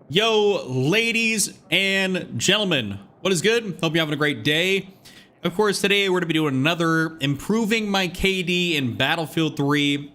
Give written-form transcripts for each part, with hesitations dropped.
Yo, ladies and gentlemen, what is good? Hope you're having a great day. Of course, today we're going to be doing another improving my KD in Battlefield 3.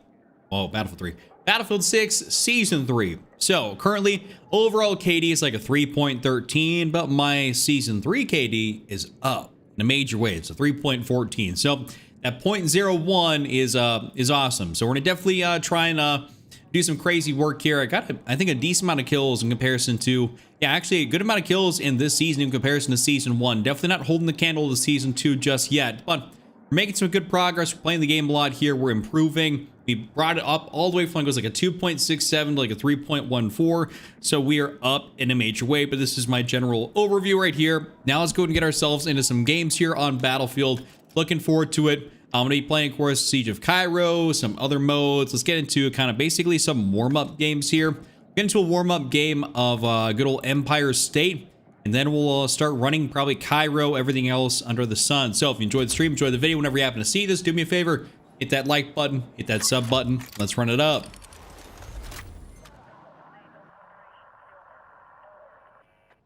Oh, Battlefield 3. Battlefield 6 Season 3. So, currently, overall KD is like a 3.13, but my Season 3 KD is up in a major way. It's a 3.14. So, that 0.01 is awesome. So, we're going to definitely try and do some crazy work here. I got, I think, a decent amount of kills in comparison to, actually a good amount of kills in this season in comparison to Season 1. Definitely not holding the candle to Season 2 just yet, but we're making some good progress. We're playing the game a lot here. We're improving. We brought it up all the way from, it was like a 2.67 to like a 3.14. So we are up in a major way, but this is my general overview right here. Now let's go and get ourselves into some games here on Battlefield. Looking forward to it. I'm going to be playing, of course, Siege of Cairo, some other modes. Let's get into kind of basically some warm-up games here. Get into a warm-up game of good old Empire State, and then we'll start running probably Cairo, everything else under the sun. So if you enjoyed the stream, enjoy the video, whenever you happen to see this, do me a favor, hit that like button, hit that sub button. Let's run it up.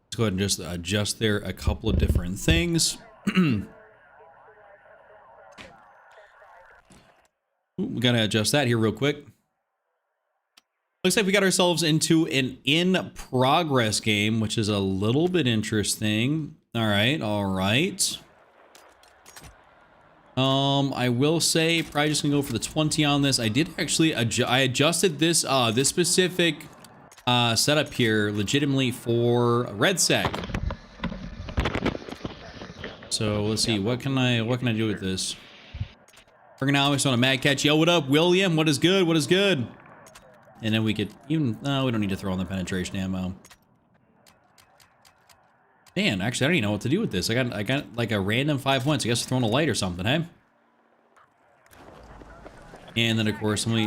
Let's go ahead and just adjust there a couple of different things. We gotta adjust that here real quick. Looks like we got ourselves into an in-progress game, which is a little bit interesting. All right, all right. I will say probably just gonna go for the 20 on this. I did actually I adjusted this this specific setup here legitimately for RedSec. So let's see, what can I do with this? Ergonomics on a Mad Catch. Yo, what up, William? What is good? What is good? And then we could even... No, we don't need to throw on the penetration ammo. Man, actually, I don't even know what to do with this. I got like a random 5 points. I guess throwing a light or something, hey? And then, of course, when we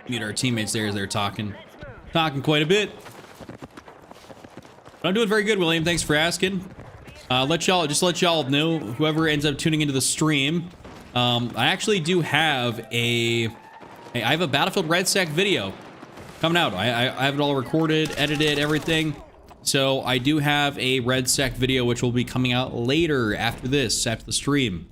mute our teammates there as they're talking quite a bit. But I'm doing very good, William. Thanks for asking. Let y'all know, whoever ends up tuning into the stream, I actually do have I have a Battlefield RedSec video coming out. I have it all recorded, edited, everything. So I do have a RedSec video, which will be coming out later after this, after the stream.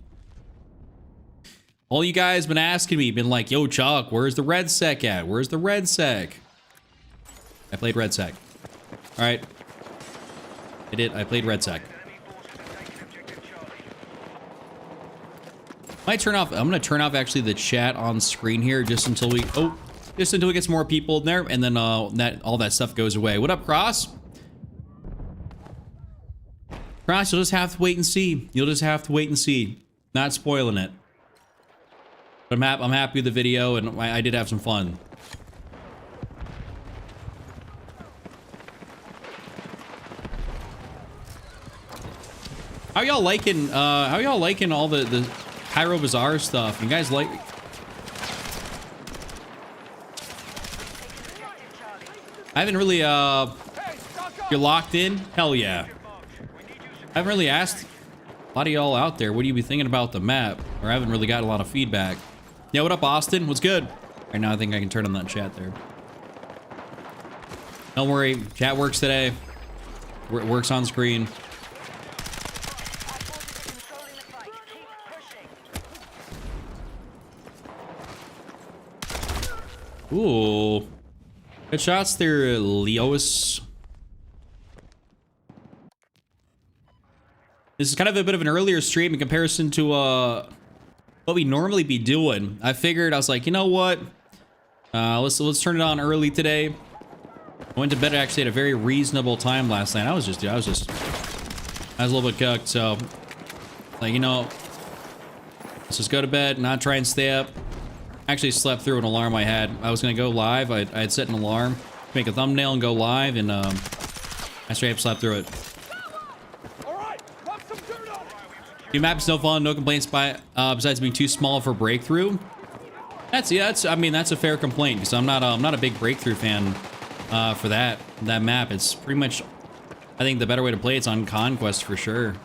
All you guys been asking me, been like, yo, Chuck, where's the RedSec at? Where's the RedSec? I played RedSec. All right. I played RedSec. Might turn off. I'm gonna turn off actually the chat on screen here just until we get some more people in there, and then all that stuff goes away. What up, Cross? Cross, you'll just have to wait and see. You'll just have to wait and see. Not spoiling it. But I'm happy with the video, and I did have some fun. How y'all liking all the Cairo Bazaar stuff? You guys like... I haven't really, you're locked in? Hell yeah. I haven't really asked a lot of y'all out there, what do you be thinking about the map? Or I haven't really got a lot of feedback. Yeah, what up, Austin? What's good? Right now, I think I can turn on that chat there. Don't worry, chat works today. It works on screen. Ooh. Good shots there, Leos. This is kind of a bit of an earlier stream in comparison to what we normally be doing. I was like, you know what? Let's turn it on early today. I went to bed actually at a very reasonable time last night. I was a little bit cooked, so like, you know, let's just go to bed, not try and stay up. Actually slept through an alarm I had. I was gonna go live. I had set an alarm, make a thumbnail and go live, and I straight up slept through it. The map's no fun, no complaints besides being too small for breakthrough. I mean that's a fair complaint because I'm not a big breakthrough fan for that map. It's pretty much, I think the better way to play it's on Conquest for sure.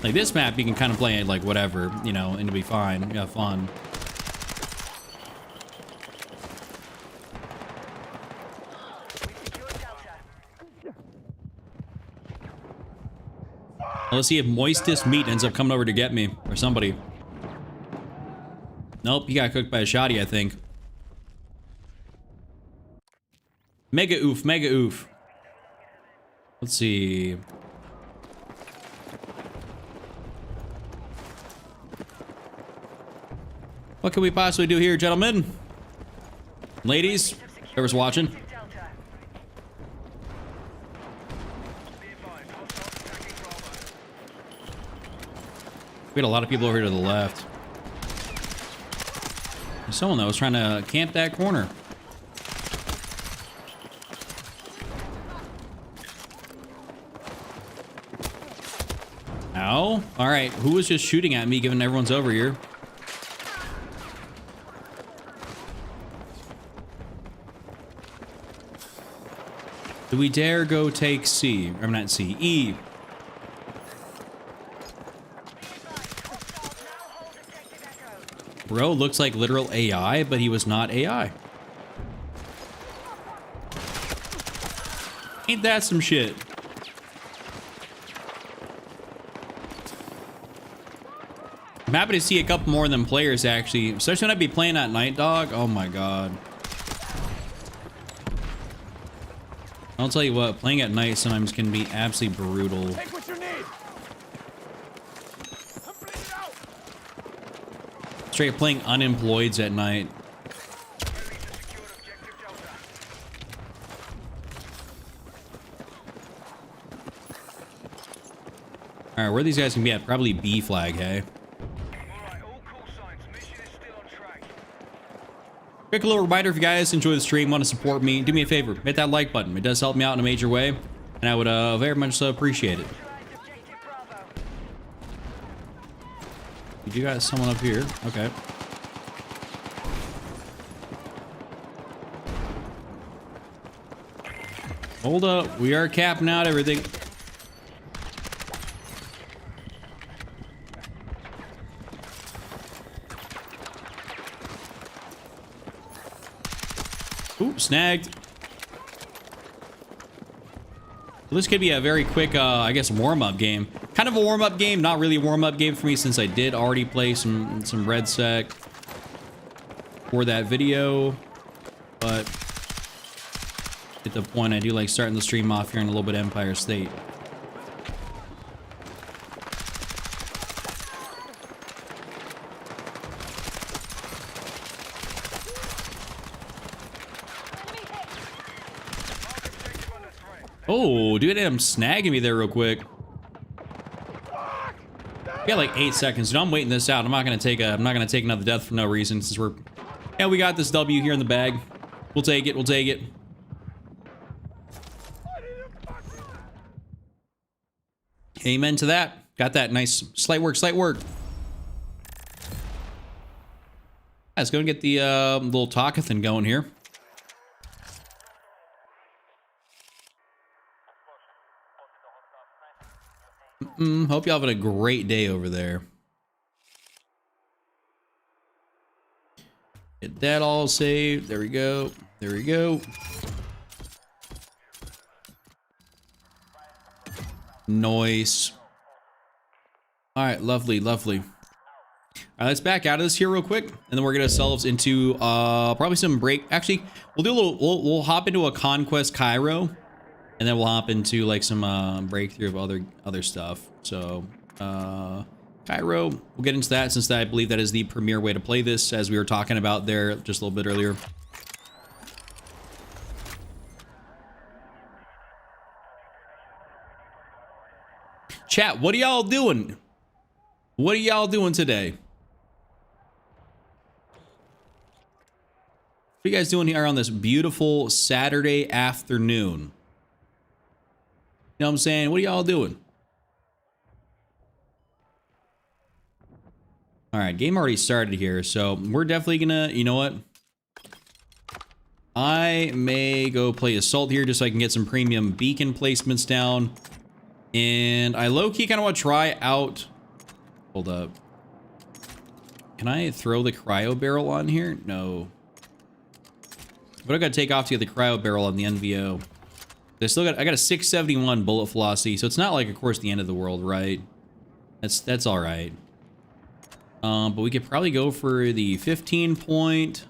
Like this map you can kind of play it like whatever, you know, and it'll be fine. You have fun. Well, let's see if Moistest Meat ends up coming over to get me, or somebody. Nope, he got cooked by a shoddy, I think. Mega oof, mega oof. Let's see. What can we possibly do here, gentlemen? Ladies, whoever's watching. We had a lot of people over here to the left. There's someone that was trying to camp that corner. Ow. All right, who was just shooting at me given everyone's over here? Do we dare go take C? I'm not C, E. Bro looks like literal AI, but he was not AI. Ain't that some shit? I'm happy to see a couple more of them players, actually. Especially when I be playing at night, dog. Oh my god. I'll tell you what, playing at night sometimes can be absolutely brutal. Take what you need. I'm bleeding out. Straight playing unemployeds at night. Alright, where are these guys gonna be at? Probably B flag, hey? Quick little reminder, if you guys enjoy the stream, want to support me, do me a favor, hit that like button. It does help me out in a major way, and I would very much so appreciate it. You do got someone up here. Okay. Hold up. We are capping out everything. Ooh, snagged. Well, this could be a very quick, I guess, warm-up game. Kind of a warm-up game, not really a warm-up game for me since I did already play some Red Sec for that video. But at the point, I do like starting the stream off here in a little bit of Empire State. Oh, dude, I'm snagging me there real quick. We got like 8 seconds. Dude, I'm waiting this out. I'm not gonna take another death for no reason since we got this W here in the bag. We'll take it. We'll take it. Amen to that. Got that nice slight work, slight work. Let's go and get the little talkathon going here. Hope y'all having a great day over there. Get that all saved. There we go. There we go. Nice. All right, lovely, lovely. All right, let's back out of this here real quick, and then we're gonna ourselves into probably some break. Actually, we'll do a little. We'll hop into a Conquest Cairo. And then we'll hop into like some breakthrough of other stuff. So Cairo, we'll get into that since I believe that is the premier way to play this, as we were talking about there just a little bit earlier. Chat, what are y'all doing? What are y'all doing today? What are you guys doing here on this beautiful Saturday afternoon? You know what I'm saying? What are y'all doing? All right, game already started here, so we're definitely gonna, you know what? I may go play Assault here just so I can get some premium beacon placements down. And I low-key kind of want to try out... Hold up. Can I throw the cryo barrel on here? No. But I gotta take off to get the cryo barrel on the NVO. I got a 671 bullet velocity, so it's not like, of course, the end of the world, right? That's all right. But we could probably go for the 15 point.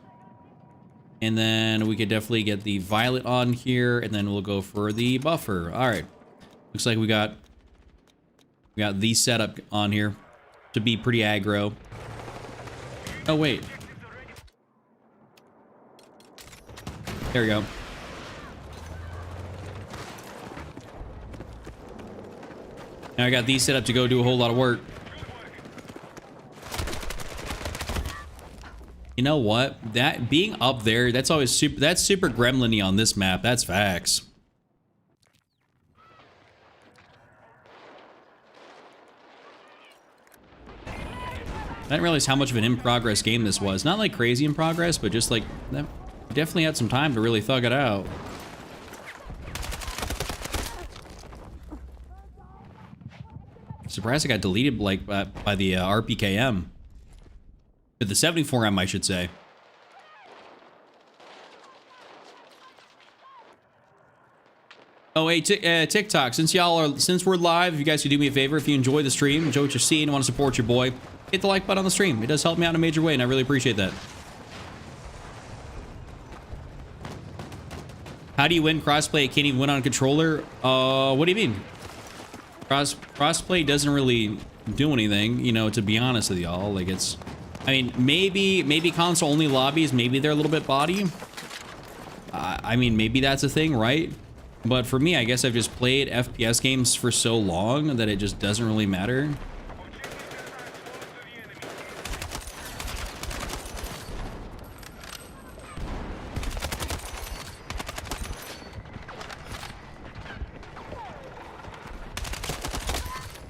And then we could definitely get the violet on here, and then we'll go for the buffer. All right. Looks like we got the setup on here to be pretty aggro. Oh, wait. There we go. Now I got these set up to go do a whole lot of work. You know what? That being up there, that's always super gremlin-y on this map. That's facts. I didn't realize how much of an in-progress game this was. Not like crazy in progress, but just like definitely had some time to really thug it out. Surprised I got deleted like by the RPKM. The 74M, I should say. Oh, hey, TikTok, since we're live, if you guys could do me a favor, if you enjoy the stream, enjoy what you're seeing, and want to support your boy, hit the like button on the stream. It does help me out in a major way, and I really appreciate that. How do you win crossplay? I can't even win on controller. What do you mean? Crossplay doesn't really do anything, you know, to be honest with y'all. Like, it's... I mean, maybe console-only lobbies, maybe they're a little bit body. I mean, maybe that's a thing, right? But for me, I guess I've just played FPS games for so long that it just doesn't really matter.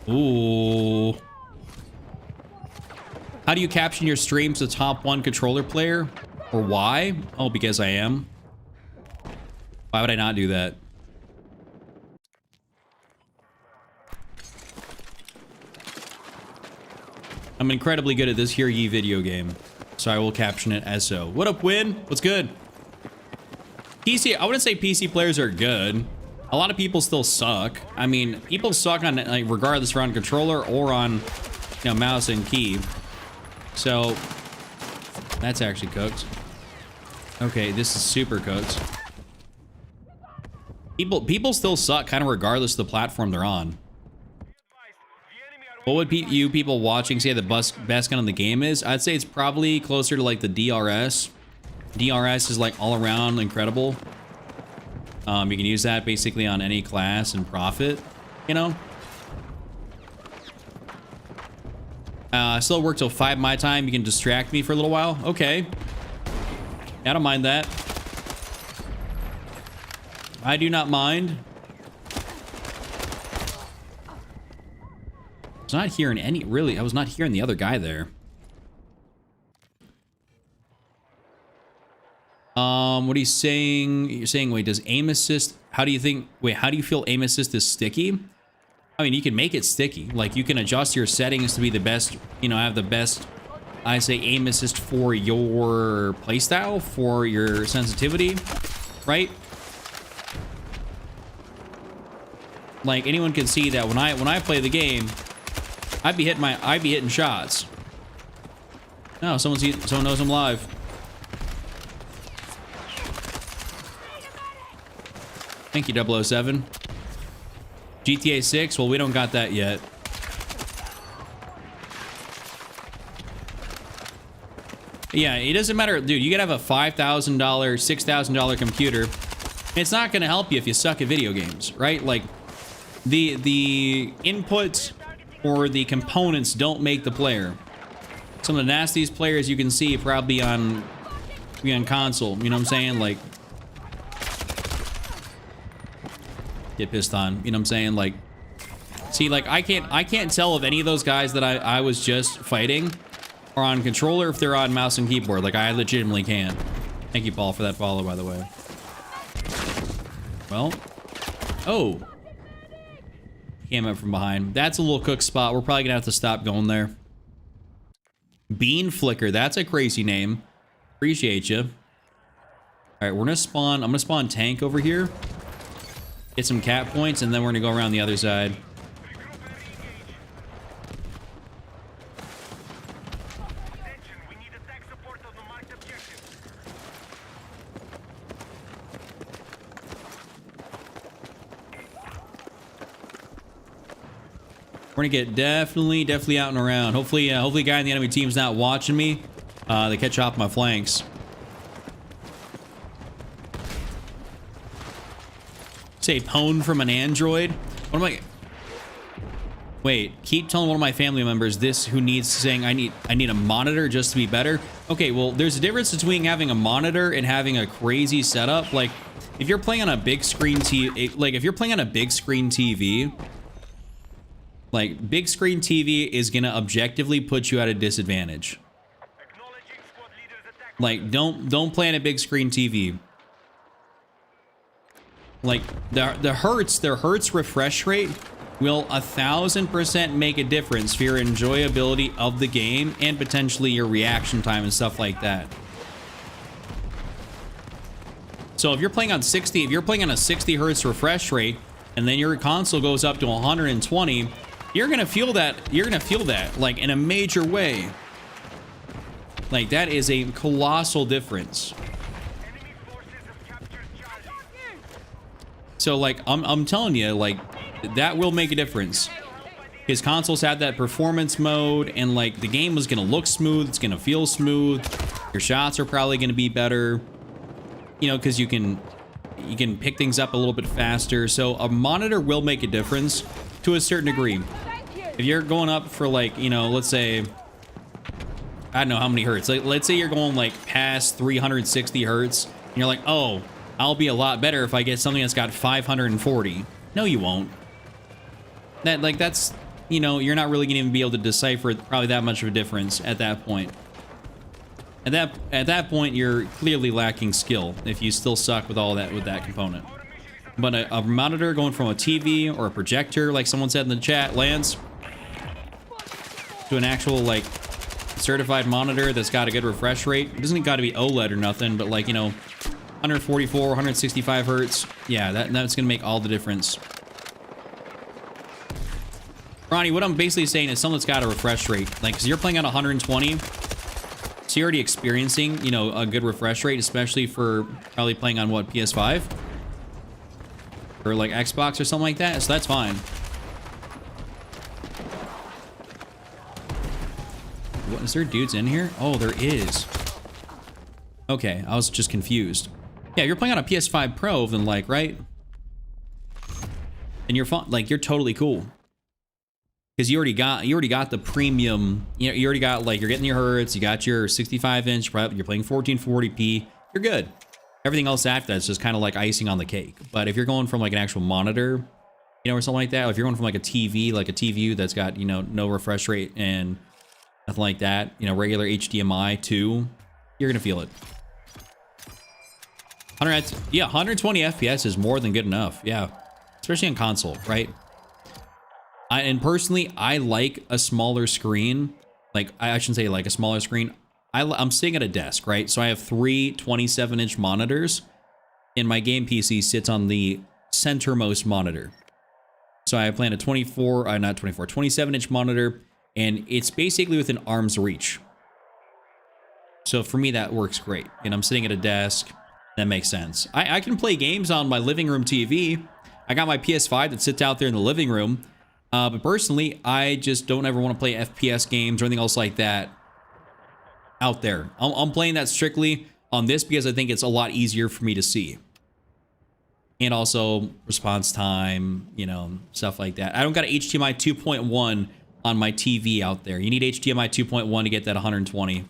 Ooh. How do you caption your streams to top 1 controller player? Or why? Oh, because I am. Why would I not do that? I'm incredibly good at this Hear Ye video game, so I will caption it as so. What up, Win? What's good? PC, I wouldn't say PC players are good. A lot of people still suck. I mean, people suck on, like, regardless if you're on controller or on, you know, mouse and key. So, that's actually cooked. Okay, this is super cooked. People still suck kind of regardless of the platform they're on. What would you people watching say the best gun in the game is? I'd say it's probably closer to like the DRS. DRS is like all around incredible. You can use that basically on any class and profit, you know? Still work till 5 my time. You can distract me for a little while. Okay. I don't mind that. I do not mind. I was not hearing any, really, I was not hearing the other guy there. What are you saying? You're saying, wait, does aim assist, how do you feel aim assist is sticky? I mean, you can make it sticky. Like, you can adjust your settings to be the best, you know, have the best, I say, aim assist for your playstyle, for your sensitivity, right? Like, anyone can see that when I play the game, I'd be hitting shots. No, someone knows I'm live. Thank you, 007. GTA 6? Well, we don't got that yet. Yeah, it doesn't matter. Dude, you could have a $5,000, $6,000 computer. It's not going to help you if you suck at video games, right? Like, the input or the components don't make the player. Some of the nastiest players you can see probably on console. You know what I'm saying? Like, get pissed on. You know what I'm saying? Like, see, like, I can't tell if any of those guys that I was just fighting are on controller if they're on mouse and keyboard. Like, I legitimately can't. Thank you, Paul, for that follow, by the way. Well, oh. Came up from behind. That's a little cook spot. We're probably gonna have to stop going there. Bean Flicker. That's a crazy name. Appreciate you. All right, we're gonna spawn. I'm gonna spawn tank over here. get some cap points, and then we're gonna go around the other side. We're gonna get definitely out and around. Hopefully guy in the enemy team's not watching me. They catch off my flanks. Say pwn from an android. What am I? Wait, keep telling one of my family members this who needs saying I need a monitor just to be better. Okay, well, there's a difference between having a monitor and having a crazy setup. Like, if you're playing on a big screen TV, like, big screen TV is gonna objectively put you at a disadvantage. Like, don't play on a big screen TV. Like, their hertz refresh rate will 1000% make a difference for your enjoyability of the game and potentially your reaction time and stuff like that. So if you're playing on 60, if you're playing on a 60 hertz refresh rate, and then your console goes up to 120, you're gonna feel that. You're gonna feel that, like, in a major way. Like, that is a colossal difference. So, like, I'm telling you, like, that will make a difference. His consoles have that performance mode, and, like, the game is gonna look smooth. It's gonna feel smooth. Your shots are probably gonna be better. You know, because you can pick things up a little bit faster. So a monitor will make a difference to a certain degree. If you're going up for, like, you know, let's say, I don't know how many hertz. Like, let's say you're going, like, past 360 hertz, and you're like, oh, I'll be a lot better if I get something that's got 540. No, you won't. That's, you know, you're not really gonna even be able to decipher probably that much of a difference at that point. At that point, you're clearly lacking skill if you still suck with all that, with that component. But a monitor going from a TV or a projector, like someone said in the chat, Lance, to an actual, like, certified monitor that's got a good refresh rate. It doesn't got to be OLED or nothing, but, like, you know, 144, 165 hertz. Yeah, that's gonna make all the difference. Ronnie, what I'm basically saying is something that's got a refresh rate. Like, because you're playing at 120. So you're already experiencing, you know, a good refresh rate, especially for probably playing on, what, PS5? Or, like, Xbox or something like that, so that's fine. What, is there dudes in here? Oh, there is. Okay, I was just confused. Yeah, if you're playing on a PS5 Pro, then, like, right? And you're fun, like, you're totally cool. Because you already got the premium, you know, you already got, like, you're getting your hertz, you got your 65-inch, you're playing 1440p, you're good. Everything else after that's just kind of like icing on the cake. But if you're going from, like, an actual monitor, you know, or something like that, or if you're going from, like, a TV that's got, you know, no refresh rate and nothing like that, you know, regular HDMI 2, you're gonna feel it. 120 FPS is more than good enough, yeah. Especially on console, right? And personally, I like a smaller screen. Like, I shouldn't say like a smaller screen. I'm sitting at a desk, right? So I have three 27-inch monitors, and my game PC sits on the centermost monitor. So I plan a 27-inch monitor, and it's basically within arm's reach. So for me, that works great. And I'm sitting at a desk. That makes sense. I can play games on my living room TV. I got my PS5 that sits out there in the living room. But personally, I just don't ever want to play FPS games or anything else like that out there. I'm playing that strictly on this because I think it's a lot easier for me to see. And also response time, you know, stuff like that. I don't got a HDMI 2.1 on my TV out there. You need HDMI 2.1 to get that 120.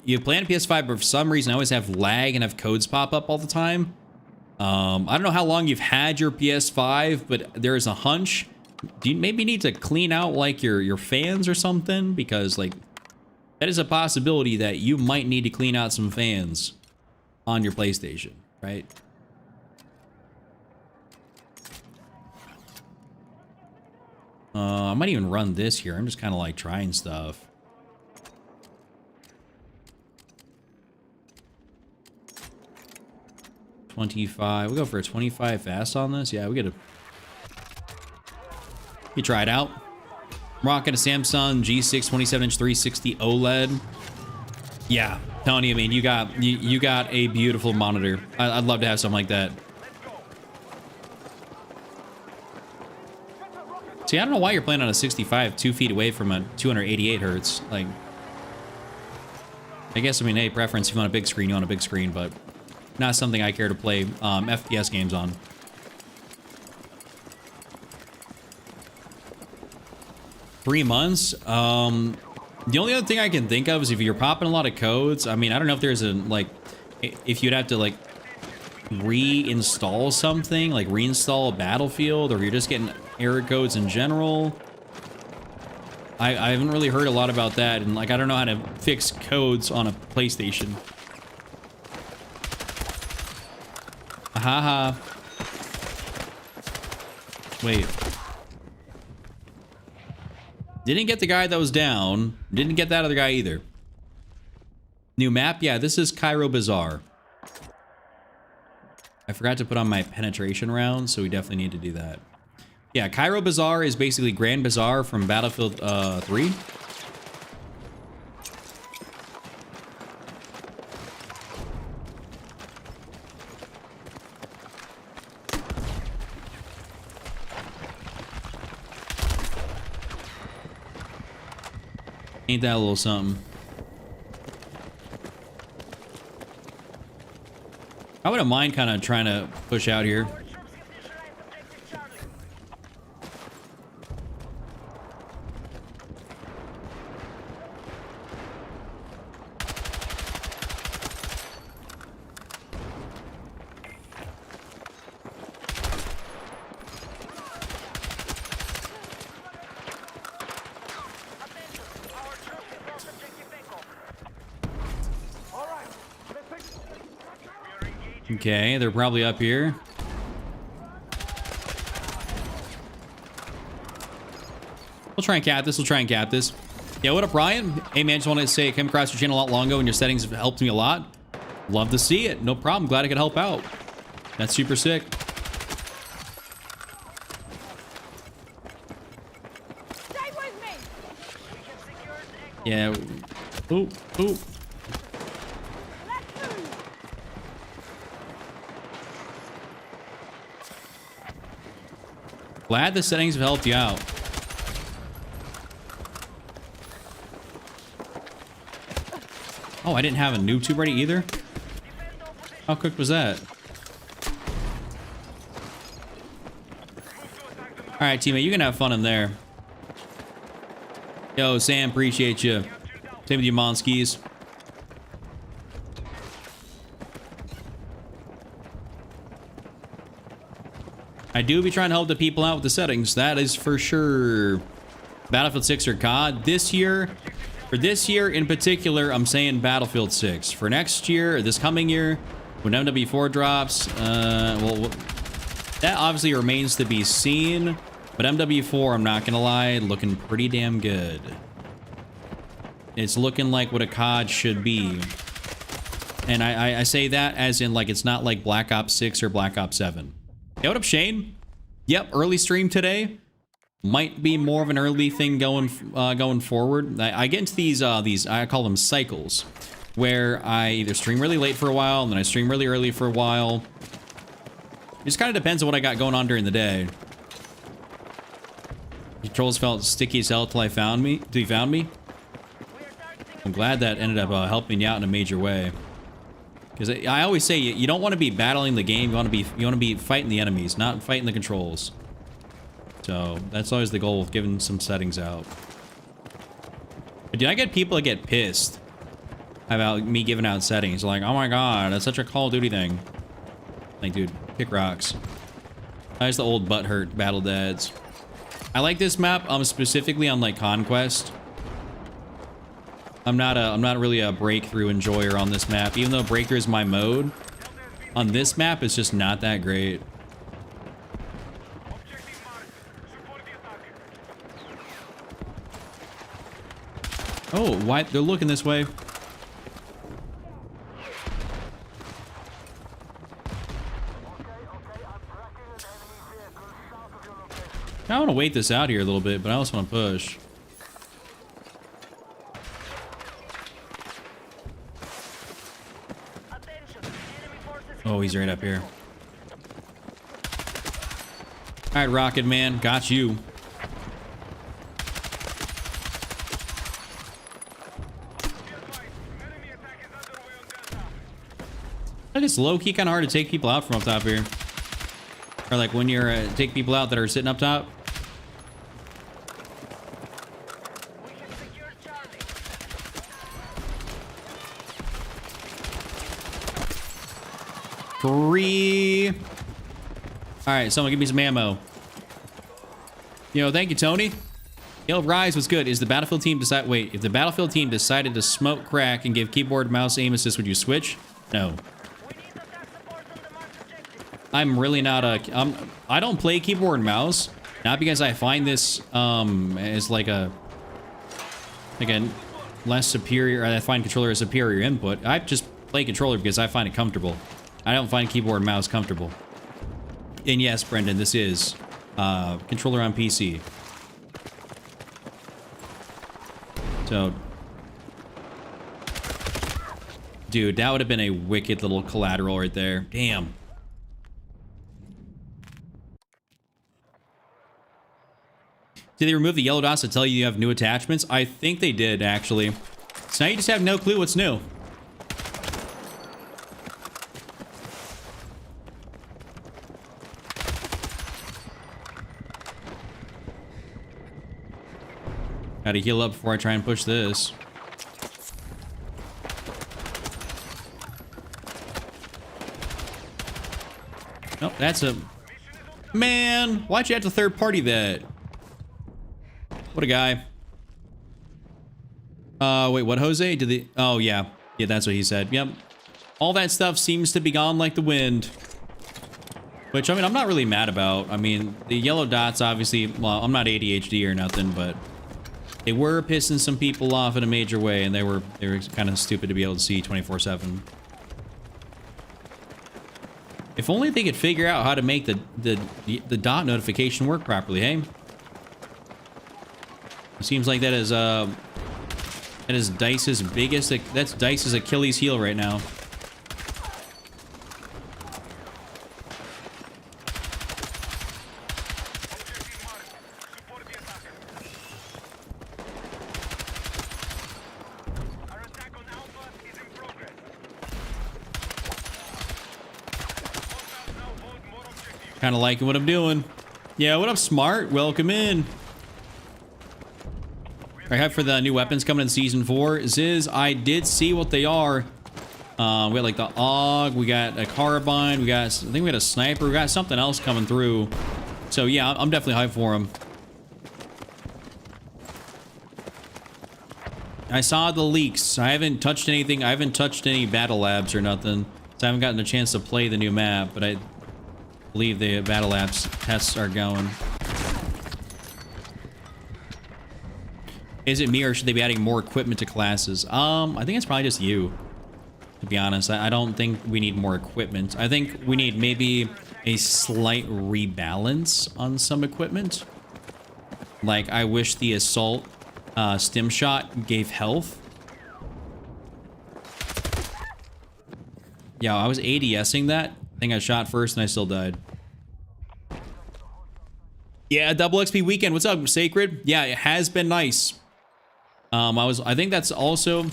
You play on PS5, but for some reason I always have lag and have codes pop up all the time. I don't know how long you've had your PS5, but there is a hunch. Do you maybe need to clean out, like, your fans or something? Because, like, that is a possibility that you might need to clean out some fans on your PlayStation, right? I might even run this here. I'm just kind of, like, trying stuff. 25. We'll go for a 25 fast on this. Yeah, we get a... You try it out. Rocking a Samsung G6 27-inch 360 OLED. Yeah, telling you, I mean, you got a beautiful monitor. I'd love to have something like that. See, I don't know why you're playing on a 65, 2 feet away from a 288 hertz. Like, I guess, I mean, hey, preference, if you want a big screen, you want a big screen, but not something I care to play FPS games on. Three months? The only other thing I can think of is if you're popping a lot of codes, I mean, I don't know if there's a, like, if you'd have to, like, reinstall something, like reinstall Battlefield, or if you're just getting error codes in general. I haven't really heard a lot about that, and, like, I don't know how to fix codes on a PlayStation. Haha. Wait. Didn't get the guy that was down. Didn't get that other guy either. New map? Yeah, this is Cairo Bazaar. I forgot to put on my penetration round, so we definitely need to do that. Yeah, Cairo Bazaar is basically Grand Bazaar from Battlefield 3. Ain't that a little something? I wouldn't mind kind of trying to push out here. Okay, they're probably up here. We'll try and cap this. We'll try and cap this. Yeah, what up, Ryan? Hey, man, just wanted to say I came across your channel a lot long ago and your settings have helped me a lot. Love to see it. No problem. Glad I could help out. That's super sick. Stay with me. Yeah. Ooh, ooh. Glad the settings have helped you out. Oh, I didn't have a noob tube ready either? How quick was that? Alright, teammate, you can have fun in there. Yo, Sam, appreciate you. Same with you, Monskis. I do be trying to help the people out with the settings. That is for sure. Battlefield 6 or COD. This year, for this year in particular, I'm saying Battlefield 6. For next year, or this coming year, when MW4 drops, well, that obviously remains to be seen. But MW4, I'm not gonna lie, looking pretty damn good. It's looking like what a COD should be. And I say that as in, like, it's not like Black Ops 6 or Black Ops 7. Hey, what up, Shane? Yep, early stream today. Might be more of an early thing going forward. I get into these I call them cycles, where I either stream really late for a while and then I stream really early for a while. It just kind of depends on what I got going on during the day. Controls felt sticky as hell till I found me. Till you found me. I'm glad that ended up helping you out in a major way. Because I always say you don't want to be battling the game. You want to be fighting the enemies, not fighting the controls. So that's always the goal of giving some settings out. But do I get people that get pissed about me giving out settings? Like, oh my god, that's such a Call of Duty thing. Like, dude, kick rocks. That's the old butthurt battle dads. I like this map specifically on like Conquest. I'm not really a breakthrough enjoyer on this map, even though breakthrough is my mode. On this map, it's just not that great. Oh, why? They're looking this way. I want to wait this out here a little bit, but I also want to push. Oh, he's right up here. All right, Rocket Man, got you. I think it's low-key kind of hard to take people out from up top here. Or like when you're take people out that are sitting up top. Three. All right, someone give me some ammo. Yo, thank you, Tony. Yo, Rise was good. Is the Battlefield team decide? Wait, if the Battlefield team decided to smoke crack and give keyboard mouse aim assist, would you switch? No. I'm really not a. I don't play keyboard and mouse, not because I find this as like a less superior. Or I find controller a superior input. I just play controller because I find it comfortable. I don't find keyboard and mouse comfortable. And yes, Brendan, this is controller on PC. So, dude, that would have been a wicked little collateral right there. Damn. Did they remove the yellow dots to tell you you have new attachments? I think they did, actually. So now you just have no clue what's new. Gotta heal up before I try and push this. Nope, that's a... Man, why'd you have to third party that? What a guy. Wait, what, Jose? Did they... Oh, yeah. Yeah, that's what he said. Yep. All that stuff seems to be gone like the wind. Which, I mean, I'm not really mad about. I mean, the yellow dots, obviously... Well, I'm not ADHD or nothing, but... They were pissing some people off in a major way, and they were kind of stupid to be able to see 24/7. If only they could figure out how to make the dot notification work properly, hey? It seems like that is Dice's biggest. That's Dice's Achilles heel right now. Kind of liking what I'm doing. Yeah, what up, Smart? Welcome in. I have for the new weapons coming in Season 4. Ziz, I did see what they are. We got like the AUG, we got a carbine, I think we got a sniper, we got something else coming through. So yeah, I'm definitely hyped for them. I saw the leaks. I haven't touched anything. I haven't touched any battle labs or nothing. So I haven't gotten a chance to play the new map, but I believe the battle labs tests are going. Is it me, or should they be adding more equipment to classes? I think it's probably just you, to be honest. I don't think we need more equipment. I think we need maybe a slight rebalance on some equipment. Like, I wish the assault stim shot gave health. Yeah, I was ADSing that. I think I shot first and I still died. Yeah, double XP weekend. What's up, Sacred? Yeah, it has been nice. I think that's also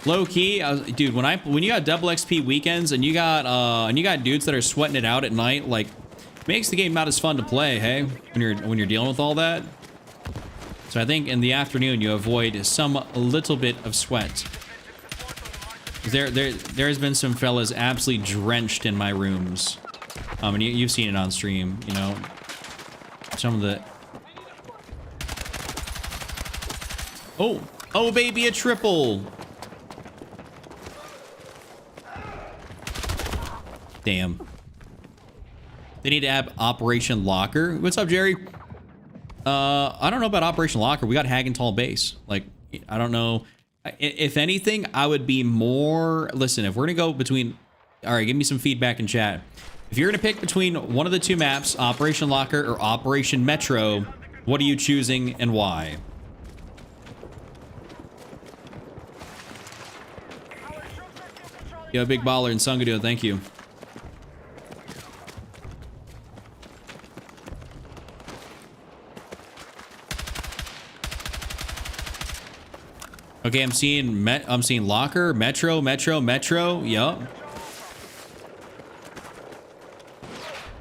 low key. Dude, when you got double XP weekends and you got dudes that are sweating it out at night, like, makes the game not as fun to play, hey? When you're dealing with all that. So I think in the afternoon you avoid a little bit of sweat. There has been some fellas absolutely drenched in my rooms. And you've seen it on stream, you know. Some of the... Oh, baby, a triple. Damn. They need to add Operation Locker. What's up, Jerry? I don't know about Operation Locker. We got Hagenthal base. Like, I don't know. If anything, I would be more... Listen, if we're gonna go between... All right, give me some feedback in chat. If you're gonna pick between one of the two maps, Operation Locker or Operation Metro, what are you choosing and why? Yo, Big Baller and Sungado, thank you. Okay, I'm seeing Locker, Metro. Yup.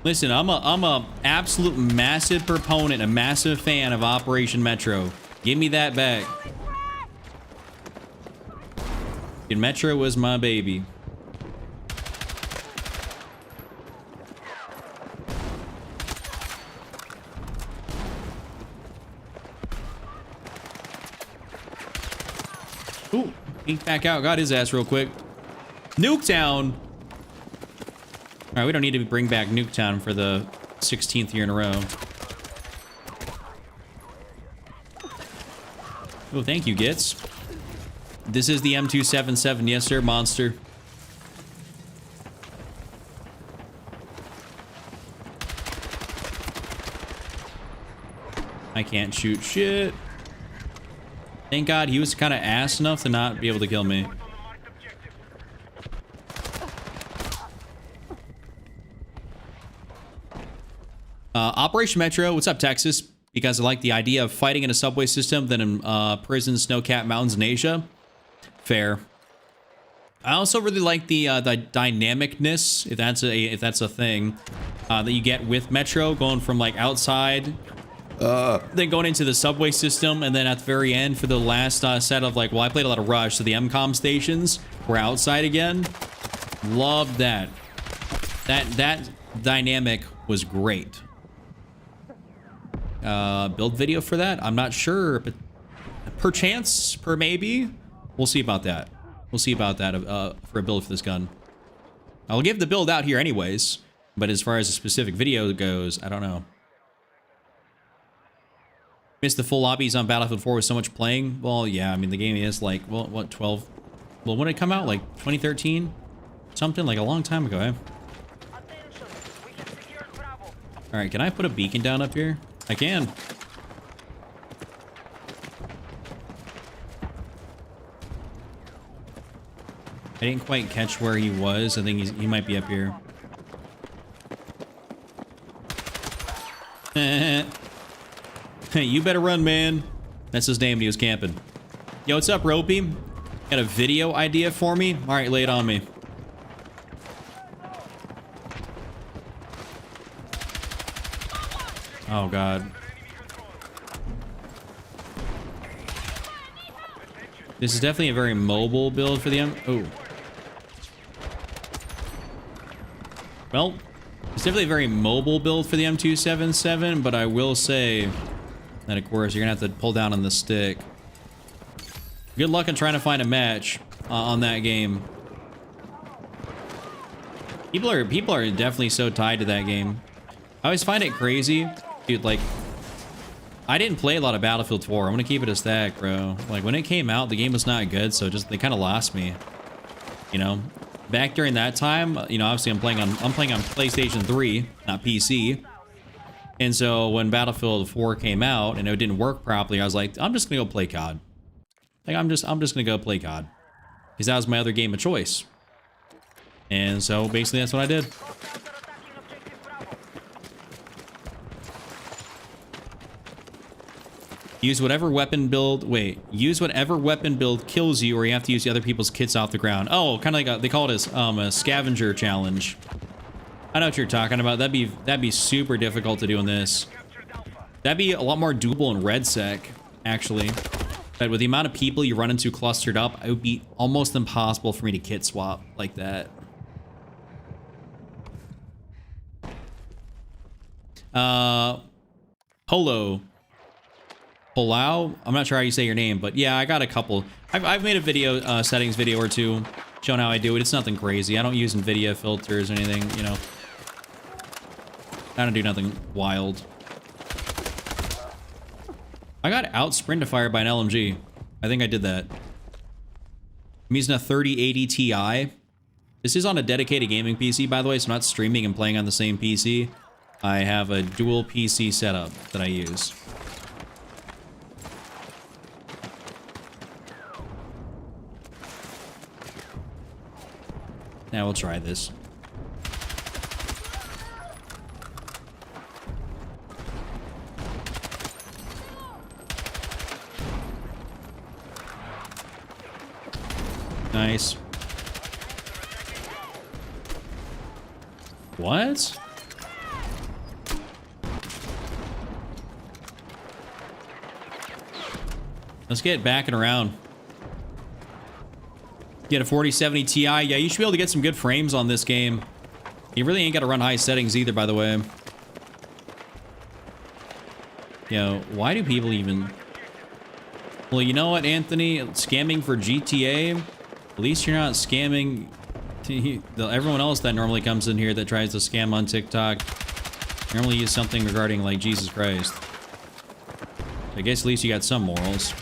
Listen, I'm a absolute massive proponent, a massive fan of Operation Metro. Give me that back. And Metro was my baby. Ooh, peek back out, got his ass real quick. Nuketown. All right, we don't need to bring back Nuketown for the 16th year in a row. Oh, thank you, Gits. This is the M277. Yes, sir, monster. I can't shoot shit. Thank God he was kind of ass enough to not be able to kill me. Operation Metro, what's up, Texas? Because I like the idea of fighting in a subway system than in prisons, snow-capped mountains in Asia. Fair. I also really like the dynamicness, if that's a thing, that you get with Metro, going from like outside, then going into the subway system, and then at the very end for the last set of like, well, I played a lot of Rush, so the MCOM stations were outside again. Loved that. That dynamic was great. Build video for that? I'm not sure, but perchance, per maybe. We'll see about that. We'll see about that for a build for this gun. I'll give the build out here anyways, but as far as a specific video goes, I don't know. Missed the full lobbies on Battlefield 4 with so much playing. Well, yeah, I mean, the game is like, well, what, 12? Well, when did it come out? Like 2013? Something like a long time ago, eh? All right, can I put a beacon down up here? I can. I didn't quite catch where he was. I think he might be up here. You better run, man. That's his name. He was camping. Yo, what's up, Ropey? Got a video idea for me? All right, lay it on me. Oh, God. This is definitely a very mobile build for the Oh. Well, it's definitely a very mobile build for the M277, but I will say that, of course, you're going to have to pull down on the stick. Good luck in trying to find a match on that game. People are definitely so tied to that game. I always find it crazy. Dude, like, I didn't play a lot of Battlefield 4. I'm gonna keep it a stack, bro. Like, when it came out, the game was not good, so just they kind of lost me. You know, back during that time, you know, obviously I'm playing on PlayStation 3, not PC. And so when Battlefield 4 came out and it didn't work properly, I was like, I'm just gonna go play COD. Like, I'm just gonna go play COD, because that was my other game of choice. And so basically that's what I did. Use whatever weapon build. Wait, use whatever weapon build kills you, or you have to use the other people's kits off the ground. Oh, kind of like they call it a scavenger challenge. I know what you're talking about. That'd be super difficult to do in this. That'd be a lot more doable in RedSec, actually. But with the amount of people you run into clustered up, it would be almost impossible for me to kit swap like that. Polo. Palau? I'm not sure how you say your name, but yeah, I got a couple. I've made a video, settings video or two, showing how I do it. It's nothing crazy. I don't use NVIDIA filters or anything, you know. I don't do nothing wild. I got out sprintified by an LMG. I think I did that. I'm using a 3080 Ti. This is on a dedicated gaming PC, by the way, so I'm not streaming and playing on the same PC. I have a dual PC setup that I use. Now we'll try this. Nice. What? Let's get backing around. Get a 4070 Ti. Yeah, you should be able to get some good frames on this game. You really ain't got to run high settings either, by the way. Yo, why do people even... Well, you know what, Anthony? Scamming for GTA? At least you're not scamming... Everyone else that normally comes in here that tries to scam on TikTok normally use something regarding, like, Jesus Christ. I guess at least you got some morals.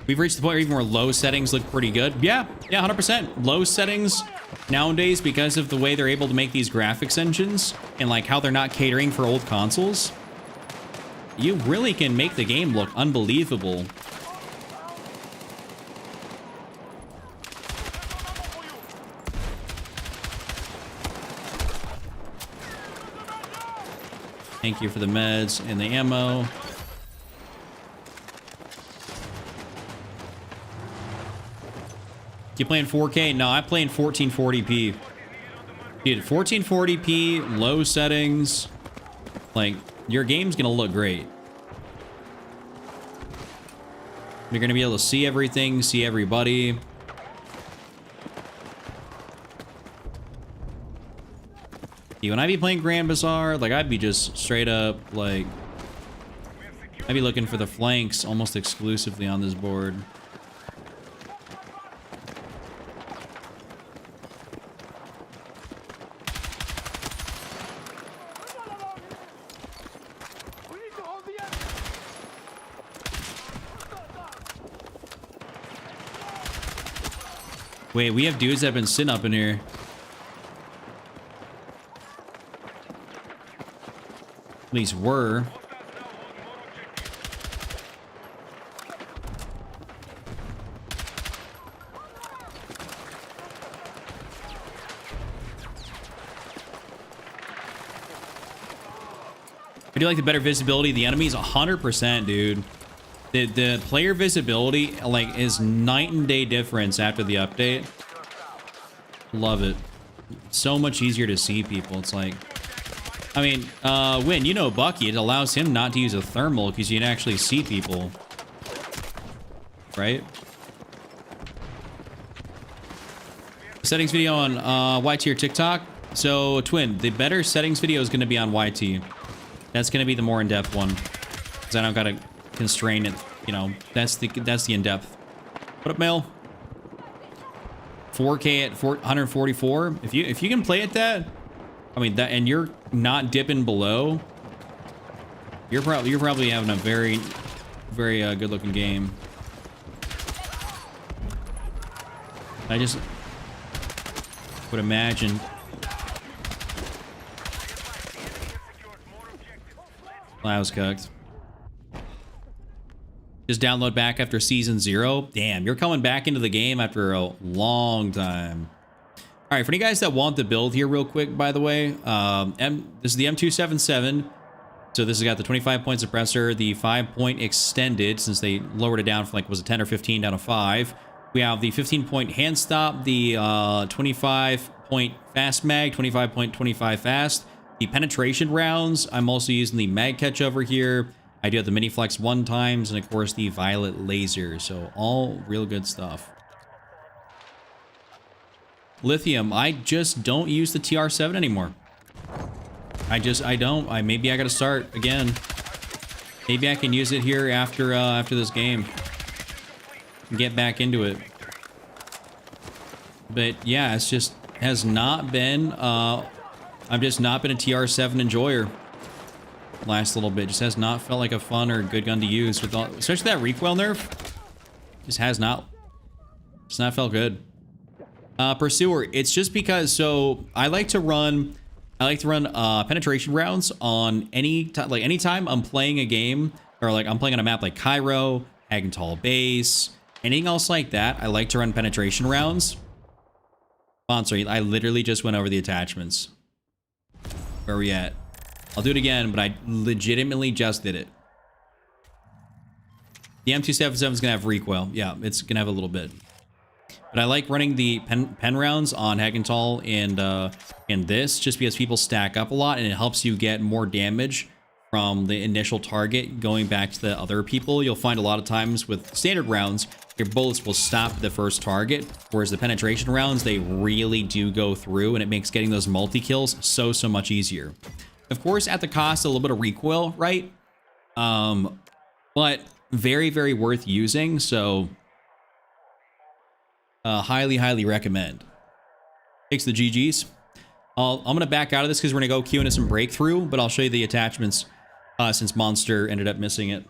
We've reached the point where even more low settings look pretty good. Yeah, 100%. Low settings nowadays, because of the way they're able to make these graphics engines and like how they're not catering for old consoles, you really can make the game look unbelievable. Thank you for the meds and the ammo. You playing 4K? No, I'm playing 1440p. Dude, 1440p, low settings. Like, your game's gonna look great. You're gonna be able to see everything, see everybody. Yeah, when I be playing Grand Bazaar, like, I'd be just straight up, like... I'd be looking for the flanks almost exclusively on this board. Wait, we have dudes that have been sitting up in here. At least were. I do like the better visibility of the enemies. 100%, dude. The player visibility, like, is night and day difference after the update. Love it. So much easier to see people. It's like, I mean, Win, you know Bucky, it allows him not to use a thermal because you can actually see people. Right? Settings video on YT or TikTok. So, Twin, the better settings video is going to be on YT. That's going to be the more in-depth one. Because I don't got to constrain it, you know. That's the in-depth. What up, Mel? 4K at 144. If you can play at that, I mean that, and you're not dipping below, you're probably having a very good looking game. I just would imagine. I was cooked. Just download back after season 0. Damn, you're coming back into the game after a long time. All right, for you guys that want the build here real quick, by the way, this is the M277. So this has got the 25-point suppressor, the 5-point extended, since they lowered it down from, like, was it 10 or 15 down to 5. We have the 15-point hand stop, the 25-point fast mag, 25.25 fast. The penetration rounds, I'm also using the mag catch over here. I do have the mini flex 1x, and of course the violet laser. So all real good stuff. Lithium, I just don't use the TR7 anymore. I don't. Maybe I gotta start again. Maybe I can use it here after this game. Get back into it. But yeah, it's just has not been. I've just not been a TR7 enjoyer. last little bit. Just has not felt like a fun or good gun to use with all, especially that recoil nerf. Just has not. It's not felt good. Pursuer. It's just because. So I like to run penetration rounds on anytime I'm playing a game or like I'm playing on a map like Cairo, Hagental Base, anything else like that. I like to run penetration rounds. Sponsor. I literally just went over the attachments. Where are we at? I'll do it again, but I legitimately just did it. The M277 is gonna have recoil. Yeah, it's gonna have a little bit. But I like running the pen rounds on Hagental and this just because people stack up a lot and it helps you get more damage from the initial target going back to the other people. You'll find a lot of times with standard rounds, your bullets will stop at the first target, whereas the penetration rounds, they really do go through and it makes getting those multi-kills so much easier. Of course, at the cost of a little bit of recoil, right? But very worth using, so highly recommend. Takes the GGs. I'm gonna back out of this because we're gonna go queue into some breakthrough, but I'll show you the attachments since Monster ended up missing it.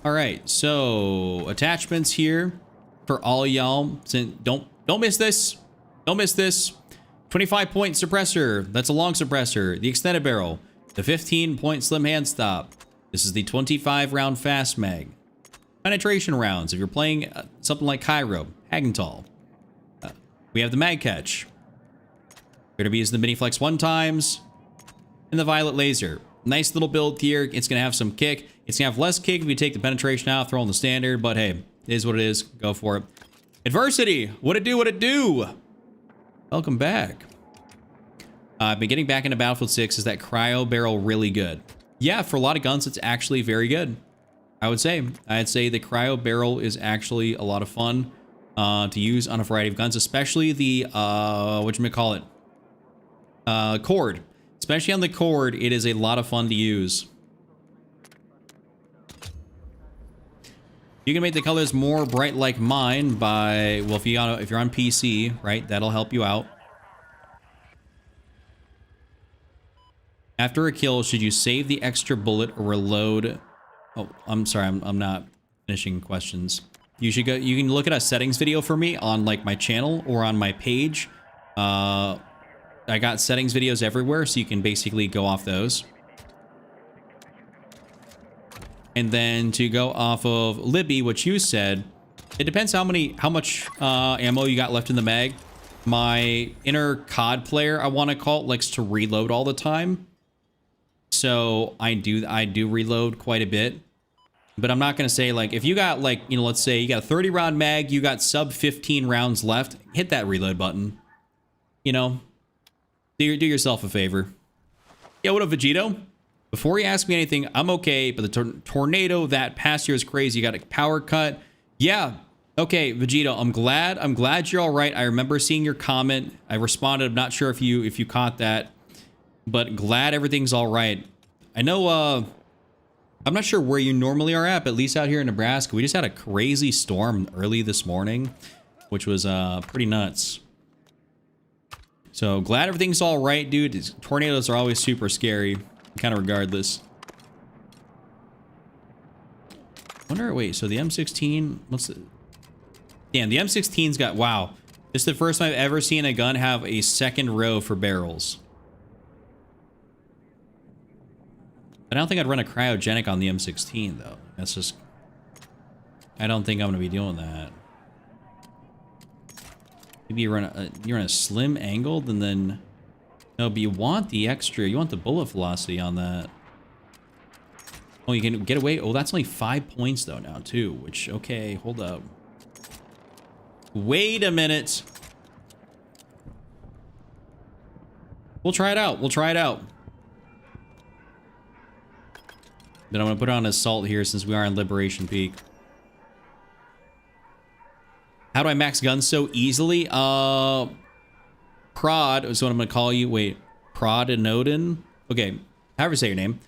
All right, so attachments here for all y'all. Don't miss this. Don't miss this. 25-point suppressor. That's a long suppressor. The extended barrel. The 15-point slim hand stop. This is the 25-round fast mag. Penetration rounds. If you're playing something like Cairo, Hagental. We have the mag catch. We're gonna be using the mini flex 1x and the violet laser. Nice little build here. It's gonna have some kick. It's gonna have less kick if you take the penetration out, throw in the standard, but hey, it is what it is. Go for it. Adversity. What it do? What it do? Welcome back. I've been getting back into Battlefield 6. Is that cryo barrel really good? Yeah, for a lot of guns, it's actually very good. I'd say the cryo barrel is actually a lot of fun to use on a variety of guns, especially the whatchamacallit, cord. Especially on the cord, it is a lot of fun to use. You can make the colors more bright like mine by, well, if you're on PC, right, that'll help you out. After a kill, should you save the extra bullet or reload? Oh, I'm sorry, I'm not finishing questions. You should go, you can look at a settings video for me on like my channel or on my page. I got settings videos everywhere, so you can basically go off those. And then to go off of Libby, what you said, it depends how much ammo you got left in the mag. My inner COD player, I want to call it, likes to reload all the time. So I do reload quite a bit. But I'm not going to say, like, if you got, like, you know, let's say you got a 30 round mag, you got sub 15 rounds left, hit that reload button. You know, do yourself a favor. Yeah, what up, Vegito? Before you ask me anything, I'm okay, but the tornado that past year is crazy. You got a power cut. Yeah. Okay, Vegito, I'm glad you're all right. I remember seeing your comment. I responded. I'm not sure if you caught that, but glad everything's all right. I know, I'm not sure where you normally are at, but at least out here in Nebraska, we just had a crazy storm early this morning, which was pretty nuts. So glad everything's all right, dude. These tornadoes are always super scary, kind of regardless. Wonder, wait, so the M16, what's the... Damn, the M16's got, wow. This is the first time I've ever seen a gun have a second row for barrels. I don't think I'd run a cryogenic on the M16, though. That's just... I don't think I'm going to be doing that. Maybe you run a slim angled and then... No, but you want the extra... You want the bullet velocity on that. Oh, you can get away... Oh, that's only 5 points, though, now, too. Which, okay, hold up. Wait a minute. We'll try it out. We'll try it out. Then I'm going to put on Assault here since we are on Liberation Peak. How do I max guns so easily? Prod is what I'm going to call you. Wait. Prod and Odin? Okay. However you say your name.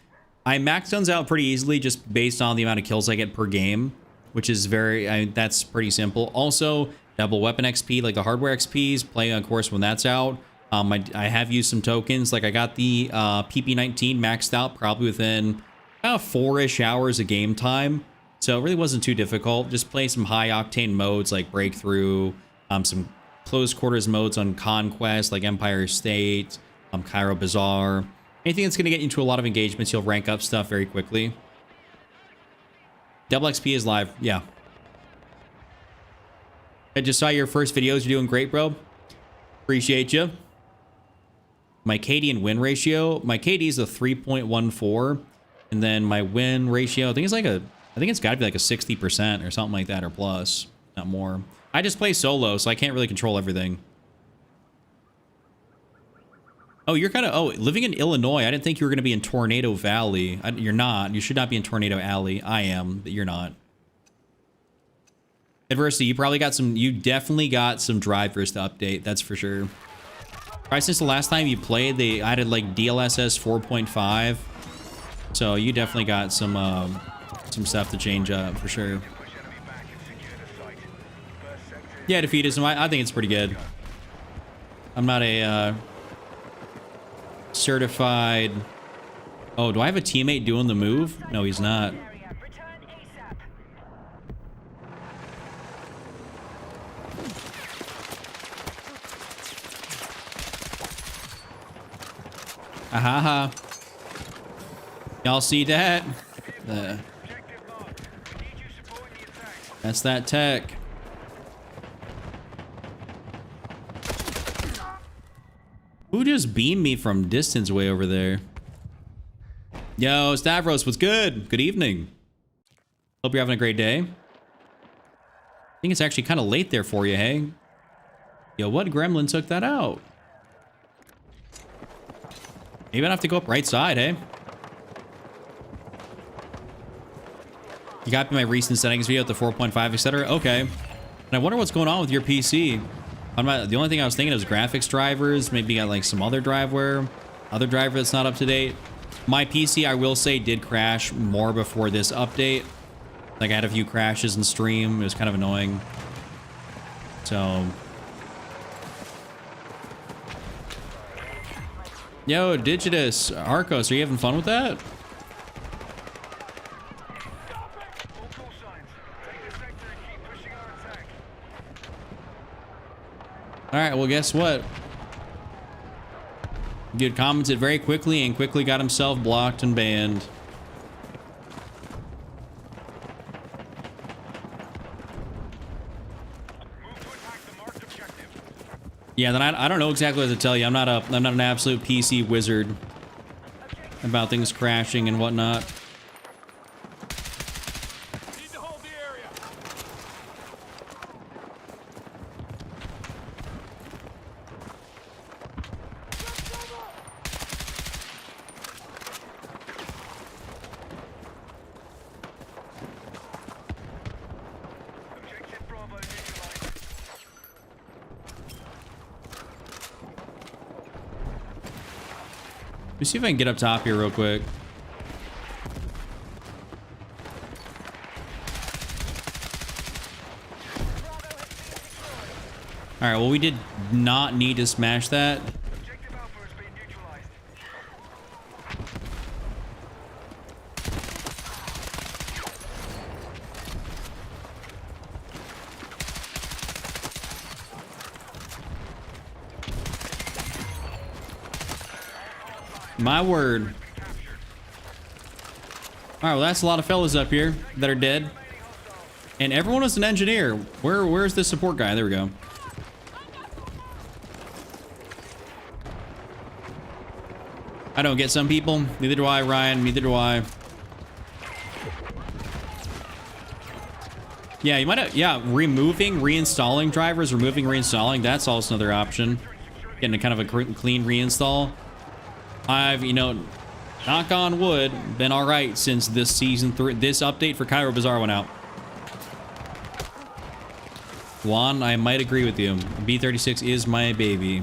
I max guns out pretty easily just based on the amount of kills I get per game, which is that's pretty simple. Also, double weapon XP, like the hardware XPs, playing, of course, when that's out. I have used some tokens. Like I got the PP19 maxed out probably within about 4-ish hours of game time. So it really wasn't too difficult. Just play some high octane modes like Breakthrough, some close quarters modes on Conquest like Empire State, Cairo Bazaar. Anything that's going to get you into a lot of engagements, you'll rank up stuff very quickly. Double XP is live. Yeah. I just saw your first videos. You're doing great, bro. Appreciate you. My KD and win ratio. My KD is a 3.14. And then my win ratio, I think it's got to be like a 60% or something like that or plus, not more. I just play solo, so I can't really control everything. Oh, you're kind of, living in Illinois. I didn't think you were going to be in Tornado Valley. You're not. You should not be in Tornado Alley. I am, but you're not. Adversity, you definitely got some drivers to update. That's for sure. Right, since the last time you played, they added like DLSS 4.5. So you definitely got some stuff to change up for sure. Yeah, defeatism. I think it's pretty good. I'm not a certified. Oh, do I have a teammate doing the move? No, he's not. Ahaha. Y'all see that? That's that tech. Who just beamed me from distance way over there? Yo, Stavros, what's good? Good evening. Hope you're having a great day. I think it's actually kind of late there for you, hey? Yo, what gremlin took that out? Maybe I have to go up right side, hey? You got my recent settings video at the 4.5, etc. Okay. And I wonder what's going on with your PC. The only thing I was thinking was graphics drivers. Maybe got like some other driver that's not up to date. My PC, I will say, did crash more before this update. Like I had a few crashes in stream. It was kind of annoying. So. Yo, Digitus, Arcos, are you having fun with that? All right, well, guess what? Dude commented very quickly and quickly got himself blocked and banned. Yeah, then I don't know exactly what to tell you. I'm not an absolute PC wizard about things crashing and whatnot. Let me see if I can get up top here real quick. All right, well, we did not need to smash that. My word. All right, well, that's a lot of fellas up here that are dead. And everyone was an engineer. Where's the support guy? There we go. I don't get some people. Neither do I, Ryan. Neither do I. Yeah, you might have, yeah, reinstalling drivers, reinstalling. That's also another option. Getting a kind of a clean reinstall. I've, you know, knock on wood, been all right since this this update for Cairo Bazaar went out. Juan, I might agree with you. B36 is my baby.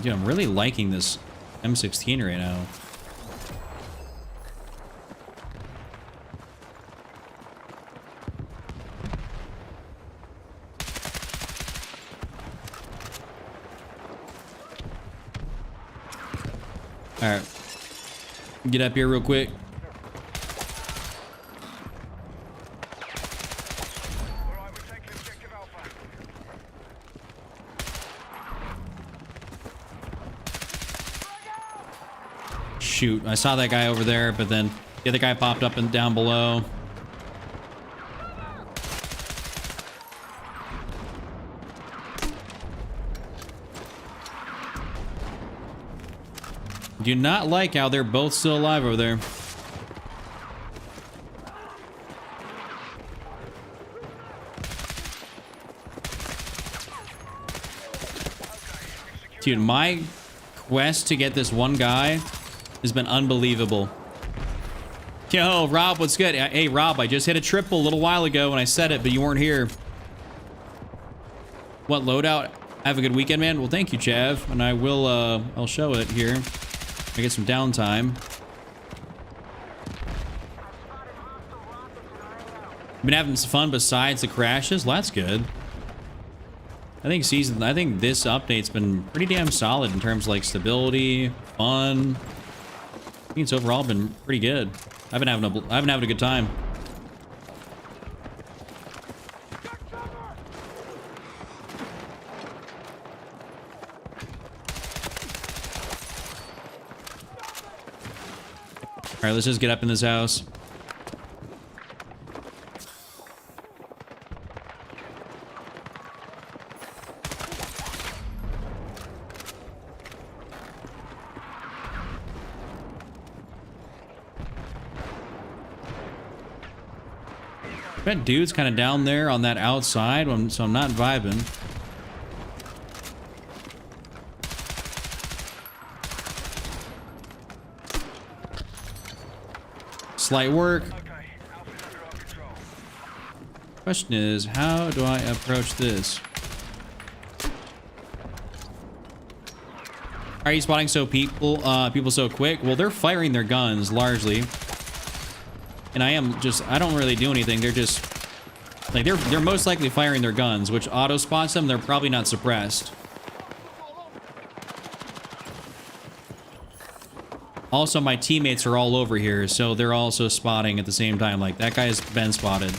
Dude, I'm really liking this M16 right now. All right. Get up here real quick. Shoot, I saw that guy over there, but then the other guy popped up and down below. Do not like how they're both still alive over there. Dude, my quest to get this one guy has been unbelievable. Yo, Rob, what's good? Hey, Rob, I just hit a triple a little while ago when I said it, but you weren't here. What loadout? Have a good weekend, man. Well, thank you, Chav, and I will. I'll show it here. I get some downtime. Been having some fun besides the crashes. Well, that's good. I think this update's been pretty damn solid in terms of like stability, fun. I think it's overall been pretty good. I've been having a good time. All right, let's just get up in this house. That dude's kind of down there on that outside, so I'm not vibing. Slight work. Question is, how do I approach this? Are you spotting people so quick? Well, they're firing their guns largely. And I don't really do anything. They're just like they're most likely firing their guns, which auto spots them. They're probably not suppressed. Also, my teammates are all over here, so they're also spotting at the same time. Like that guy's been spotted.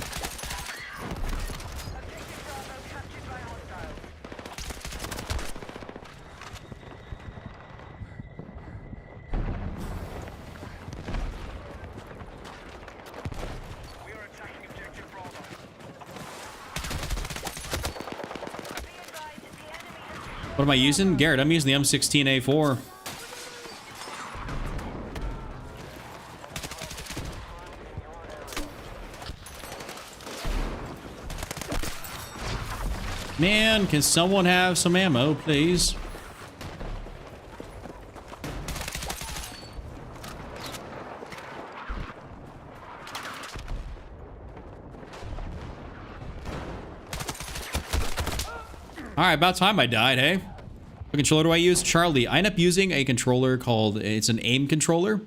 What am I using? Garrett, I'm using the M16A4. Man, can someone have some ammo, please? All right, about time I died, hey? What controller do I use? Charlie. I end up using a controller called, it's an aim controller.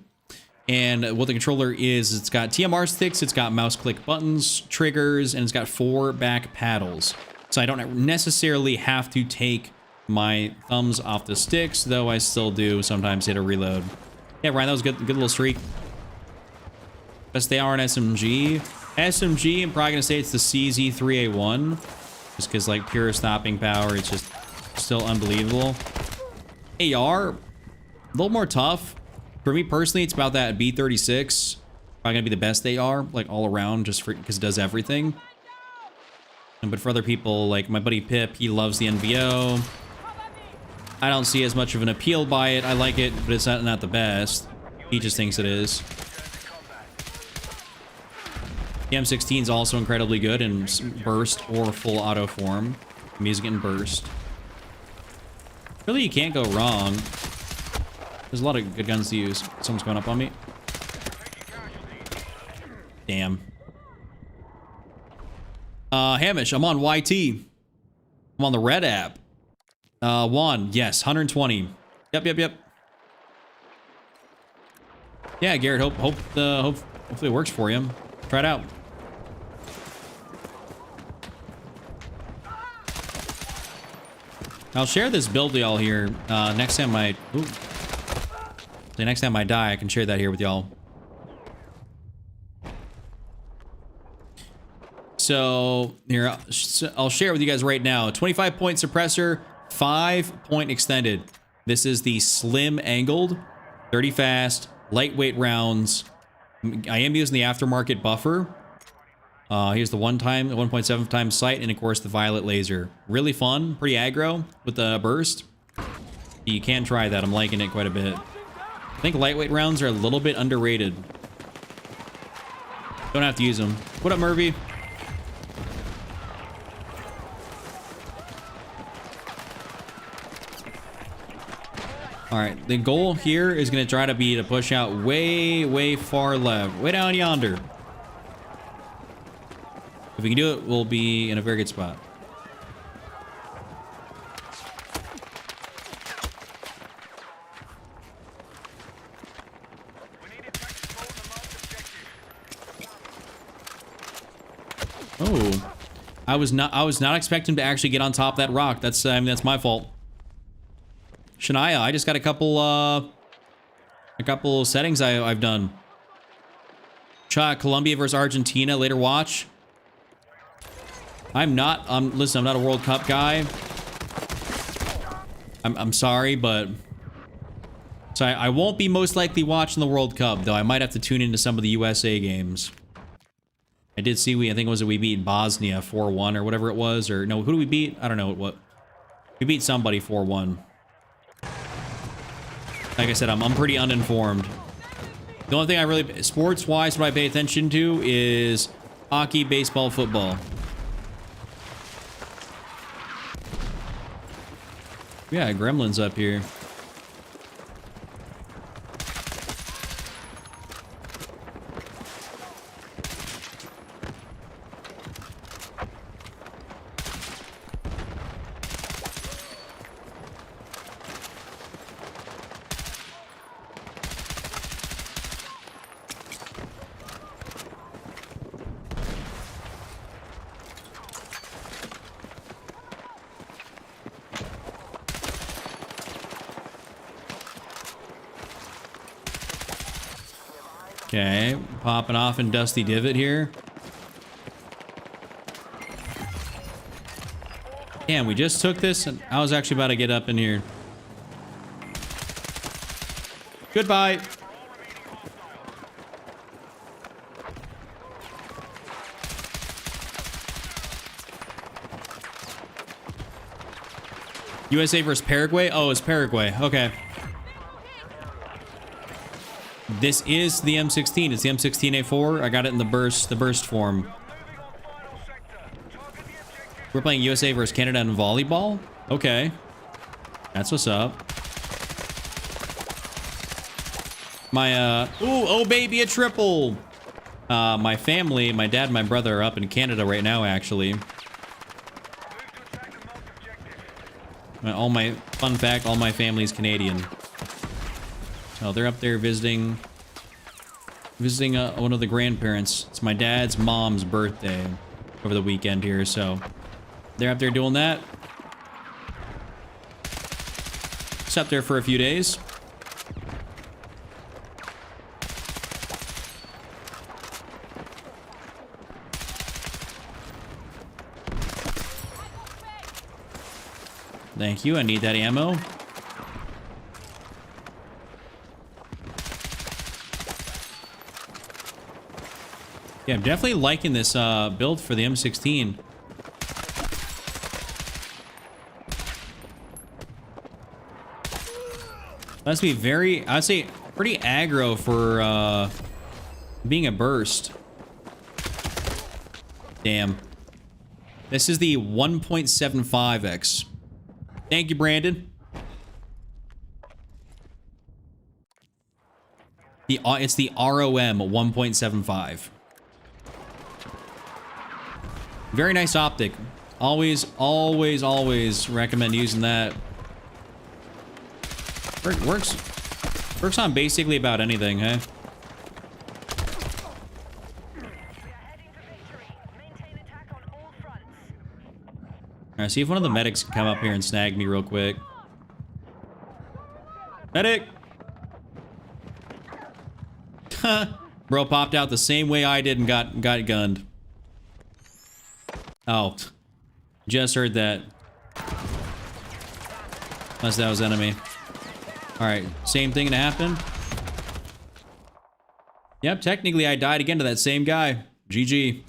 And what the controller is, it's got TMR sticks, it's got mouse click buttons, triggers, and it's got 4 back paddles. So I don't necessarily have to take my thumbs off the sticks, though I still do sometimes hit a reload. Yeah, Ryan, that was good little streak. Best they are in SMG. SMG, I'm probably gonna say it's the CZ3A1. Just because like pure stopping power, it's just still unbelievable. AR, a little more tough. For me personally, it's about that B36. Probably gonna be the best AR, like all around, just because it does everything. But for other people, like my buddy Pip, he loves the NVO. I don't see as much of an appeal by it. I like it, but it's not the best. He just thinks it is. The M16 is also incredibly good in burst or full auto form. I'm using it in burst. Really, you can't go wrong. There's a lot of good guns to use. Someone's going up on me. Damn. Hamish, I'm on YT. I'm on the red app. Juan, yes, 120. Yep. Yeah, Garrett, hopefully it works for you. Try it out. I'll share this build with y'all here. Next time ooh. The next time I die, I can share that here with y'all. So here, I'll share with you guys right now. 25-point suppressor, 5-point extended. This is the slim angled, 30 fast, lightweight rounds. I am using the aftermarket buffer. Here's the 1.7 times sight, and of course the violet laser. Really fun, pretty aggro with the burst. You can try that. I'm liking it quite a bit. I think lightweight rounds are a little bit underrated. Don't have to use them. What up, Murphy? All right, the goal here is going to try to be to push out way far left, way down yonder. If we can do it, we'll be in a very good spot. Oh, I was not expecting to actually get on top of that rock. That's I mean, that's my fault. Shania, I just got a couple settings I've done. Shot Colombia versus Argentina. Later watch. Listen, I'm not a World Cup guy. I'm sorry, but so I won't be most likely watching the World Cup, though I might have to tune into some of the USA games. I did see I think it was we beat Bosnia 4-1 or whatever it was, or no, who do we beat? I don't know what. We beat somebody 4-1. Like I said, I'm pretty uninformed. The only thing I really, sports-wise, what I pay attention to is hockey, baseball, football. Yeah, Gremlin's up here. Okay, popping off in Dusty Divot here. Damn, we just took this and I was actually about to get up in here. Goodbye. USA versus Paraguay? Oh, it's Paraguay. Okay. This is the M16. It's the M16A4. I got it in the burst form. We're playing USA versus Canada in volleyball? Okay. That's what's up. Oh baby, a triple. My family, my dad and my brother are up in Canada right now, actually. Fun fact, all my family's Canadian. So they're up there visiting one of the grandparents. It's my dad's mom's birthday over the weekend here, so they're up there doing that. Just up there for a few days. Thank you, I need that ammo. Yeah, I'm definitely liking this build for the M16. Must be very, I'd say, pretty aggro for being a burst. Damn. This is the 1.75x. Thank you, Brandon. It's the ROM 1.75. Very nice optic. Always recommend using that. Works on basically about anything, huh? Alright, see if one of the medics can come up here and snag me real quick. Medic! Bro popped out the same way I did and got gunned. Oh. Just heard that. Unless that was enemy. Alright, same thing gonna happen. Yep, technically I died again to that same guy. GG.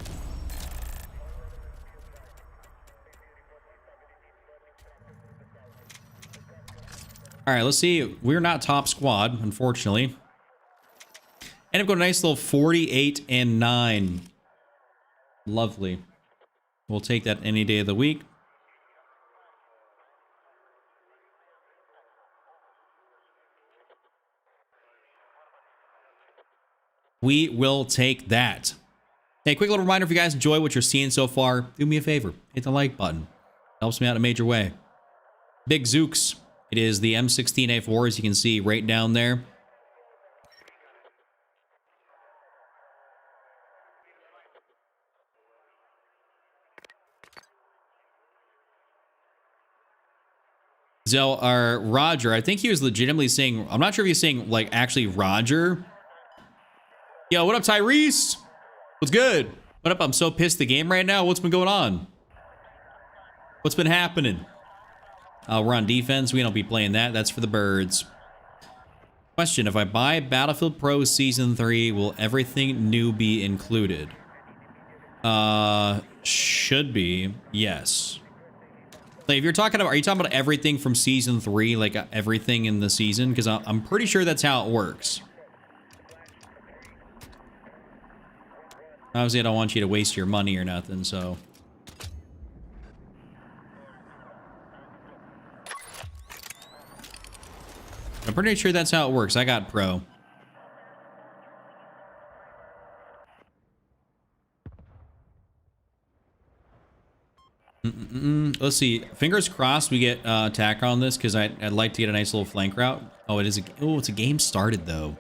Alright, let's see. We're not top squad, unfortunately. And I've got a nice little 48 and 9. Lovely. We'll take that any day of the week. We will take that. Hey, quick little reminder, if you guys enjoy what you're seeing so far, do me a favor. Hit the like button. Helps me out in a major way. Big Zooks. It is the M16A4, as you can see right down there. Roger, I think he was legitimately saying, I'm not sure if he's saying, like, actually Roger. Yo, what up, Tyrese? What's good? What up? I'm so pissed the game right now. What's been going on? What's been happening? We're on defense. We don't be playing that. That's for the birds. Question, if I buy Battlefield Pro Season 3, will everything new be included? Should be. Yes. Like, if you're talking about, are you talking about everything from Season 3? Like, everything in the season? Because I'm pretty sure that's how it works. Obviously, I don't want you to waste your money or nothing, so... I'm pretty sure that's how it works. I got Pro. Let's see. Fingers crossed we get attack on this, because I'd like to get a nice little flank route. Oh, it is it's a game started, though.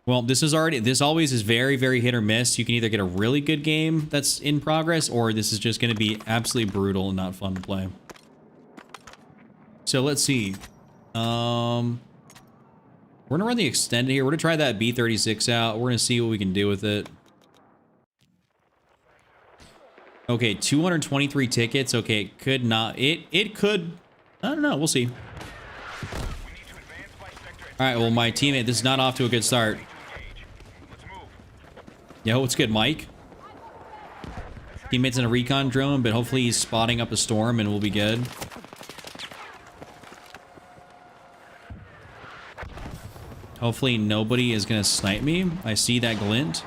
Well, this always is very, very hit or miss. You can either get a really good game that's in progress, or this is just going to be absolutely brutal and not fun to play. So let's see. We're gonna run the extended here. We're gonna try that B36 out. We're gonna see what we can do with it. Okay, 223 tickets. Okay, it could not. It could. I don't know. We'll see. All right. Well, my teammate, this is not off to a good start. Yo, what's good, Mike? Teammate's in a recon drone, but hopefully he's spotting up a storm and we'll be good. Hopefully nobody is gonna snipe me. I see that glint.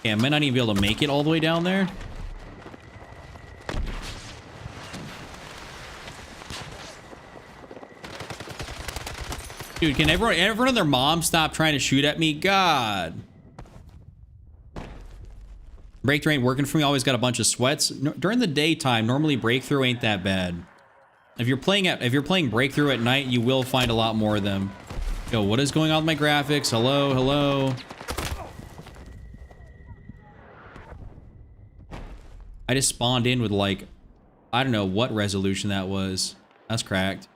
Okay, I might not even be able to make it all the way down there. Dude, can everyone and their mom stop trying to shoot at me? God. Breakthrough ain't working for me. Always got a bunch of sweats. During the daytime, normally breakthrough ain't that bad. If you're playing breakthrough at night, you will find a lot more of them. Yo, what is going on with my graphics? Hello, hello. I just spawned in with, like, I don't know what resolution that was. That's cracked.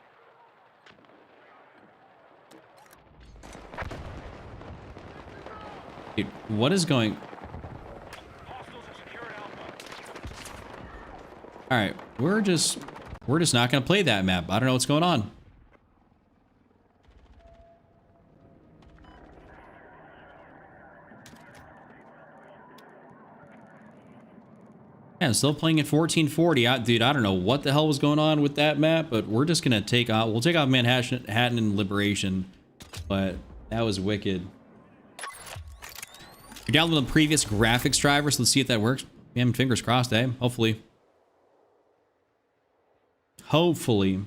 Dude, what is going... Alright, we're just not gonna play that map. I don't know what's going on. Yeah, I'm still playing at 1440. Dude, I don't know what the hell was going on with that map, but we're just gonna take off. We'll take off Manhattan and Liberation, but that was wicked. You're downloading the previous graphics drivers. Let's see if that works. Man, fingers crossed, eh? Hopefully. Hopefully.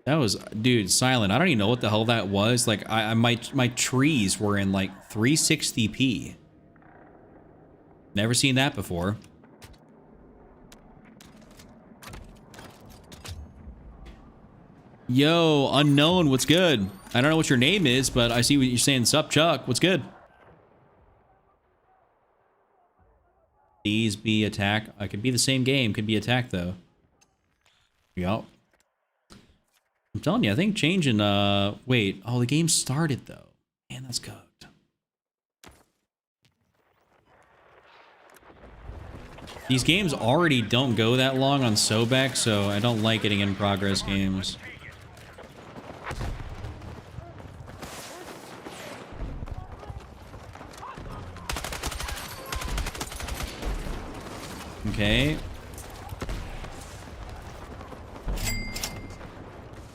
That was, dude, silent. I don't even know what the hell that was. Like, my trees were in like 360p. Never seen that before. Yo, unknown, what's good? I don't know what your name is, but I see what you're saying. Sup, Chuck? What's good? Please be attack. I could be the same game. Could be attack though. Yup. I'm telling you, I think changing. Wait. Oh, the game started though. Man, that's cooked. These games already don't go that long on Sobek, so I don't like getting in progress games. Okay.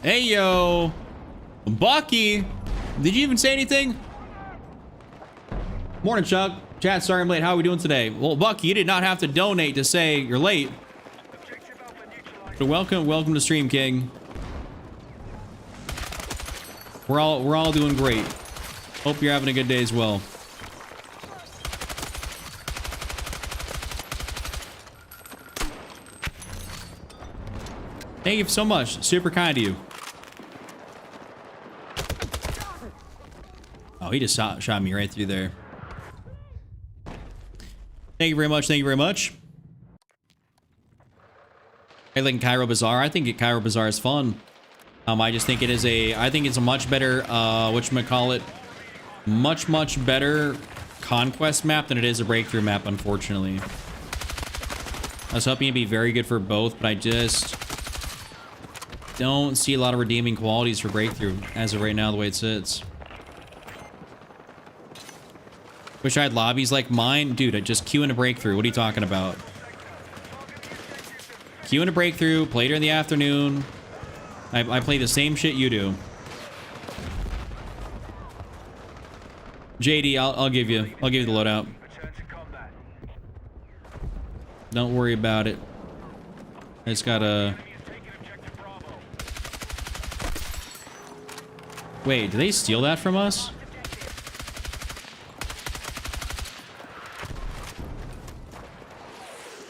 Hey, yo. Bucky. Did you even say anything? Morning, Chuck. Chat, sorry I'm late. How are we doing today? Well, Bucky, you did not have to donate to say you're late. So welcome to Stream King. We're all doing great. Hope you're having a good day as well. Thank you so much. Super kind of you. Oh, he just shot me right through there. Thank you very much. Thank you very much. I like Cairo Bazaar. I think Cairo Bazaar is fun. I just think it is I think it's a much better, whatchamacallit, much better conquest map than it is a breakthrough map, unfortunately. I was hoping it'd be very good for both, but I just don't see a lot of redeeming qualities for breakthrough as of right now, the way it sits. Wish I had lobbies like mine. Dude, I just queue in a breakthrough. What are you talking about? Queue in a breakthrough, play it in the afternoon. I play the same shit you do. JD, I'll give you the loadout. Don't worry about it. I just gotta... Wait, did they steal that from us?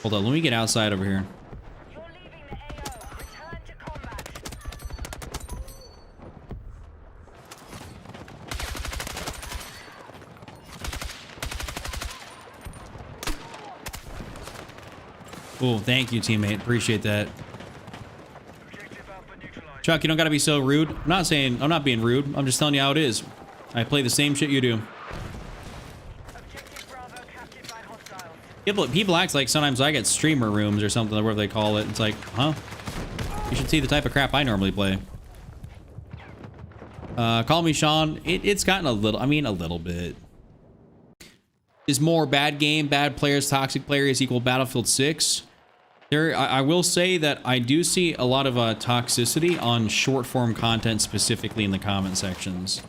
Hold on, let me get outside over here. Oh, thank you, teammate. Appreciate that. Chuck, you don't gotta be so rude. I'm not being rude. I'm just telling you how it is. I play the same shit you do. People act like sometimes I get streamer rooms or something, or whatever they call it. It's like, huh? You should see the type of crap I normally play. Call me Sean. It's gotten a little bit. Is more bad game, bad players, toxic players equal Battlefield 6? I will say that I do see a lot of toxicity on short form content, specifically in the comment sections.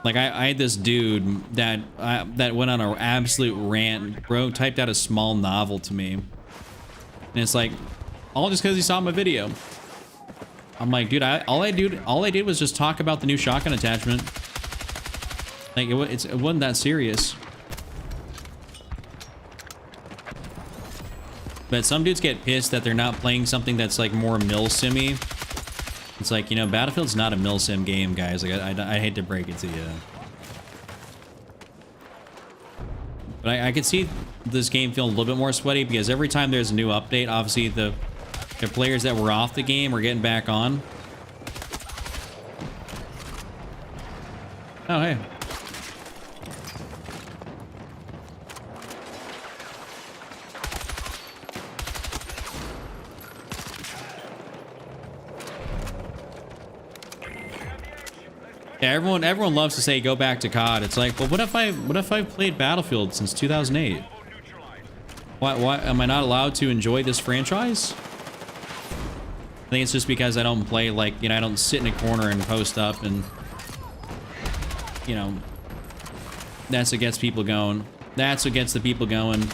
Like I had this dude that went on an absolute rant, bro, typed out a small novel to me. And it's like, all just because he saw my video. I'm like, dude, all I did was just talk about the new shotgun attachment. Like it wasn't that serious. But some dudes get pissed that they're not playing something that's like more mil-simmy. It's like, you know, Battlefield's not a mil-sim game, guys. Like, I hate to break it to you. But I could see this game feeling a little bit more sweaty because every time there's a new update, obviously the players that were off the game are getting back on. Oh, hey. Yeah, everyone loves to say go back to COD. It's like, well, what if I've played Battlefield since 2008? Why am I not allowed to enjoy this franchise? I think it's just because I don't play, like, you know, I don't sit in a corner and post up and, you know, that's what gets people going. That's what gets the people going.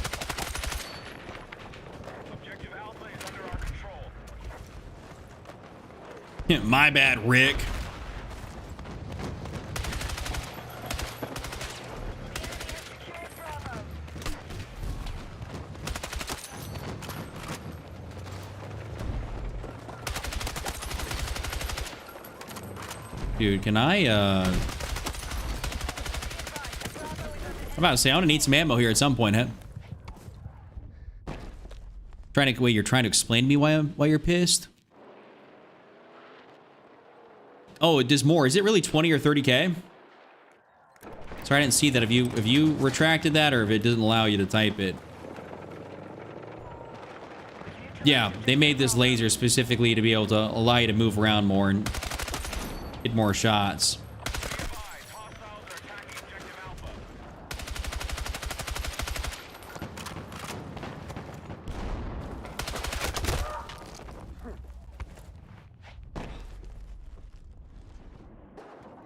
My bad, Rick. Dude, can I'm about to say, I want to need some ammo here at some point, huh? Wait, you're trying to explain to me why you're pissed? Oh, it does more. Is it really 20 or 30K? Sorry, I didn't see that. If you retracted that, or if it doesn't allow you to type it. Yeah, they made this laser specifically to be able to allow you to move around more and hit more shots.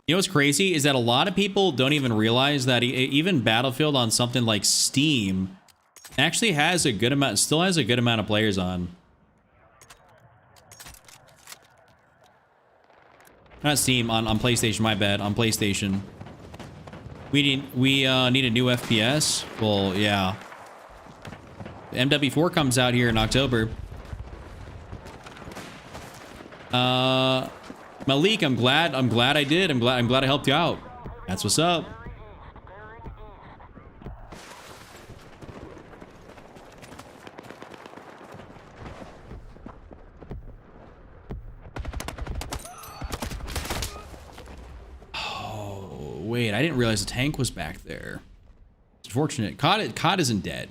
You know what's crazy is that a lot of people don't even realize that even Battlefield on something like Steam actually has a good amount, still has a good amount of players on. Not Steam, on PlayStation, my bad, on PlayStation. We need a new FPS. Well, yeah. MW4 comes out here in October. Malik, I'm glad I did. I'm glad I helped you out. That's what's up. Oh, wait, I didn't realize the tank was back there. It's unfortunate. COD isn't dead.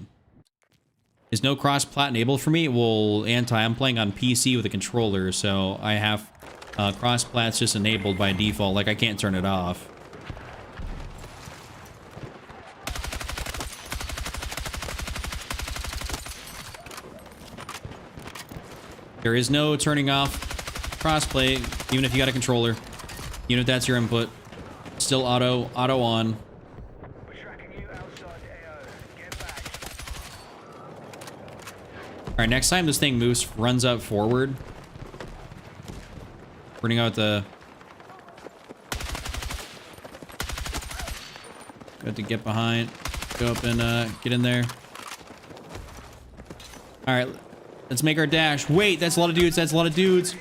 Is no cross-plat enabled for me? Well, I'm playing on PC with a controller, so I have cross-plat's just enabled by default. Like, I can't turn it off. There is no turning off crossplay, even if you got a controller. Even if that's your input. Still auto on. Alright, next time this thing runs up forward. Bring out the... Got to get behind. Go up and get in there. Alright, let's make our dash. Wait, that's a lot of dudes. That's a lot of dudes.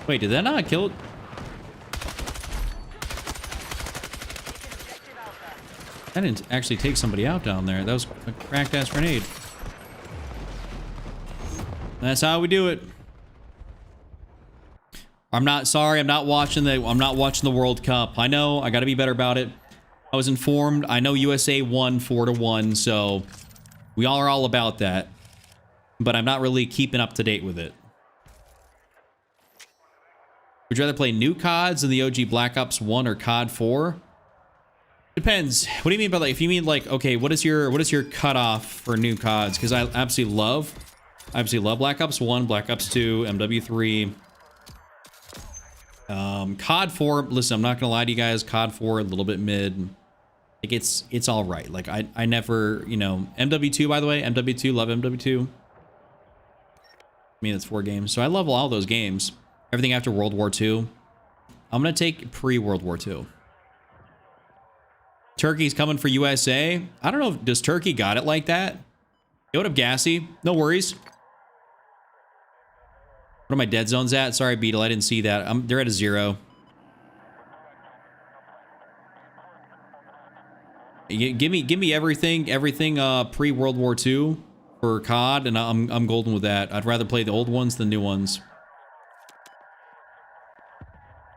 Wait, did that not kill it? That didn't actually take somebody out down there. That was a cracked ass grenade. That's how we do it. I'm not watching the World Cup. I know, I gotta be better about it. I was informed. I know USA won 4-1, so we all are all about that. But I'm not really keeping up to date with it. Would you rather play new CODs than the OG Black Ops 1 or COD 4? Depends. What do you mean by, like, if you mean like, okay, what is your cutoff for new CODs? Because I absolutely love Black Ops 1, Black Ops 2, MW3. COD 4, listen, I'm not gonna lie to you guys, COD 4 a little bit mid. Like, it's all right. Like, I never, you know, MW2, by the way, MW2, love MW2. I mean, it's 4 games, so I love all those games. Everything after World War II. I'm gonna take pre-World War II. Turkey's coming for USA. I don't know, does Turkey got it like that? Yo, what up, Gassy? No worries. What are my dead zones at? Sorry, Beetle, I didn't see that. They're at a 0. Give me everything pre-World War II for COD, and I'm golden with that. I'd rather play the old ones than new ones.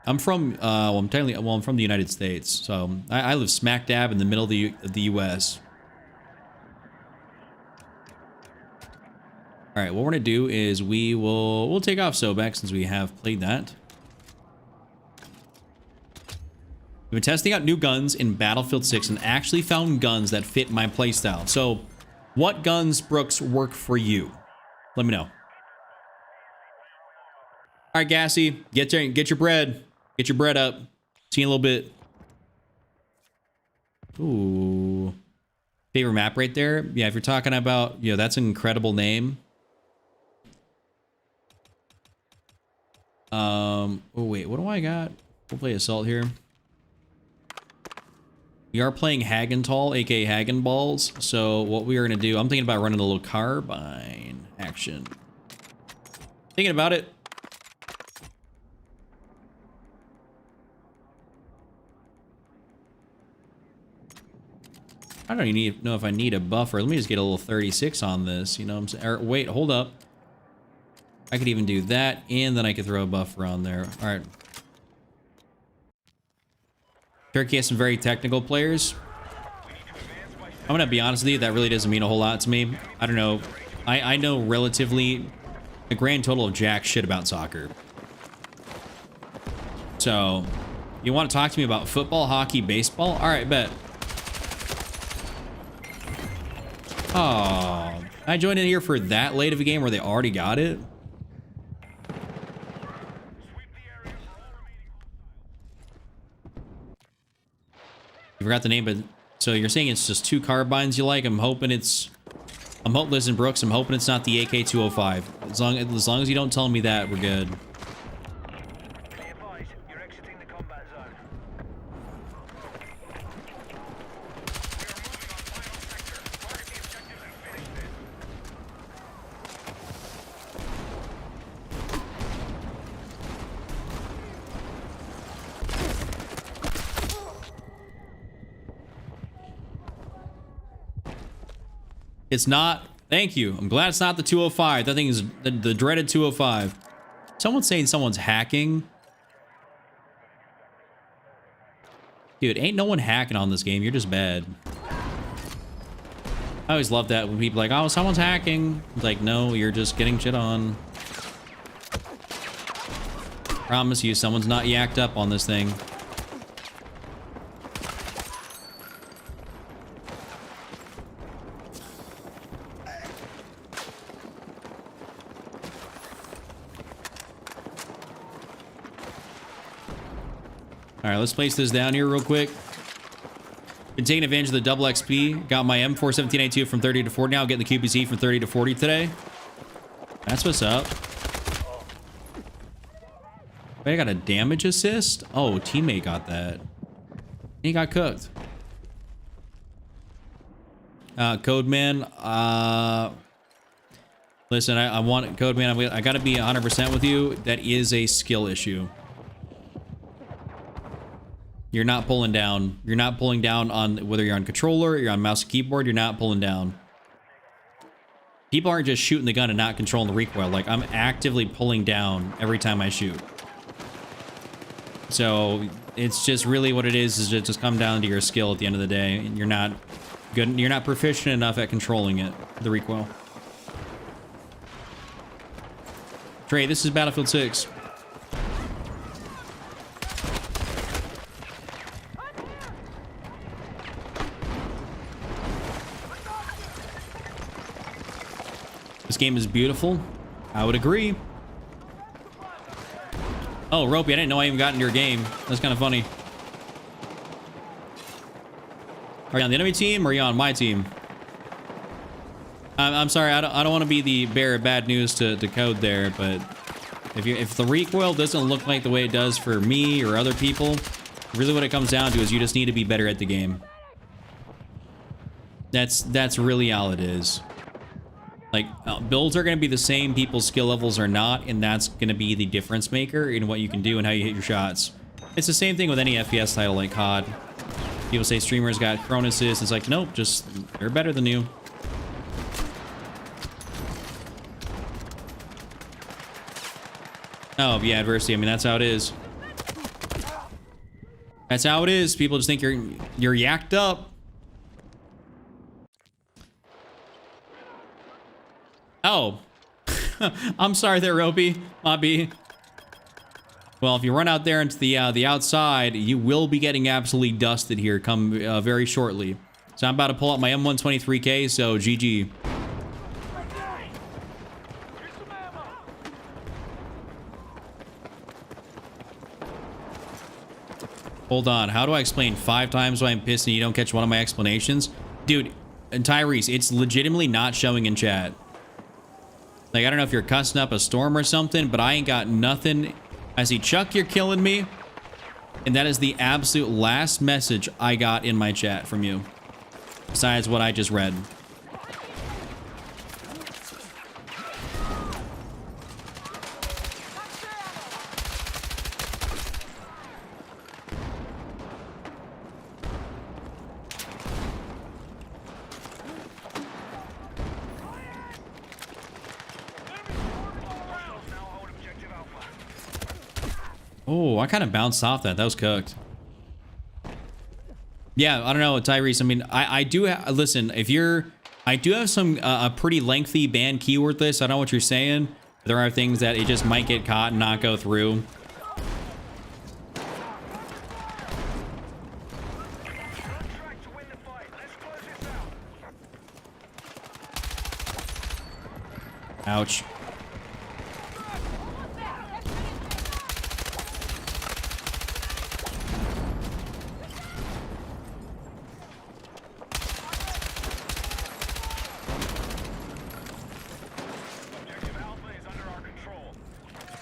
I'm from, I'm from the United States, so I live smack dab in the middle of the U.S. All right, what we're gonna do is we'll take off Sobek since we have played that. We've been testing out new guns in Battlefield 6 and actually found guns that fit my playstyle. So, what guns, Brooks, work for you? Let me know. All right, Gassy, get your bread. Get your bread up. See you in a little bit. Ooh. Favorite map right there? Yeah, if you're talking about, you know, that's an incredible name. Oh wait, what do I got? We'll play Assault here. We are playing Hagental, aka Hagen Balls. So what we are gonna do, I'm thinking about running a little carbine action. Thinking about it. I don't even know if I need a buffer. Let me just get a little 36 on this, you know what I'm saying? Or wait, hold up. I could even do that, and then I could throw a buffer on there. All right. Turkey has some very technical players. I'm gonna be honest with you, that really doesn't mean a whole lot to me. I don't know. I know relatively a grand total of jack shit about soccer. So, you want to talk to me about football, hockey, baseball? All right, bet. Oh, I joined in here for that late of a game where they already got it. You forgot the name, but so you're saying it's just 2 carbines you like? I'm hoping it's. Listen, Brooks. I'm hoping it's not the AK-205. As long as you don't tell me that, we're good. It's not. Thank you. I'm glad it's not the 205. That thing is the dreaded 205. Someone's saying someone's hacking. Dude, ain't no one hacking on this game. You're just bad. I always love that when people are like, oh, someone's hacking. It's like, no, you're just getting shit on. Promise you, someone's not yacked up on this thing. All right, let's place this down here real quick. Been taking advantage of the double XP. Got my M417A2 from 30 to 40 now. Getting the QPZ from 30 to 40 today. That's what's up. Wait, I got a damage assist? Oh, teammate got that. He got cooked. Codeman. Listen, I want Codeman. I gotta be 100% with you. That is a skill issue. You're not pulling down. You're not pulling down on whether you're on controller, you're on mouse and keyboard, you're not pulling down. People aren't just shooting the gun and not controlling the recoil. Like, I'm actively pulling down every time I shoot. So, it's just really what it is it just come down to your skill at the end of the day. And you're not good, you're not proficient enough at controlling it, the recoil. Trey, this is Battlefield 6. This game is beautiful. I would agree. Oh, Ropey, I didn't know I even got into your game. That's kind of funny. Are you on the enemy team or are you on my team? I'm sorry, I don't want to be the bearer of bad news to Code there, but if the recoil doesn't look like the way it does for me or other people, really what it comes down to is you just need to be better at the game. That's really all it is. Like, builds are going to be the same, people's skill levels are not, and that's going to be the difference maker in what you can do and how you hit your shots. It's the same thing with any FPS title like COD. People say streamers got Chronuses. It's like, nope, just they're better than you. Oh, yeah, adversity. I mean, that's how it is. That's how it is. People just think you're yacked up. Oh, I'm sorry there, Ropey. Mobby. Well, if you run out there into the outside, you will be getting absolutely dusted here come very shortly. So I'm about to pull out my M123K, so GG. Hold on, how do I explain 5 times why I'm pissed and you don't catch one of my explanations? Dude, and Tyrese, it's legitimately not showing in chat. Like, I don't know if you're cussing up a storm or something, but I ain't got nothing. I see Chuck, you're killing me. And that is the absolute last message I got in my chat from you. Besides what I just read. Oh, I kind of bounced off that. That was cooked. Yeah, I don't know, Tyrese. I mean, I do listen. If you're, I do have some a pretty lengthy banned keyword list. I don't know what you're saying. There are things that it just might get caught and not go through. Ouch.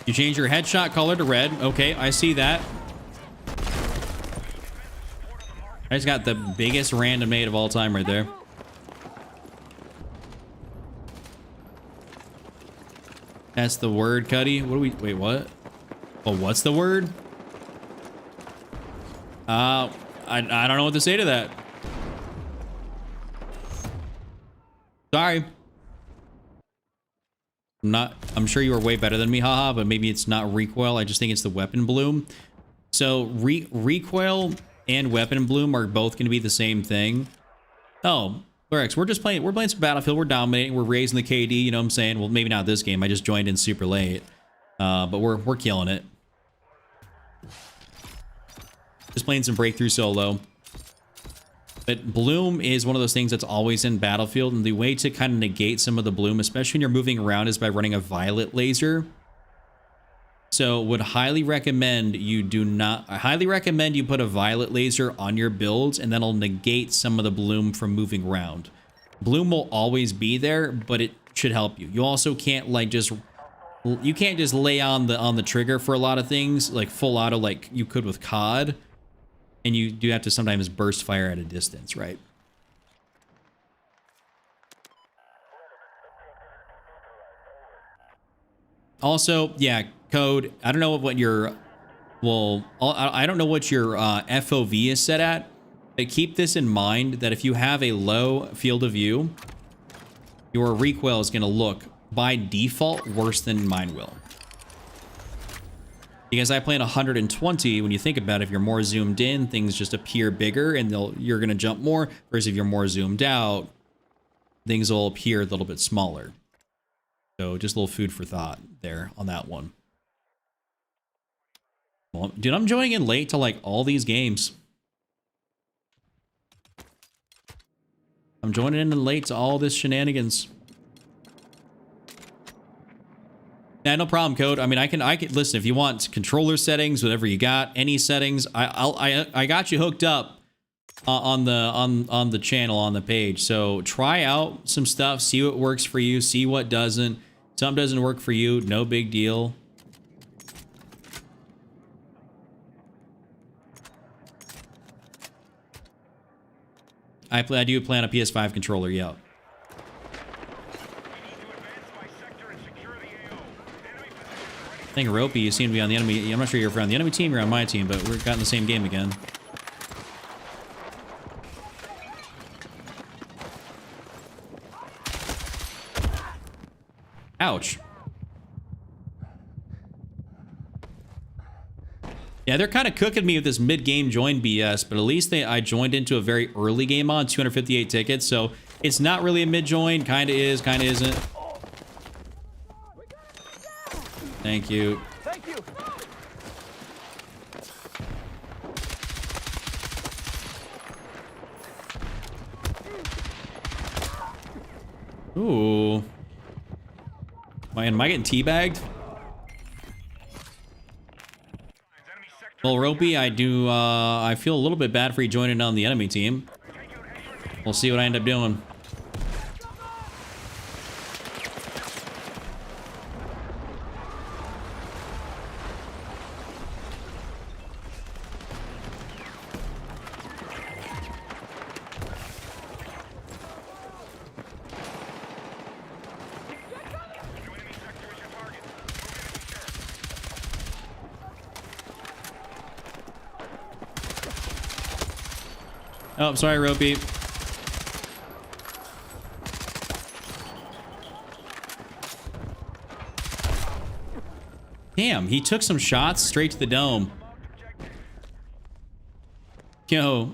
You change your headshot color to red. Okay, I see that. I just got the biggest random nade of all time right there. That's the word, Cuddy. What do we... Wait, what? Oh, what's the word? I don't know what to say to that. Sorry. I'm sure you were way better than me, haha, but maybe it's not recoil. I just think it's the weapon bloom. So recoil and weapon bloom are both going to be the same thing. Oh, Lorex, we're playing some Battlefield. We're dominating. We're raising the KD, you know what I'm saying? Well, maybe not this game. I just joined in super late. But we're killing it. Just playing some breakthrough solo. But bloom is one of those things that's always in Battlefield, and the way to kind of negate some of the bloom, especially when you're moving around, is by running a violet laser. So would highly recommend you I highly recommend you put a violet laser on your builds, and that'll negate some of the bloom from moving around. Bloom will always be there, but it should help you. You also can't you can't just lay on the trigger for a lot of things, like full auto like you could with COD. And you do have to sometimes burst fire at a distance, right? Also, yeah, code. I don't know what your, I don't know what your FOV is set at, but keep this in mind that if you have a low field of view, your recoil is going to look by default worse than mine will. Because I play at 120, when you think about it, if you're more zoomed in, things just appear bigger and you're going to jump more. Whereas if you're more zoomed out, things will appear a little bit smaller. So just a little food for thought there on that one. Well, dude, I'm joining in late to like all these games. I'm joining in late to all this shenanigans. Yeah, no problem, Code. I mean, I can listen if you want controller settings, whatever you got, any settings. I got you hooked up on the channel on the page. So try out some stuff, see what works for you, see what doesn't. Something doesn't work for you, no big deal. I do plan a PS5 controller, yeah. I think Ropey, you seem to be on the enemy. I'm not sure you're on the enemy team, you're on my team, but we're got in the same game again. Ouch. Yeah, they're kind of cooking me with this mid-game join BS, but at least I joined into a very early game on 258 tickets, so it's not really a mid-join. Kind of is, kind of isn't. Thank you. Thank you. Ooh. Am I getting teabagged? Well, Ropey, I feel a little bit bad for you joining on the enemy team. We'll see what I end up doing. Oh, sorry, Ropey. Damn, he took some shots straight to the dome. Yo,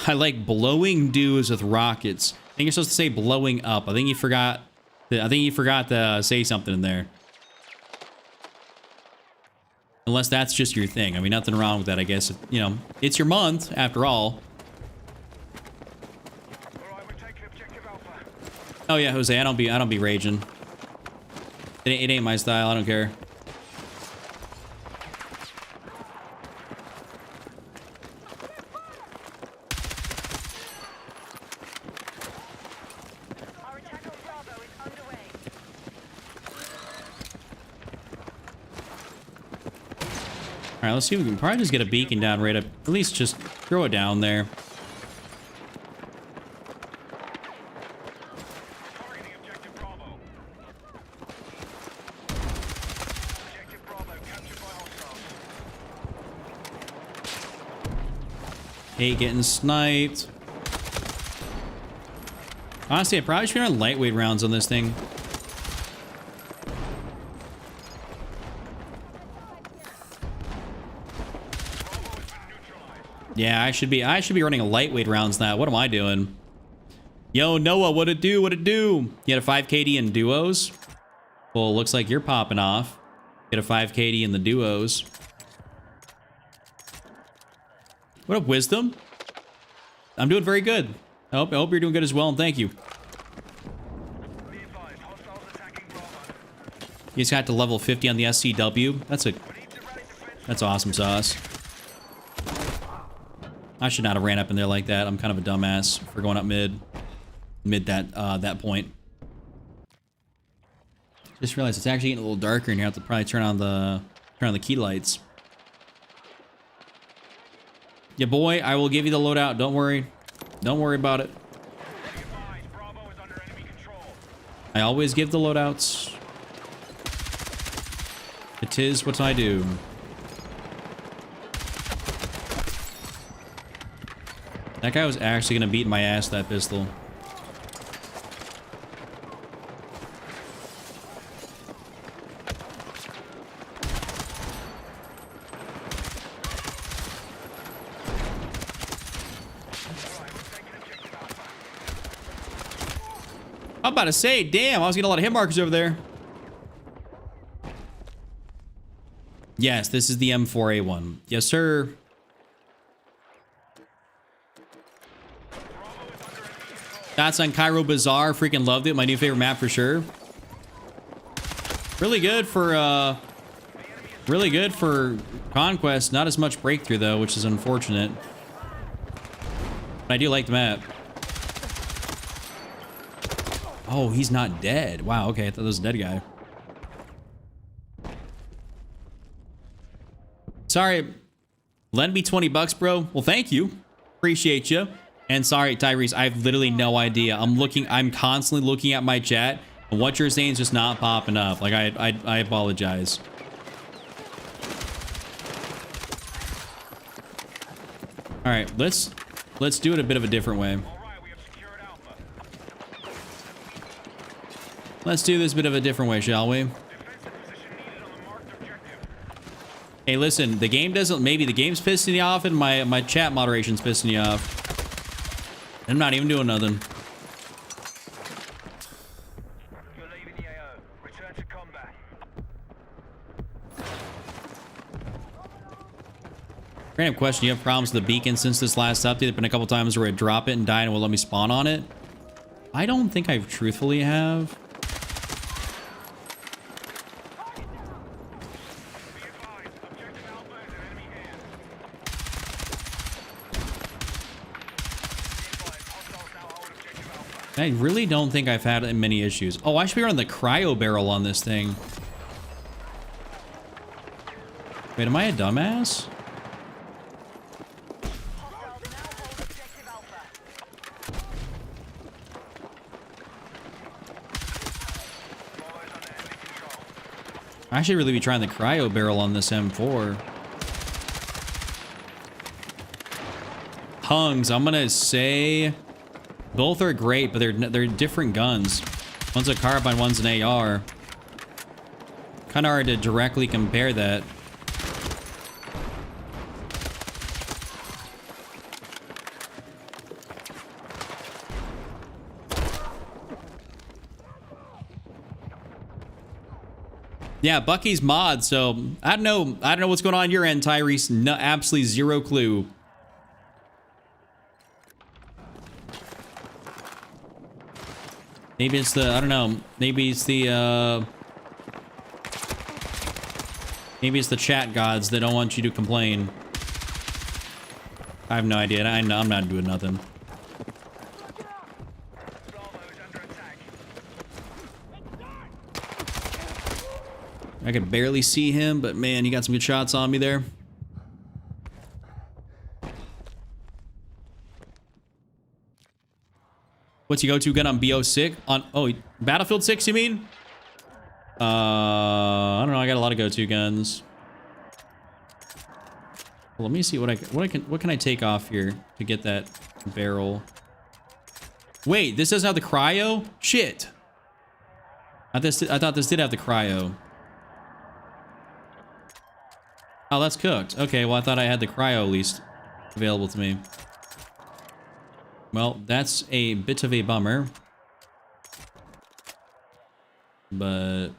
I like blowing dudes with rockets. I think you're supposed to say blowing up. I think you forgot. I think you forgot to say something in there. Unless that's just your thing. I mean, nothing wrong with that, I guess. You know, it's your month after all. Oh yeah, Jose, I don't be raging. It ain't my style. I don't care. Our attack on Bravo is underway. All right, let's see if we can probably just get a beacon down right up. At least just throw it down there. Targeting objective Bravo. Objective Bravo captured by hostiles. Hey, getting sniped. Honestly, I probably should run lightweight rounds on this thing. Yeah, I should be running a lightweight rounds now. What am I doing? Yo, Noah, what it do? What it do? You had a 5 KD in duos? Well, looks like you're popping off. Get a 5 KD in the duos. What up, Wisdom? I'm doing very good. I hope you're doing good as well, and thank you. Be advised, hostiles attacking Bravo. You just got to level 50 on the SCW. That's We need to rally defense. That's awesome sauce. I should not have ran up in there like that. I'm kind of a dumbass for going up mid that point. Just realized it's actually getting a little darker, and you have to probably turn on the key lights. Yeah, boy, I will give you the loadout. Don't worry. Don't worry about it. Be advised, Bravo is under enemy control. I always give the loadouts. It is what I do. That guy was actually gonna beat my ass, that pistol. I'm about to say, damn, I was getting a lot of hit markers over there. Yes, this is the M4A1. Yes, sir. That's on Cairo Bazaar. Freaking loved it. My new favorite map for sure. Really good for Conquest. Not as much Breakthrough though, which is unfortunate. But I do like the map. Oh, he's not dead. Wow, okay, I thought that was a dead guy. Sorry. Lend me 20 bucks, bro. Well, thank you. Appreciate you. And sorry, Tyrese, I have literally no idea. I'm constantly looking at my chat, and what you're saying is just not popping up. Like, I apologize. All right, let's do it a bit of a different way. All right, we have secured Alpha. Let's do this bit of a different way, shall we? Defensive position needed on the marked objective. Hey, listen, the game doesn't... Maybe the game's pissing you off and my chat moderation's pissing you off. I'm not even doing nothing. You're leaving the AO. Return to combat. Random question, you have problems with the beacon since this last update? There's been a couple times where I drop it and die and it will let me spawn on it. I don't think I truthfully have. Be advised, objective Alpha is in enemy hands. Be advised, hostiles now hold objective Alpha. I really don't think I've had many issues. Oh, I should be running the cryo barrel on this thing. Wait, am I a dumbass? Hostiles now hold objective Alpha. Bravo is under enemy control. I should really be trying the cryo barrel on this M4. Hungs, I'm gonna say both are great, but they're different guns. One's a carbine, one's an AR. Kind of hard to directly compare that. Yeah, Bucky's mod, so I don't know what's going on your end, Tyrese. No, absolutely zero clue. Maybe it's the, I don't know, maybe it's the chat gods that don't want you to complain. I have no idea. I'm not doing nothing. I could barely see him, but man, he got some good shots on me there. What's your go-to gun on BO6? Oh, Battlefield 6, you mean? I don't know. I got a lot of go-to guns. Well, let me see what can I take off here to get that barrel. Wait, this doesn't have the cryo? Shit. I thought this did have the cryo. Oh, that's cooked. Okay, well, I thought I had the cryo at least available to me. Well, that's a bit of a bummer. But...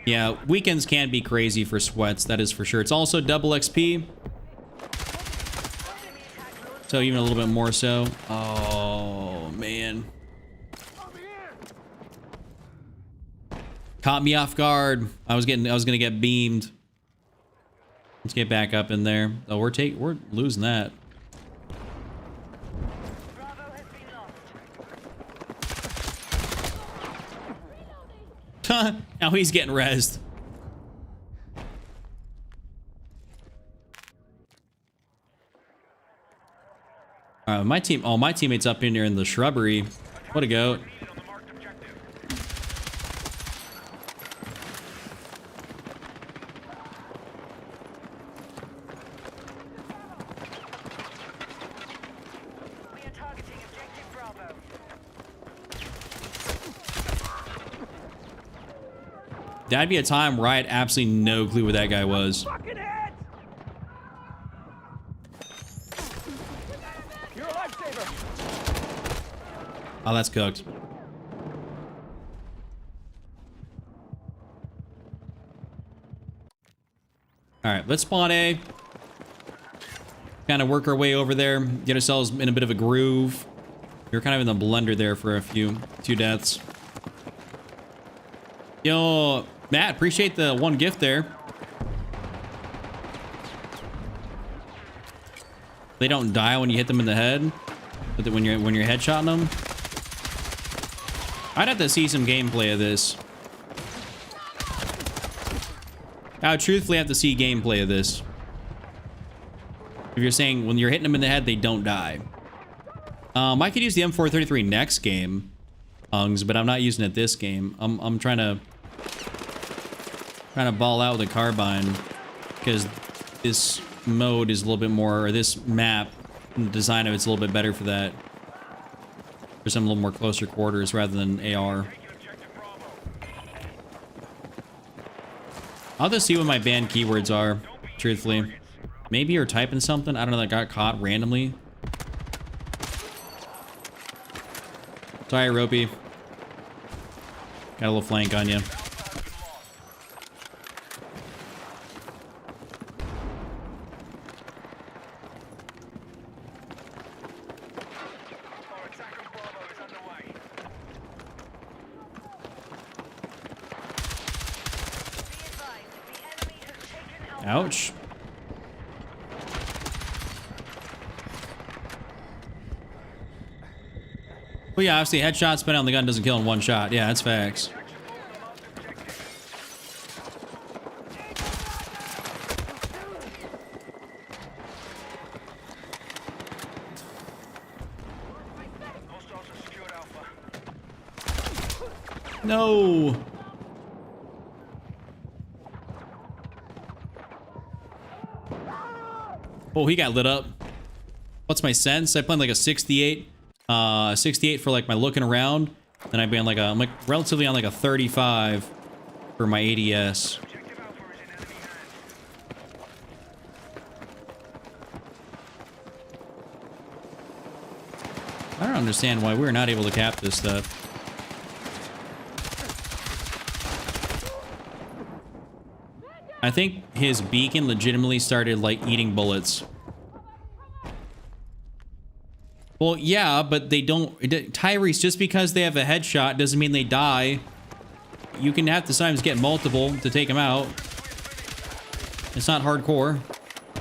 yeah, weekends can be crazy for sweats, that is for sure. It's also double XP. So even a little bit more so. Oh, man. Caught me off guard. I was gonna get beamed. Let's get back up in there. Oh, we're losing that. Bravo has been lost. Now he's getting rezzed. My teammates up in here in the shrubbery. What a goat. We are targeting objective Bravo. That'd be a time where I had absolutely no clue where that guy was. Fucking head! You're a lifesaver! Oh, that's cooked. All right, let's spawn A. Kind of work our way over there, get ourselves in a bit of a groove. We were kind of in the blender there for a few deaths. Yo, Matt, appreciate the one gift there. They don't die when you hit them in the head, but when you're headshotting them. I'd have to see some gameplay of this. I would truthfully have to see gameplay of this. If you're saying when you're hitting them in the head, they don't die. I could use the M433 next game, Hungs, but I'm not using it this game. I'm trying to ball out with a carbine because this mode is a little bit more, or this map, the design of it's a little bit better for that. For some a little more closer quarters rather than AR. I'll just see what my banned keywords are, truthfully. Maybe you're typing something, I don't know, that got caught randomly. Sorry, Ropey. Got a little flank on you. Our attack on Bravo is underway. Be advised, the enemy has taken Alpha. Ouch. Well, yeah, obviously, headshot spin on the gun doesn't kill in one shot. Yeah, that's facts. Hostiles have secured Alpha. No. Oh, he got lit up. What's my sense? I played like a 68. 68 for like my looking around. Then I'd be on like I'm like relatively on like a 35 for my ADS. Objective Alpha is in enemy hands. I don't understand why we're not able to cap this stuff. I think his beacon legitimately started like eating bullets. Well, yeah, but they don't. Tyrese, just because they have a headshot doesn't mean they die. You can have to sometimes get multiple to take them out. It's not hardcore.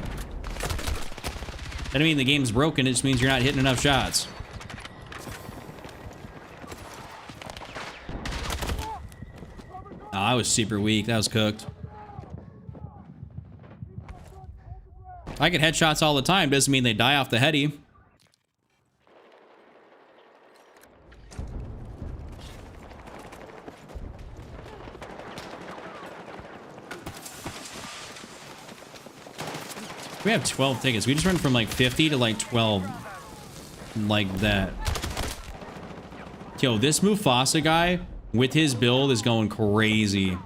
That doesn't mean the game's broken. It just means you're not hitting enough shots. Oh, I was super weak. That was cooked. I get headshots all the time. Doesn't mean they die off the heady. We have 12 tickets. We just went from like 50 to like 12. Like that. Yo, this Mufasa guy with his build is going crazy.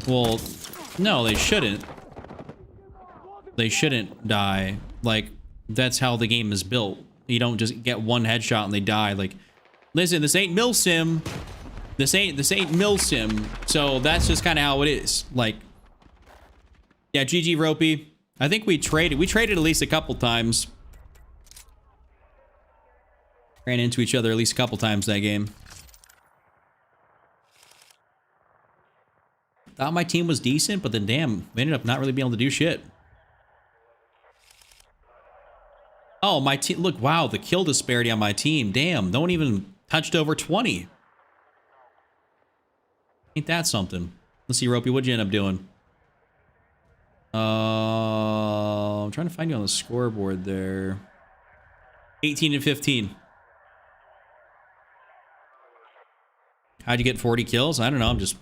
Well, no, they shouldn't. They shouldn't die. Like, that's how the game is built. You don't just get one headshot and they die. Like, listen, this ain't Milsim. This ain't Milsim. So that's just kind of how it is. Like, yeah, GG Ropey. I think we traded at least a couple times. Ran into each other at least a couple times that game. Thought my team was decent, but then damn, we ended up not really being able to do shit. Oh, my team, look, wow, the kill disparity on my team. Damn, no one even touched over 20. Ain't that something? Let's see, Ropey, what'd you end up doing? I'm trying to find you on the scoreboard there. 18 and 15. How'd you get 40 kills? I don't know, I'm just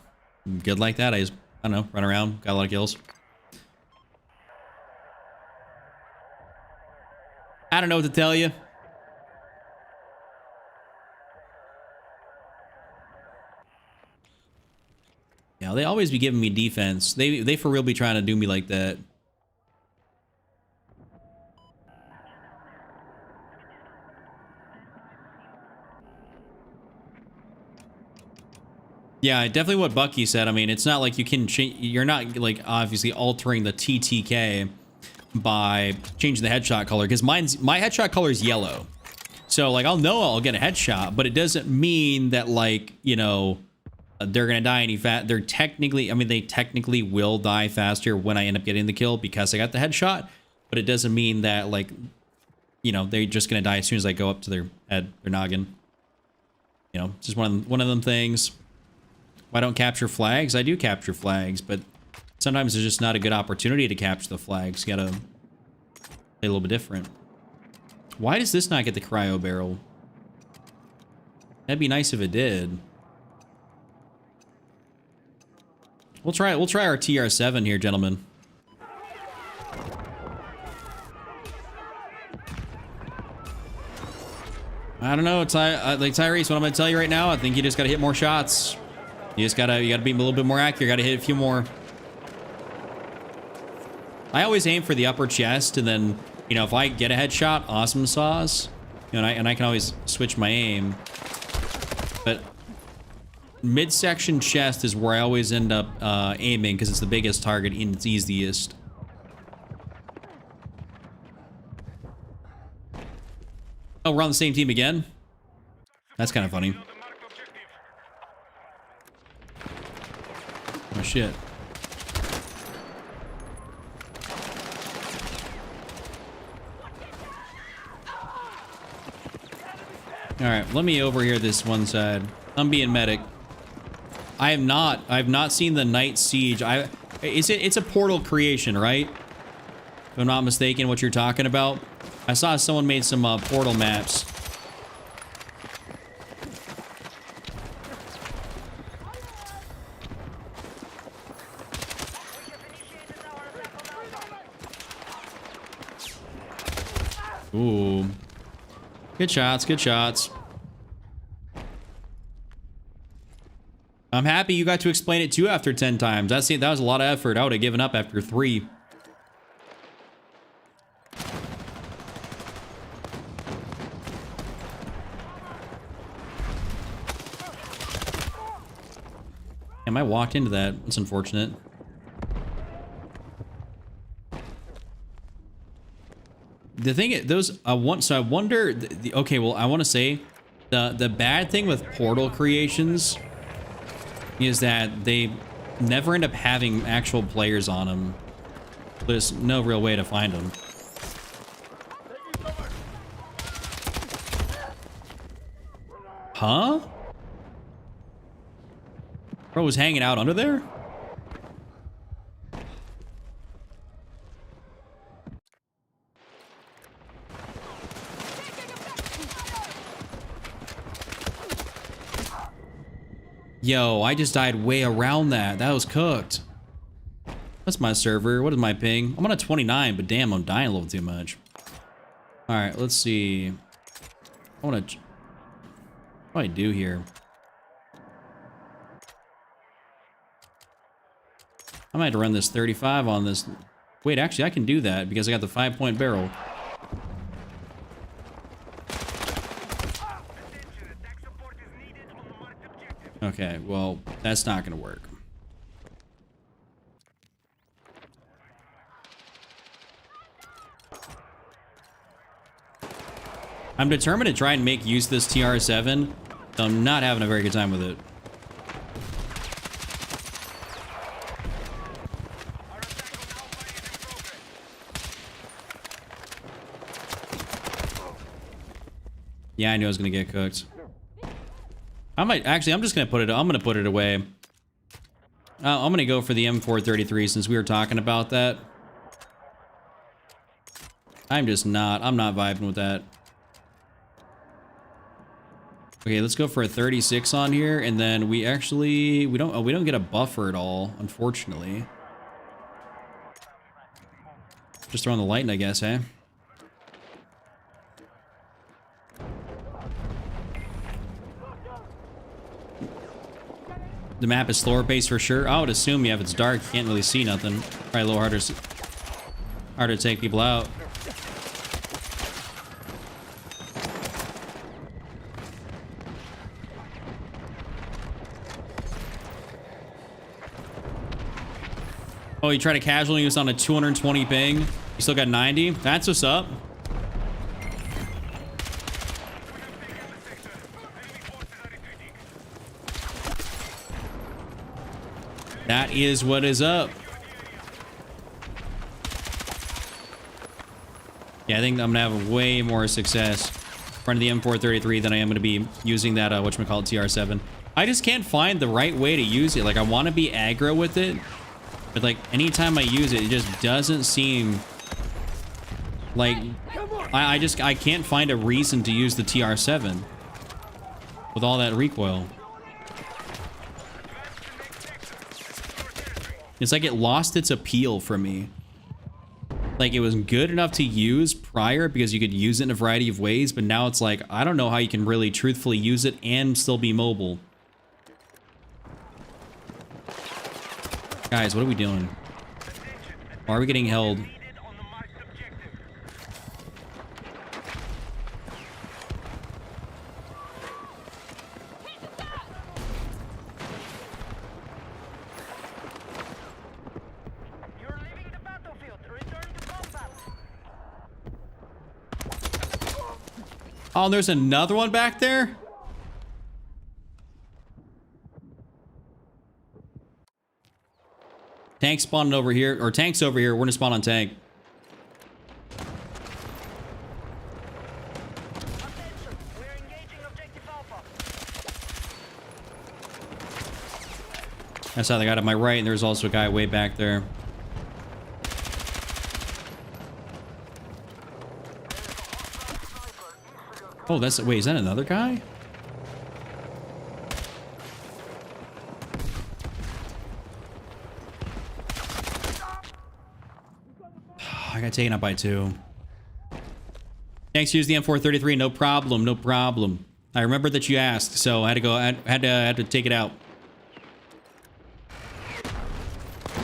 good like that. I don't know, run around, got a lot of kills. I don't know what to tell you. Yeah, they always be giving me defense. They for real be trying to do me like that. Yeah, definitely what Bucky said. I mean, it's not like you can change. You're not like obviously altering the TTK by changing the headshot color, because my headshot color is yellow. So like I'll get a headshot, but it doesn't mean that, like, you know, they're gonna die any fat. They're technically, I mean, they technically will die faster when I end up getting the kill because I got the headshot, but it doesn't mean that, like, you know, they're just gonna die as soon as I go up to their head, their noggin. You know, it's just one of them things. Why don't capture flags? I do capture flags, but sometimes there's just not a good opportunity to capture the flags. You gotta play a little bit different. Why does this not get the cryo barrel? That'd be nice if it did. We'll try our TR7 here, gentlemen. I don't know, like Tyrese, what I'm gonna tell you right now, I think you just gotta hit more shots. You gotta be a little bit more accurate, gotta hit a few more. I always aim for the upper chest, and then, you know, if I get a headshot, awesome sauce. You know, and I can always switch my aim. But midsection chest is where I always end up aiming, because it's the biggest target and it's easiest. Oh, we're on the same team again? That's kind of funny. Oh, shit. Alright, let me overhear this one side. I'm being medic. I've not seen the Night Siege. It's a portal creation, right? If I'm not mistaken, what you're talking about. I saw someone made some portal maps. Ooh. Good shots, good shots. I'm happy you got to explain it too after 10 times. That was a lot of effort. I would have given up after 3. Damn, I walked into that. That's unfortunate. The thing, so I wonder, okay, well, I want to say the bad thing with portal creations is that they never end up having actual players on them. There's no real way to find them. Huh? Bro was hanging out under there? Yo, I just died way around that. That was cooked. That's my server. What is my ping? I'm on a 29, but damn, I'm dying a little too much. All right, let's see. I want to... What do I do here? I might have to run this 35 on this. Wait, actually, I can do that because I got the 5-point barrel. Okay, well, that's not gonna work. I'm determined to try and make use of this TR7, so I'm not having a very good time with it. Yeah, I knew I was gonna get cooked. I'm just gonna put it away. I'm gonna go for the M433 since we were talking about that. I'm not vibing with that. Okay, let's go for a 36 on here, and then we don't get a buffer at all, unfortunately. Just throwing the light, I guess, eh? The map is slower paced for sure. I would assume, yeah, if it's dark, you can't really see nothing. Probably a little harder to take people out. Oh, you try to casually use on a 220 ping. You still got 90? That's what's up. That is what is up. Yeah, I think I'm gonna have way more success running the M433 than I am gonna be using that whatchamacallit TR7. I just can't find the right way to use it. Like, I want to be aggro with it, but like anytime I use it, it just doesn't seem like I can't find a reason to use the TR7 with all that recoil. It's like it lost its appeal for me. Like, it was good enough to use prior because you could use it in a variety of ways, but now it's like, I don't know how you can really truthfully use it and still be mobile. Guys, what are we doing? Why are we getting held? Oh, and there's another one back there? Tank spawning over here, or tank's over here. We're gonna spawn on tank. That's how they got to my right, and there's also a guy way back there. Oh, wait, is that another guy? I got taken out by 2. Thanks. Use the M433. No problem. No problem. I remember that you asked, so I had to go. I had to take it out.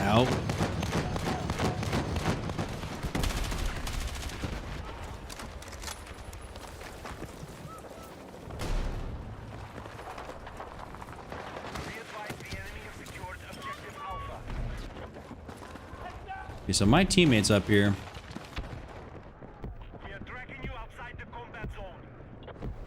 Ow. Be advised, the enemy has secured objective Alpha. Okay, so my teammate's up here. We are tracking you outside the combat zone. Be advised,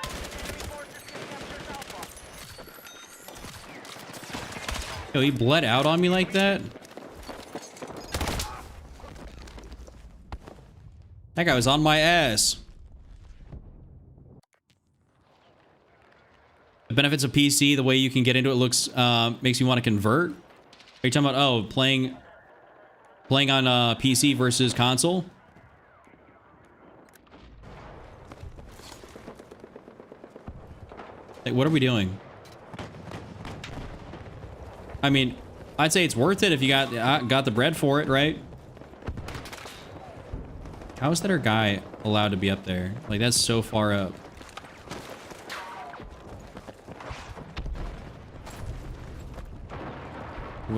enemy forces have captured Alpha. Yo, he bled out on me like that? That guy was on my ass. The benefits of PC, the way you can get into it looks, makes you want to convert. Are you talking about, oh, playing on PC versus console? Like, what are we doing? I mean, I'd say it's worth it if you got the bread for it, right? How is that our guy allowed to be up there? Like, that's so far up.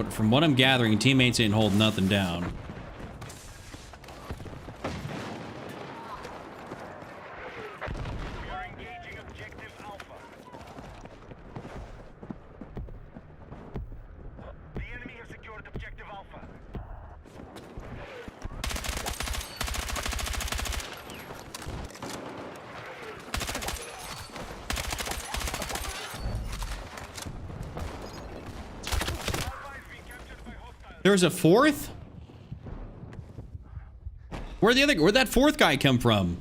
From what I'm gathering, teammates ain't holding nothing down. We are engaging objective Alpha. The enemy has secured objective Alpha. Alpha is being captured by hostiles. There's a fourth? Where'd that fourth guy come from?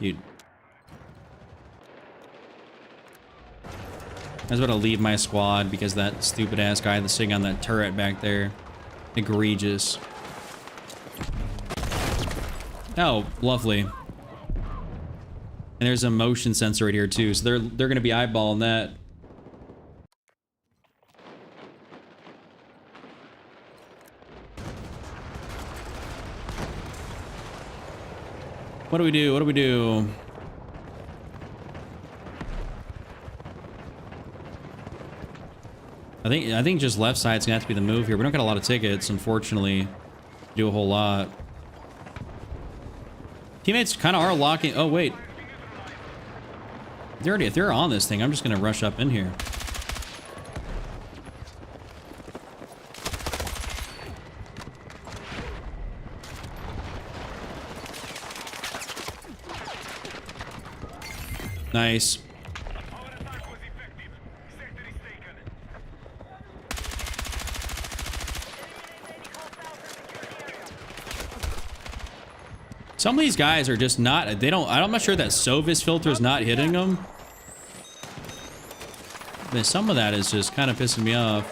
Dude. I was about to leave my squad because that stupid ass guy that's sitting on that turret back there. Egregious. Oh, lovely. And there's a motion sensor right here too, so they're gonna be eyeballing that. What do we do? What do we do? I think just left side's gonna have to be the move here. We don't got a lot of tickets, unfortunately. To do a whole lot. Teammates kind of are locking. Oh wait, if they're on this thing, I'm just gonna rush up in here. Nice. Our attack was effective. Sector is taken. Some of these guys are just not, I'm not sure that Sovis filter is not hitting them. But some of that is just kind of pissing me off.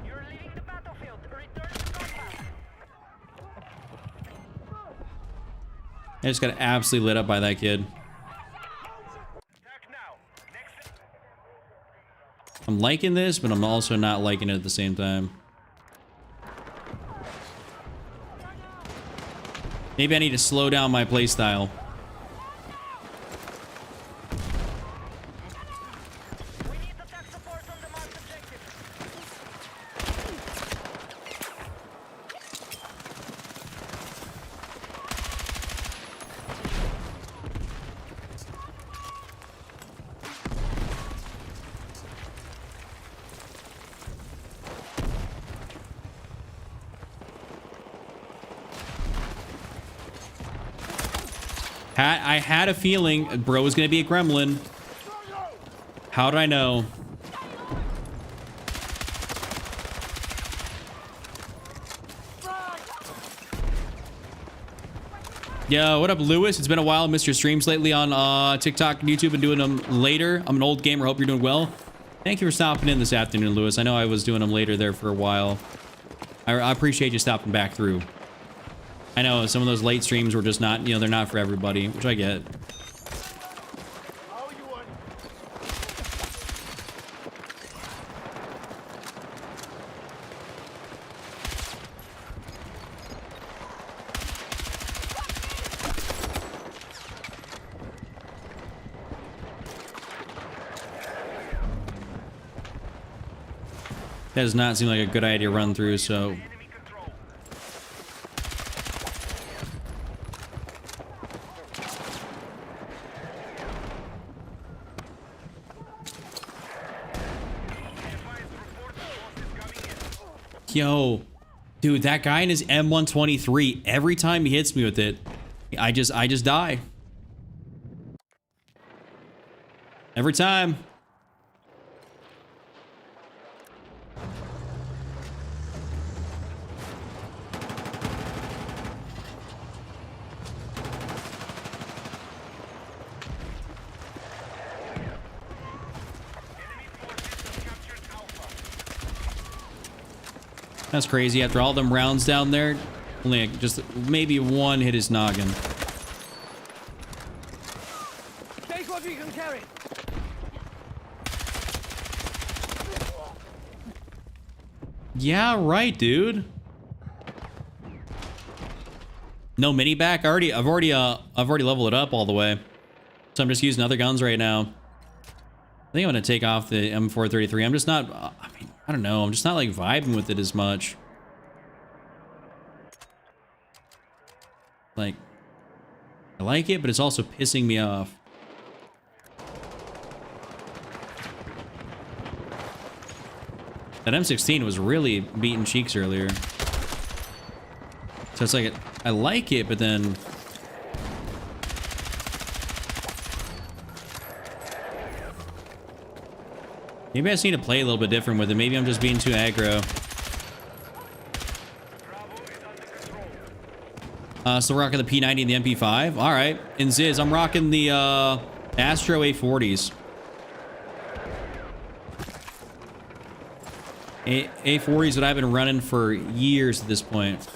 You're leaving the battlefield. Return to combat. I just got absolutely lit up by that kid. Attack now. Next. I'm liking this, but I'm also not liking it at the same time. Maybe I need to slow down my playstyle. We need attack support on the marked objective. I had a feeling bro was gonna be a gremlin. How did I know? Yo, what up, Lewis? It's been a while. Missed your streams lately on TikTok and YouTube and doing them later. I'm an old gamer. Hope you're doing well. Thank you for stopping in this afternoon, Lewis. I know I was doing them later there for a while. I appreciate you stopping back through. I know some of those late streams were just not, you know, they're not for everybody, which I get. How you want? That does not seem like a good idea to run through, so... Enemy control. Advised report forces coming in. Yo, dude, that guy in his M123, every time he hits me with it, I just die. Every time. Enemy forces have captured Alpha. That's crazy. After all them rounds down there, only just maybe one hit his noggin. Take what you can carry. Yeah, right, dude. No mini back. I've already leveled it up all the way. So I'm just using other guns right now. I think I'm gonna take off the M433. I'm just not. I mean, I don't know. I'm just not like vibing with it as much. Like, I like it, but it's also pissing me off. That M16 was really beating cheeks earlier. So it's like, I like it, but then... Maybe I just need to play a little bit different with it. Maybe I'm just being too aggro. Bravo is under control. Still rocking the P90 and the MP5. All right. And Ziz, I'm rocking the Astro A40s. A40s that I've been running for years at this point. Down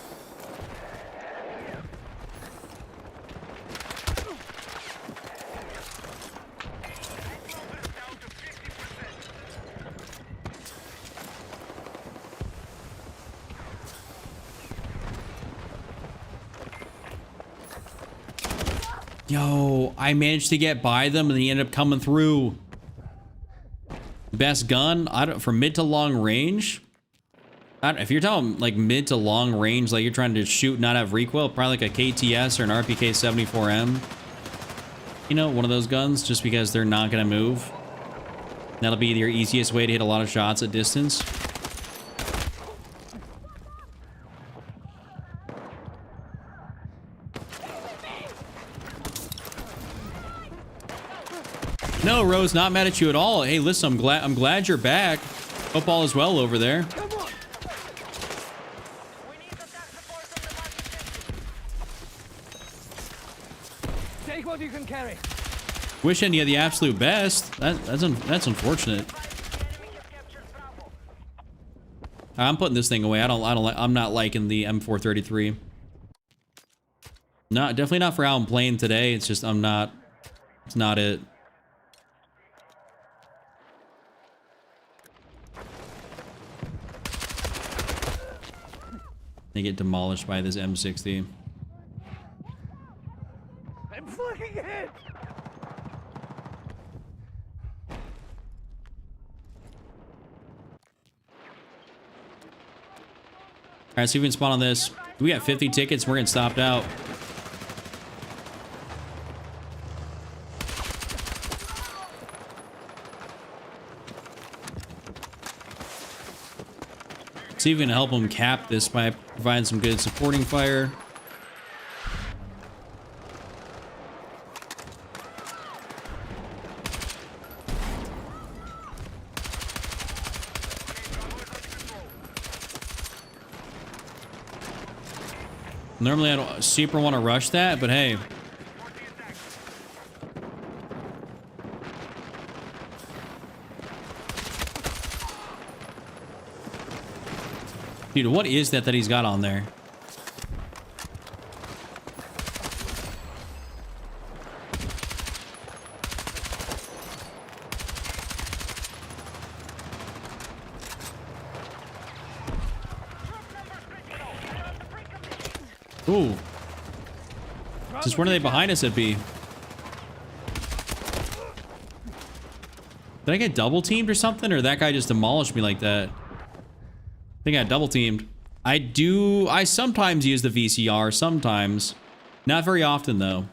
to 50%. Yo, I managed to get by them and he ended up coming through. Best gun? I don't, for mid to long range? If you're talking like mid to long range, like you're trying to shoot and not have recoil, probably like a KTS or an RPK 74M. You know, one of those guns, just because they're not going to move. That'll be your easiest way to hit a lot of shots at distance. No, Rose, not mad at you at all. Hey, listen, I'm glad you're back. Hope all is well over there. Come on. We need attack support from the logistics. Take what you can carry. Wishing you the absolute best. That's unfortunate. The enemy has captured Bravo. I'm putting this thing away. I'm not liking the M433. Not definitely not for how I'm playing today. It's just it's not it. They get demolished by this M60. I'm fucking hit. All right, see if we can spawn on this. We got 50 tickets. We're getting stopped out. See if we can help them cap this by providing some good supporting fire. Normally I don't super want to rush that, but hey. Dude, what is that he's got on there? Ooh. Just when are they behind us at B? Did I get double teamed or something? Or that guy just demolished me like that? I think I got double teamed. I sometimes use the VCR, sometimes. Not very often though.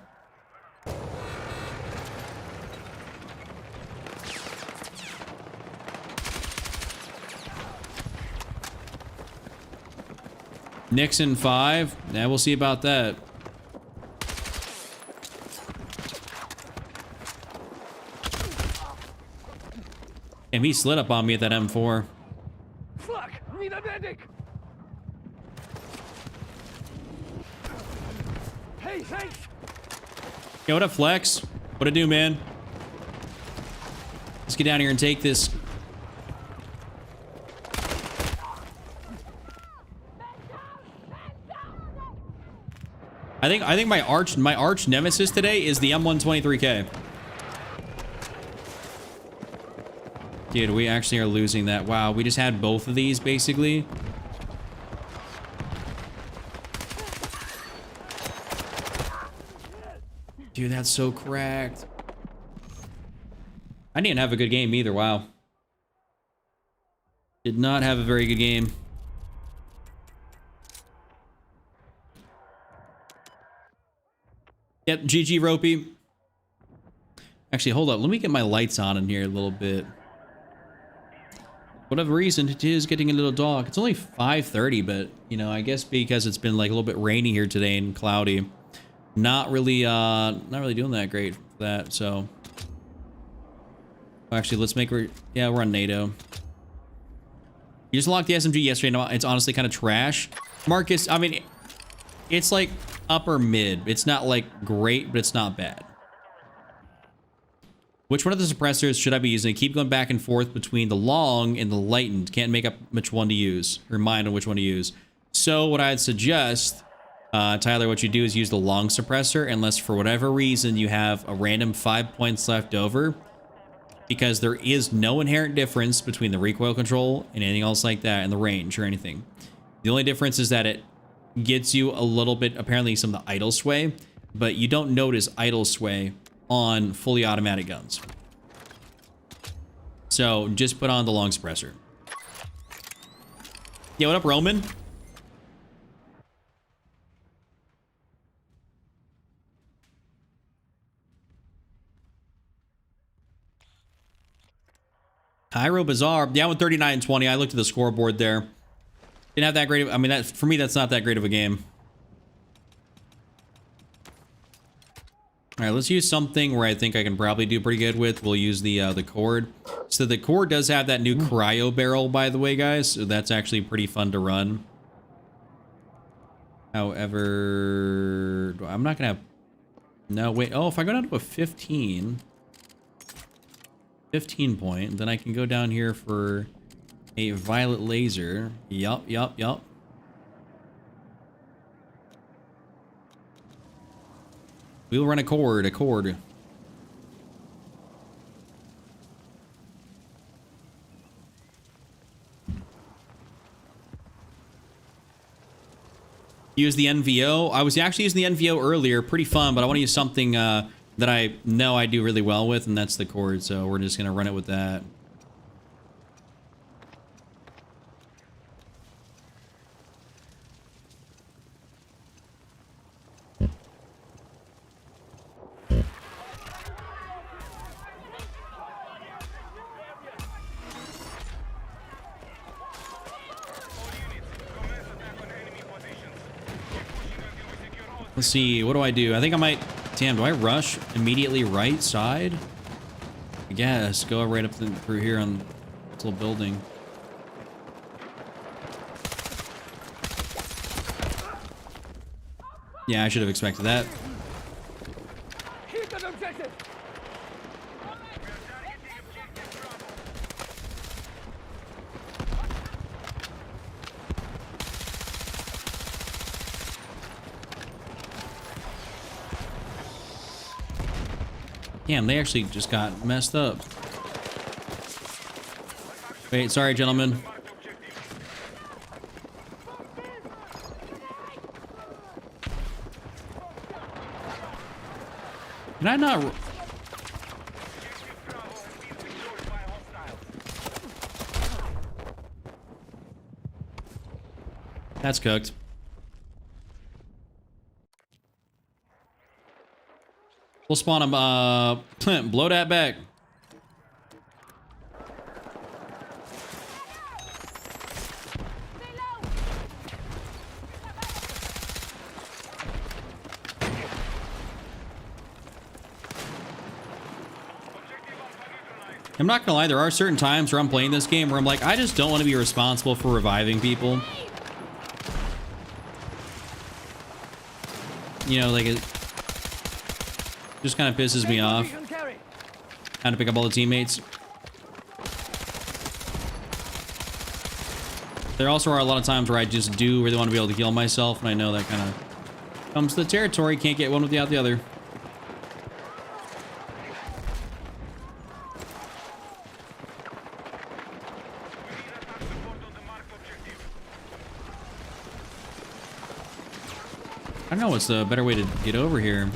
Nixon 5. Yeah, we'll see about that. And he slid up on me at that M4. Fuck! Need a medic! Hey, thanks! Yo, what up, Flex? What it do, man? Let's get down here and take this. I think my arch nemesis today is the M123K. Dude, we actually are losing that. Wow, we just had both of these basically. Dude, that's so cracked. I didn't have a good game either. Wow. Did not have a very good game. Yep, GG Ropey. Actually, hold up. Let me get my lights on in here a little bit. Whatever reason, it is getting a little dark. It's only 5:30, but, you know, I guess because it's been like a little bit rainy here today and cloudy. Not really doing that great for that, so. Actually, let's make yeah, we're on NATO. You just unlocked the SMG yesterday. No, it's honestly kind of trash. Marcus, I mean, it's like upper mid. It's not like great, but it's not bad. Which one of the suppressors should I be using? I keep going back and forth between the long and the lightened. Can't make up which one to use, or mind on which one to use. So what I'd suggest, Tyler, what you do is use the long suppressor, unless for whatever reason you have a random 5 points left over, because there is no inherent difference between the recoil control and anything else like that, and the range or anything. The only difference is that it gets you a little bit, apparently, some of the idle sway, but you don't notice idle sway on fully automatic guns. So just put on the long suppressor. Yeah, what up, Roman? Cairo Bazaar. Yeah, I went 39-20. I looked at the scoreboard there. Didn't have that great of, I mean, that, for me, that's not that great of a game. All right, let's use something where I think I can probably do pretty good with. We'll use the Cord. So the Cord does have that new cryo barrel, by the way, guys. So that's actually pretty fun to run. However, I'm not gonna have. No, wait. Oh, if I go down to a 15 point, then I can go down here for a violet laser. Yup. We'll run a cord. Use the NVO. I was actually using the NVO earlier. Pretty fun, but I want to use something that I know I do really well with, and that's the cord. So we're just going to run it with that. Let's see, what do I do? I think I might... Damn, do I rush immediately right side? I guess. Go right up through here on this little building. Yeah, I should have expected that. Hit that objective! Damn, they actually just got messed up. Wait, sorry, gentlemen. Can I not? Objective Bravo has been secured by hostiles. That's cooked. We'll spawn him. Blow that back. I'm not gonna lie, there are certain times where I'm playing this game where I'm like, I just don't want to be responsible for reviving people. You know, like it just kind of pisses me off. Can carry. Trying to pick up all the teammates. There also are a lot of times where I just do really want to be able to heal myself, and I know that kind of comes to the territory. Can't get one without the other. I don't know what's the better way to get over here.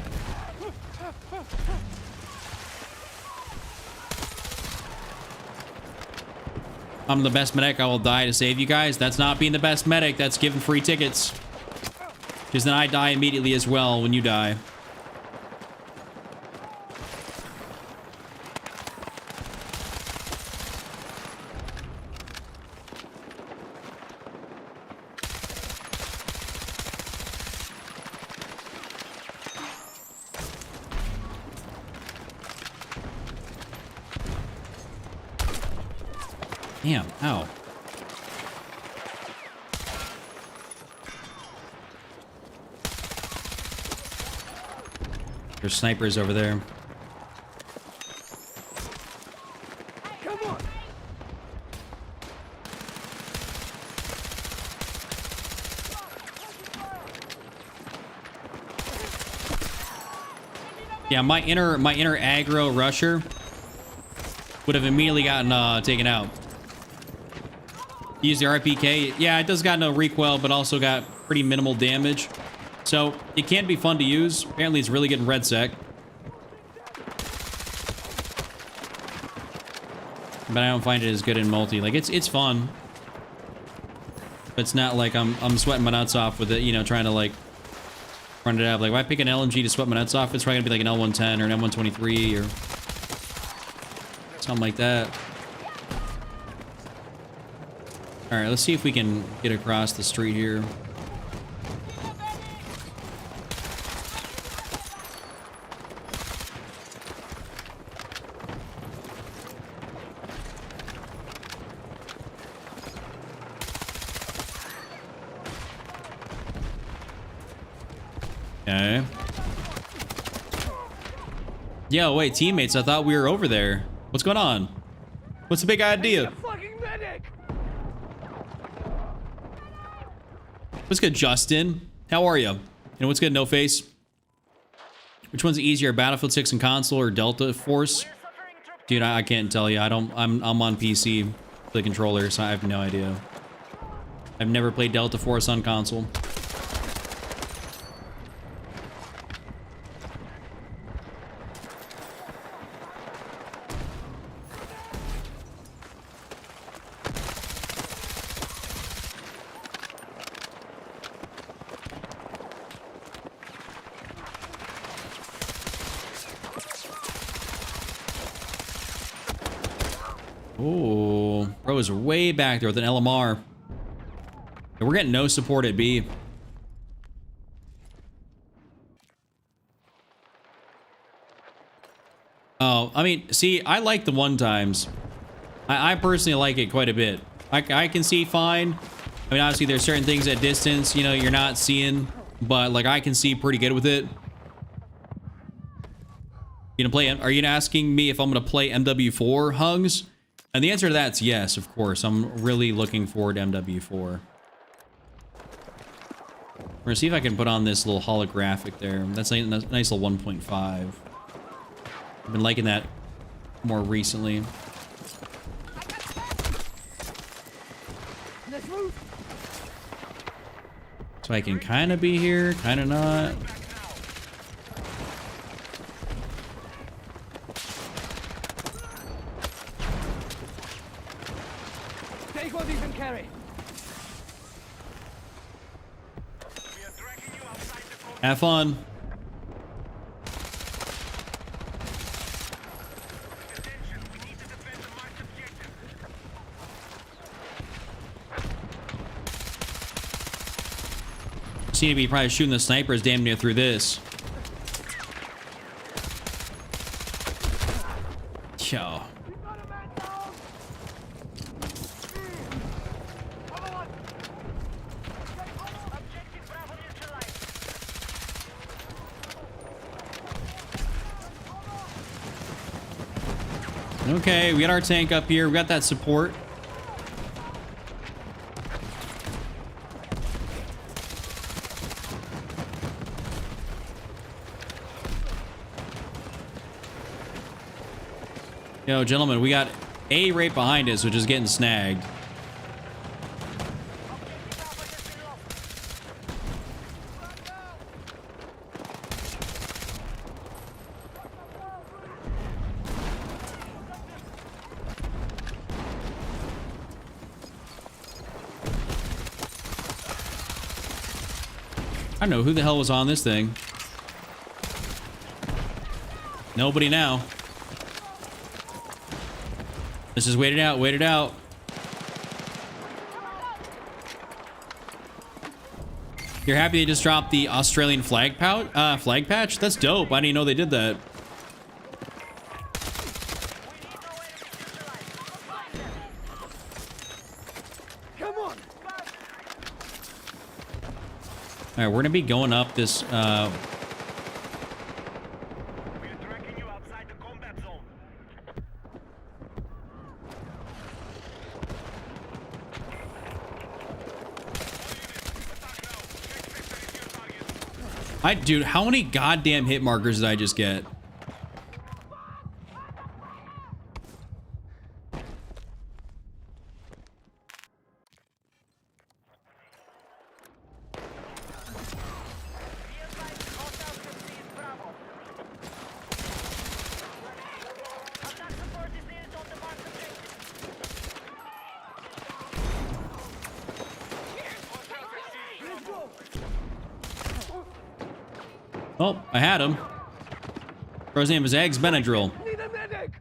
I'm the best medic. I will die to save you guys. That's not being the best medic. That's giving free tickets. Because then I die immediately as well when you die. Damn, ow. There's snipers over there. Come on. Yeah, my inner aggro rusher would have immediately gotten taken out. Use the RPK. Yeah, it does got no recoil, but also got pretty minimal damage. So it can be fun to use. Apparently it's really good in Red Sec. But I don't find it as good in multi. Like it's fun. But it's not like I'm sweating my nuts off with it, you know, trying to like run it out. Like if I pick an LMG to sweat my nuts off, it's probably gonna be like an L110 or an M123 or something like that. All right, let's see if we can get across the street here. Okay. Yo, wait, teammates, I thought we were over there. What's going on? What's the big idea? Fucking medic. What's good, Justin? How are you? And what's good, No Face? Which one's easier, Battlefield 6 and console or Delta Force? Dude, I can't tell you. I'm on PC with the controller, so I have no idea. I've never played Delta Force on console. Oh, bro is way back there with an LMR. And we're getting no support at B. Oh, I mean, see, I like the one times. I personally like it quite a bit. I can see fine. I mean, obviously there's certain things at distance, you know, you're not seeing, but like I can see pretty good with it. You gonna play? Are you asking me if I'm gonna play MW4 Hungs? And the answer to that's yes, of course. I'm really looking forward to MW4. We're gonna see if I can put on this little holographic there. That's a nice little 1.5. I've been liking that more recently. Let's move. So I can kind of be here, kind of not. Take what you can carry. We are tracking you outside the combat. Have fun. Attention, we need to defend the marked objective. Seem to be probably shooting the snipers damn near through this. Yo. We've got a man down. Come on. Objective Bravo neutralized. Okay, we got our tank up here. We got that support. Yo, gentlemen, we got A right behind us, which is getting snagged. Objective Alpha has been lost. I don't know who the hell was on this thing. Nobody now. Let's just wait it out, wait it out. You're happy they just dropped the Australian flag patch? That's dope. I didn't know they did that. Come on. All right, we're gonna be going up this. We are tracking you outside the combat zone. Dude, how many goddamn hit markers did I just get? Be advised, hostiles can seize Bravo. Attack support is needed on the marked objective. Oh, I had him. Bro's name is Eggs Benadryl. Need a medic.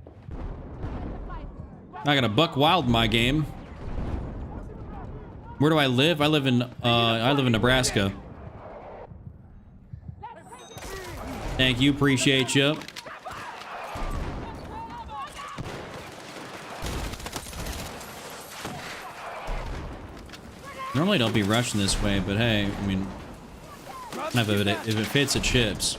I got a buck wild in my game. Where do I live? I live in Nebraska. Thank you, appreciate you. Normally don't be rushing this way, but hey, I mean, if it fits, it chips.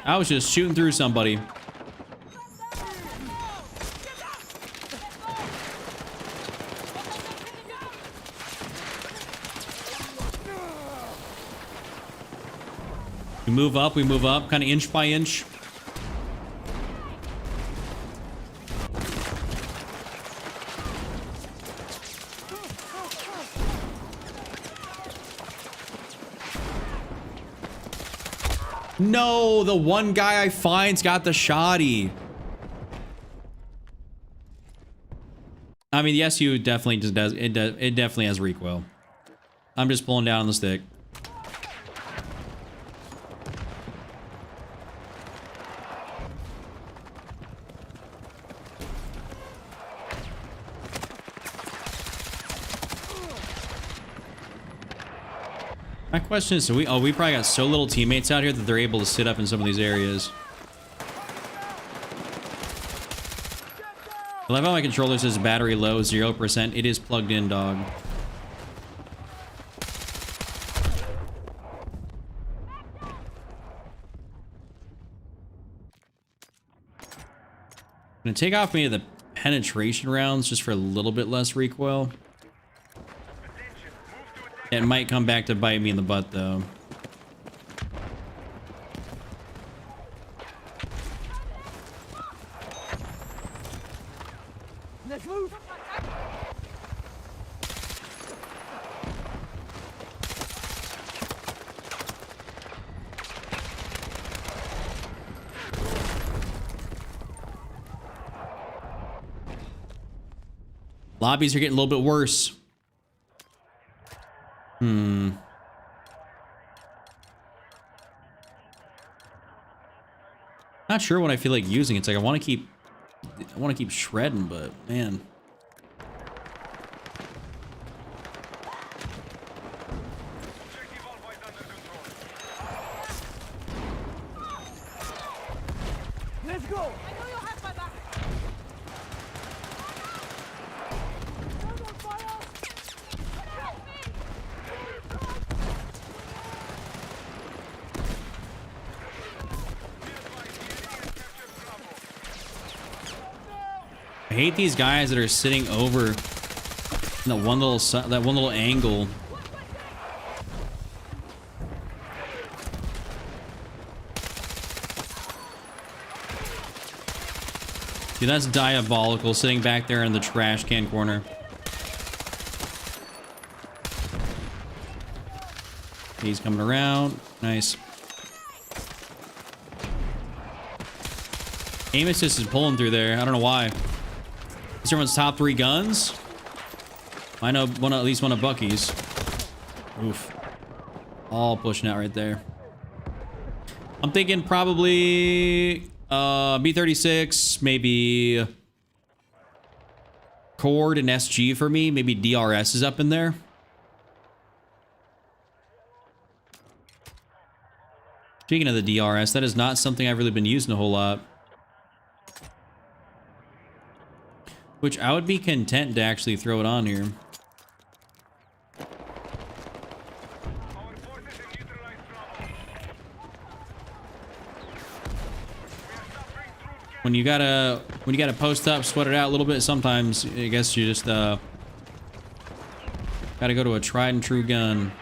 I was just shooting through somebody. We move up, kind of inch by inch. No, the one guy I find's got the shoddy. I mean, the SU definitely just does. It definitely has recoil. I'm just pulling down on the stick. My question is, so we probably got so little teammates out here that they're able to sit up in some of these areas. I love how my controller says battery low, 0%. It is plugged in, dog. gonna take off maybe the penetration rounds just for a little bit less recoil. It might come back to bite me in the butt though. Let's move. Lobbies are getting a little bit worse. Not sure what I feel like using. It's like I want to keep shredding, but man. Objective Alpha is under control. Let's go. I know you have my back. Come on, fire. I hate these guys that are sitting over in that one little angle. Dude, that's diabolical, sitting back there in the trash can corner. He's coming around. Nice. Aim assist is pulling through there. I don't know why. Is everyone's top 3 guns? I know at least one of Bucky's. Oof. All pushing out right there. I'm thinking probably B36, maybe Cord and SG for me. Maybe DRS is up in there. Speaking of the DRS, that is not something I've really been using a whole lot. Which I would be content to actually throw it on here. Our forces have neutralized Bravo. We are suffering through When you gotta post up, sweat it out a little bit, sometimes I guess you just gotta go to a tried and true gun.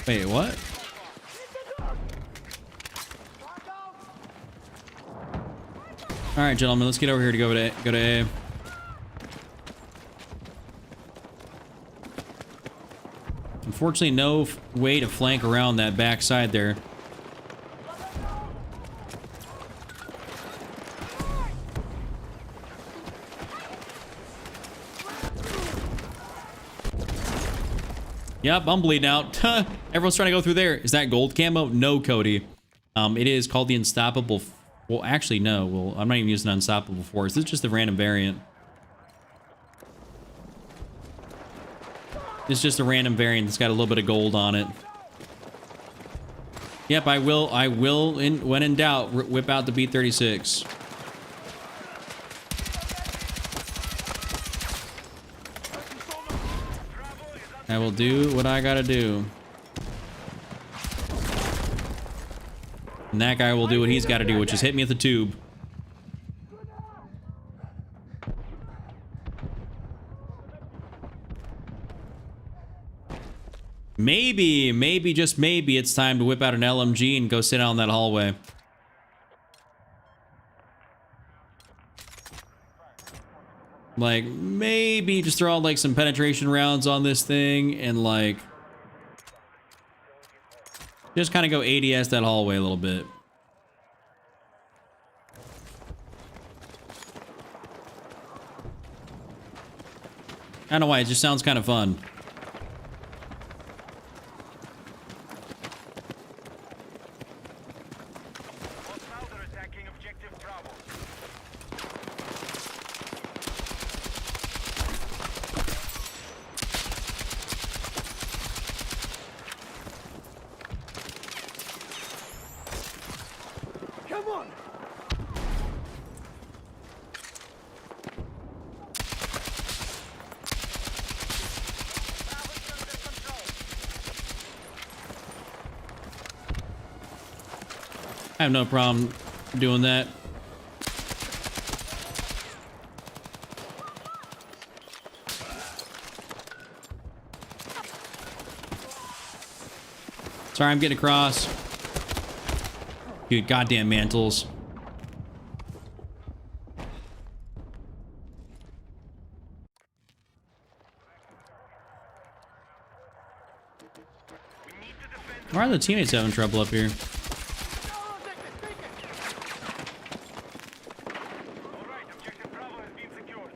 Wait, what? All right, gentlemen, let's get over here to go to A. Unfortunately, no way to flank around that backside there. Yep, I'm bleeding out. Everyone's trying to go through there. Is that gold camo? No, Cody. It is called the Unstoppable. Well, actually, no. Well, I'm not even using Unstoppable Force. This is just a random variant. It's just a random variant that's got a little bit of gold on it. Yep, I will, when in doubt, whip out the B36. I will do what I gotta do. And that guy will do what he's gotta do, which is hit me with the tube. Maybe, just maybe, it's time to whip out an LMG and go sit down in that hallway. Like, maybe just throw out, like, some penetration rounds on this thing and, like, just kind of go ADS that hallway a little bit. I don't know why, it just sounds kind of fun. Now they're attacking objective Bravo. Come on. I have no problem doing that. Sorry, I'm getting across. Dude, goddamn mantles. Why are the teammates having trouble up here? Alright, objective Bravo has been secured.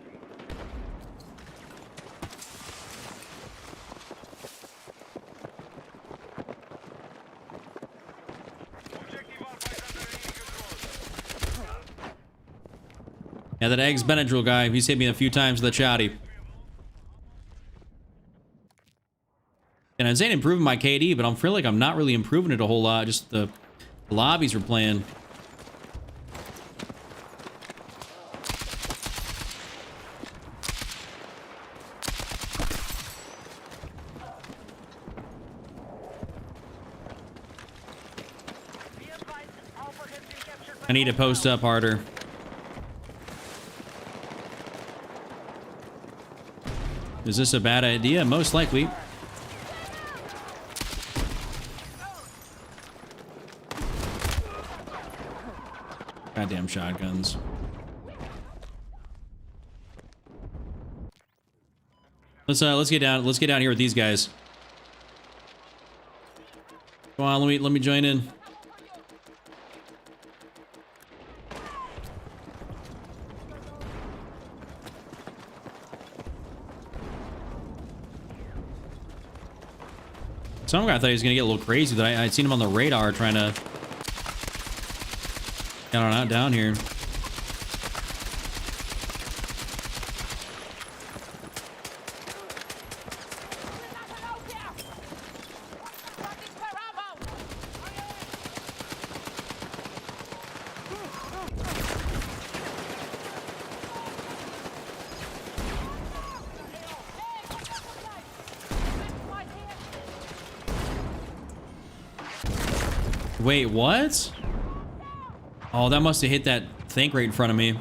Objective Alpha is under enemy control. Yeah, that Eggs Benadryl guy, he's hit me a few times with the chatty. And I was saying improving my KD, but I'm feeling like I'm not really improving it a whole lot. Just the lobbies we're playing. Be advised, Alpha has been captured by I need to post up harder. Is this a bad idea? Most likely. Goddamn shotguns. Let's get down. Let's get down here with these guys. Come on, let me join in. Some guy thought he was gonna get a little crazy, but I'd seen him on the radar trying to get on out down here. Wait, what? Oh, that must have hit that tank right in front of me.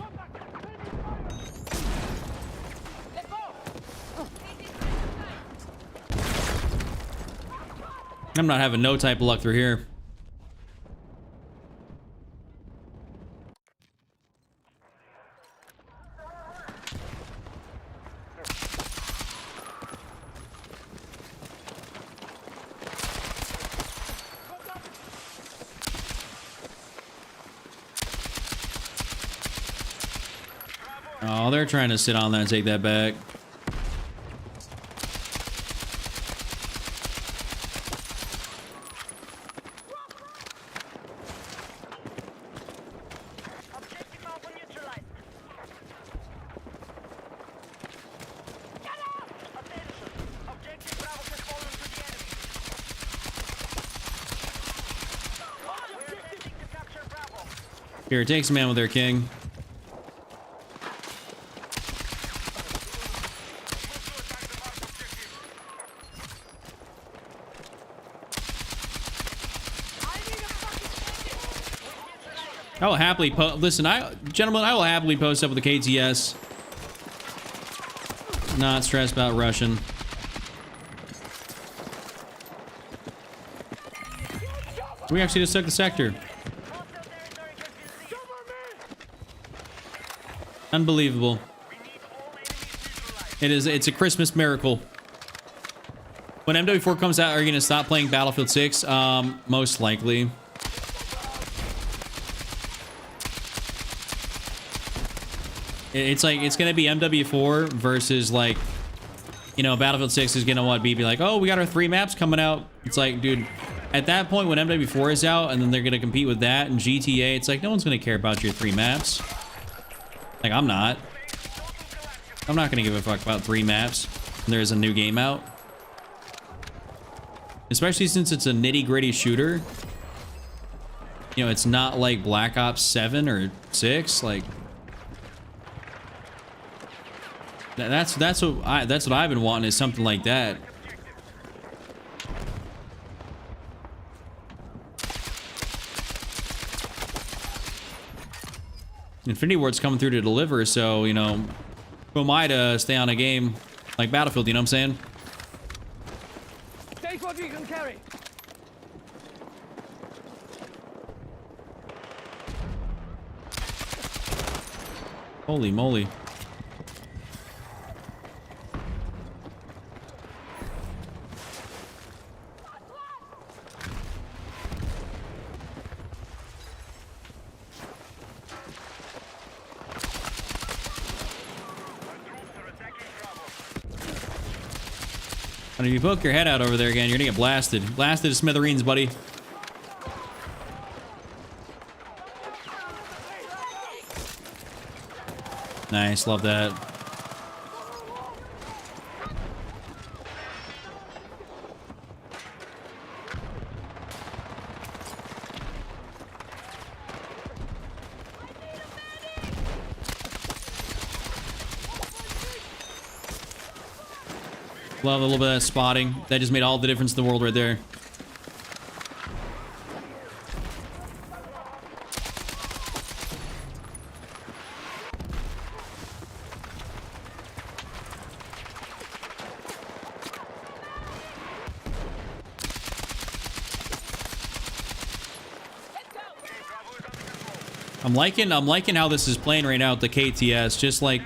I'm not having no type of luck through here. Oh, they're trying to sit on that and take that back. Objective Alpha neutralized. Attention. Objective Bravo has fallen to the enemy. We're attempting to capture Bravo. Here, take some ammo there, King. I will happily listen. Gentlemen, I will happily post up with the KTS. Not stressed about Russian. We actually just took the sector. Hostile territory has been seized. Unbelievable. It's a Christmas miracle. When MW4 comes out, are you gonna stop playing Battlefield 6? Most likely. It's like, it's gonna be MW4 versus, like, you know, Battlefield 6 is gonna be like, oh, we got our 3 maps coming out. It's like, dude, at that point when MW4 is out and then they're gonna compete with that and GTA, it's like, no one's gonna care about your 3 maps. Like, I'm not gonna give a fuck about 3 maps when there's a new game out. Especially since it's a nitty-gritty shooter. You know, it's not like Black Ops 7 or 6, like... That's what I've been wanting, is something like that. Infinity Ward's coming through to deliver, so, you know, who am I to stay on a game like Battlefield, you know what I'm saying? Take what you can carry. Holy moly. And if you poke your head out over there again, you're gonna get blasted. Blasted to smithereens, buddy. Nice, love that. Love a little bit of that spotting. That just made all the difference in the world right there. I'm liking how this is playing right now with the KTS. Just like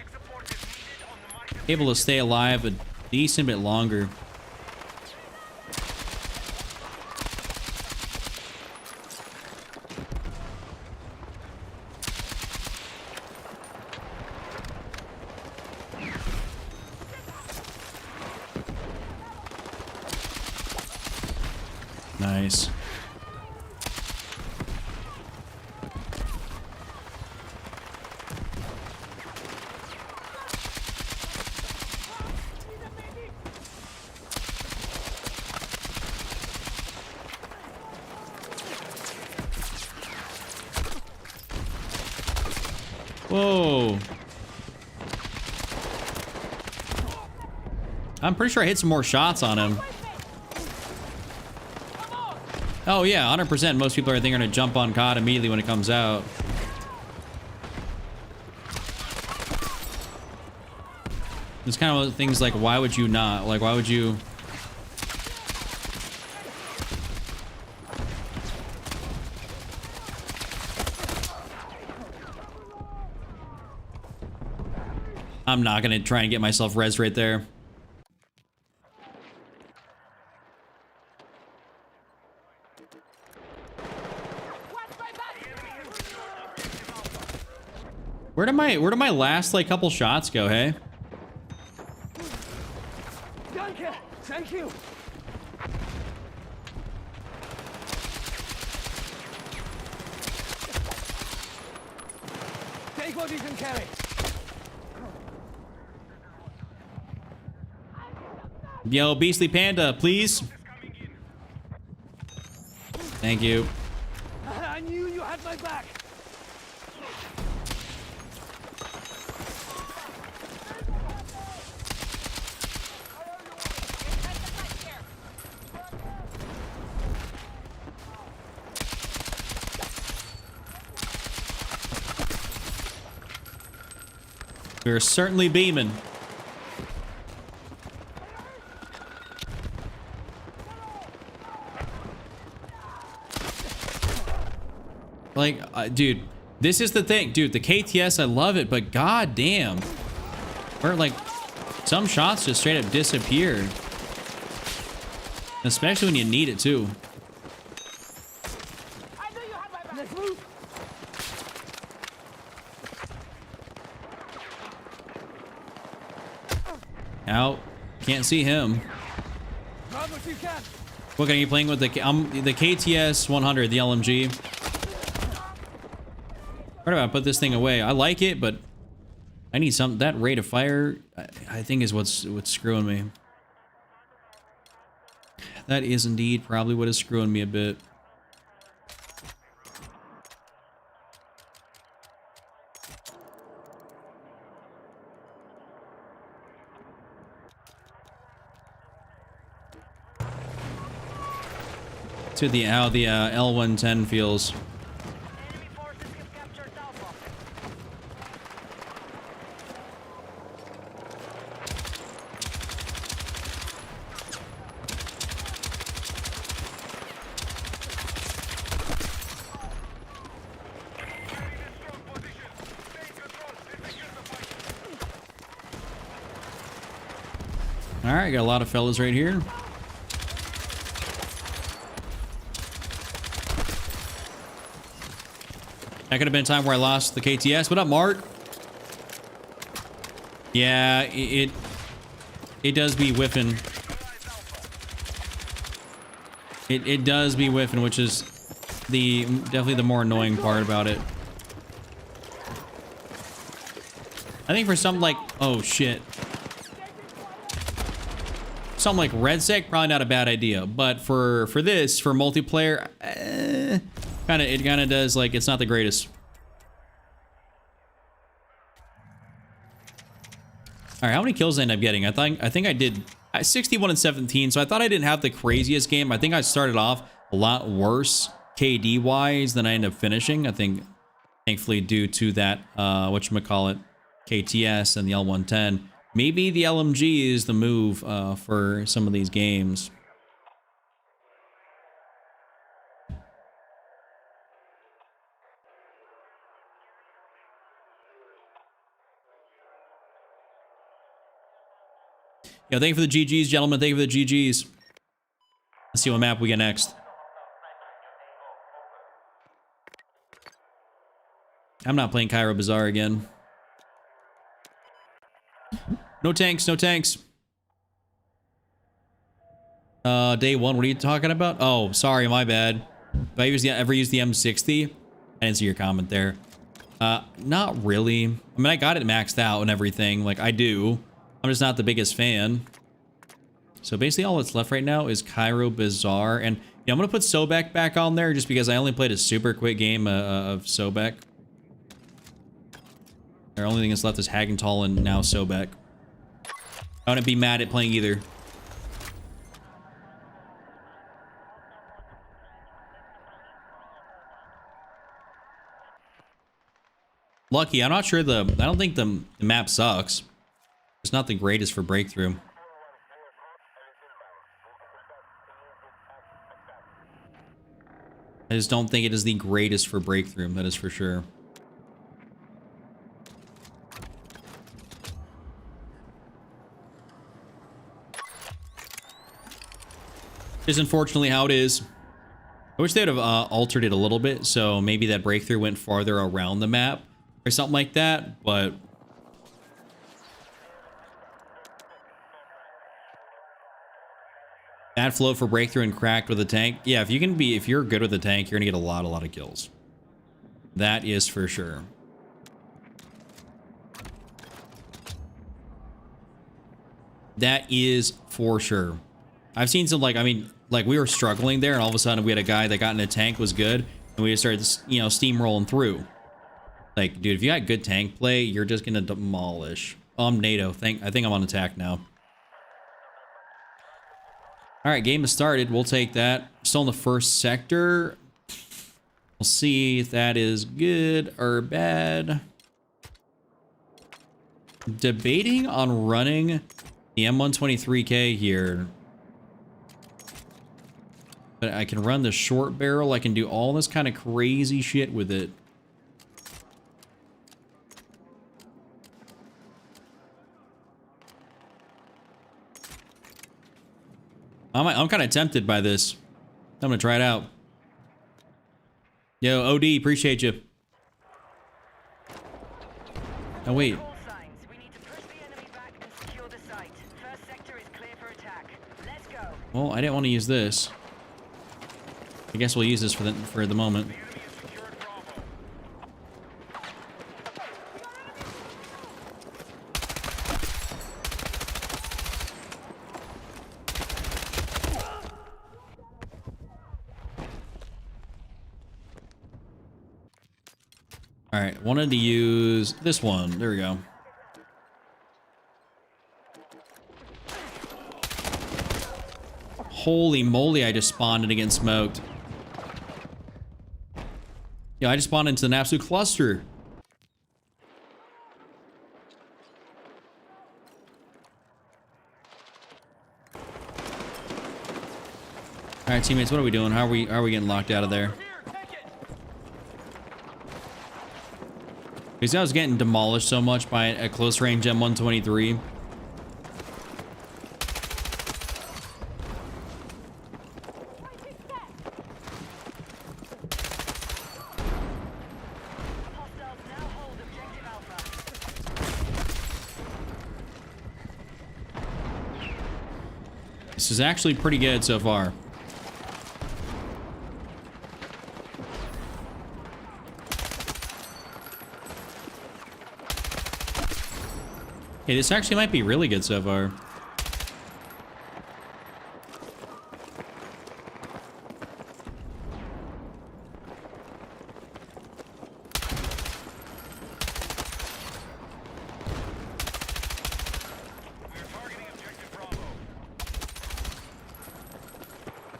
able to stay alive a decent bit longer. Nice. Whoa. I'm pretty sure I hit some more shots on him. Oh yeah, 100%. Most people I think are gonna jump on COD immediately when it comes out. It's kind of things like, why would you not? Like, why would you? I'm not gonna try and get myself res right there. Where did my last like couple shots go, hey? Danke. Thank you. Take what you can carry. Yo, Beastly Panda, please. Thank you. I knew you had my back. We're certainly beaming. Like, dude, this is the thing. Dude, the KTS, I love it, but goddamn. Where, like, some shots just straight up disappear. Especially when you need it, too. Let's move. Out. Can't see him. Grab what you can. What are you playing with? The KTS 100, the LMG. Where do I put this thing away? I like it, but I need some. That rate of fire, I think, is what's screwing me. That is indeed probably what is screwing me a bit. To the how the L110 feels. Enemy forces have captured Alpha. All right, got a lot of fellas right here. That could have been a time where I lost the KTS. What up, Mark? Yeah, it does be whiffing. It does be whiffing, which is definitely the more annoying part about it. I think for something like, oh shit, something like RedSec, probably not a bad idea. But for this, for multiplayer, it kind of does, like, it's not the greatest. All right, how many kills did I end up getting? I think I did 61 and 17. So I thought I didn't have the craziest game. I think I started off a lot worse KD wise than I ended up finishing. I think, thankfully, due to that whatchamacallit, KTS and the L110. Maybe the LMG is the move for some of these games. Yeah, thank you for the GGs, gentlemen. Thank you for the GGs. Let's see what map we get next. I'm not playing Cairo Bazaar again. No tanks, no tanks. Day one, what are you talking about? Oh, sorry, my bad. If I ever use the M60? I didn't see your comment there. Not really. I mean, I got it maxed out and everything. Like, I do. I'm just not the biggest fan. So basically all that's left right now is Cairo Bazaar. And yeah, I'm going to put Sobek back on there just because I only played a super quick game of Sobek. The only thing that's left is Hagenthal and now Sobek. I wouldn't be mad at playing either. Lucky, I'm not sure I don't think the map sucks. It's not the greatest for breakthrough. I just don't think it is the greatest for breakthrough, that is for sure. Is unfortunately how it is. I wish they would have altered it a little bit, so maybe that breakthrough went farther around the map or something like that, but bad flow for breakthrough and cracked with a tank. Yeah, if you're good with a tank, you're gonna get a lot of kills. That is for sure. That is for sure. I've seen some, like, I mean, like, we were struggling there and all of a sudden we had a guy that got in a tank, was good, and we just started, you know, steamrolling through. Like, dude, if you got good tank play, you're just gonna demolish. Oh, I'm NATO. I think I'm on attack now. All right, game has started. We'll take that. Still in the first sector. We'll see if that is good or bad. Debating on running the M123K here. But I can run the short barrel. I can do all this kind of crazy shit with it. I'm kind of tempted by this. I'm gonna try it out. Yo, OD, appreciate you. Oh wait. All signs. We need to push the enemy back and secure the site. First sector is clear for attack. Let's go. Well, I didn't want to use this. I guess we'll use this for the moment. The enemy has secured Bravo. All right, wanted to use this one. There we go. Holy moly, I just spawned and again smoked. Yeah, I just spawned into an absolute cluster. All right, teammates, what are we doing? How are we getting locked out of there? Because I was getting demolished so much by a close range M123. This is actually pretty good so far. Hey, this actually might be really good so far.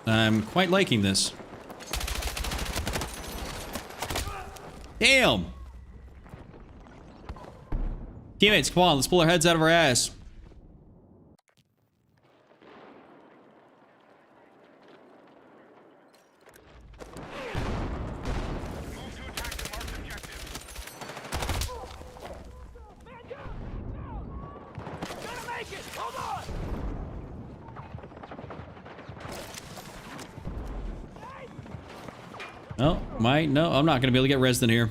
I'm quite liking this. Damn! Teammates, come on, let's pull our heads out of our ass. Move to attack the marked objective. Gonna make it! Hold on! Oh, no, I'm not gonna be able to get res in here.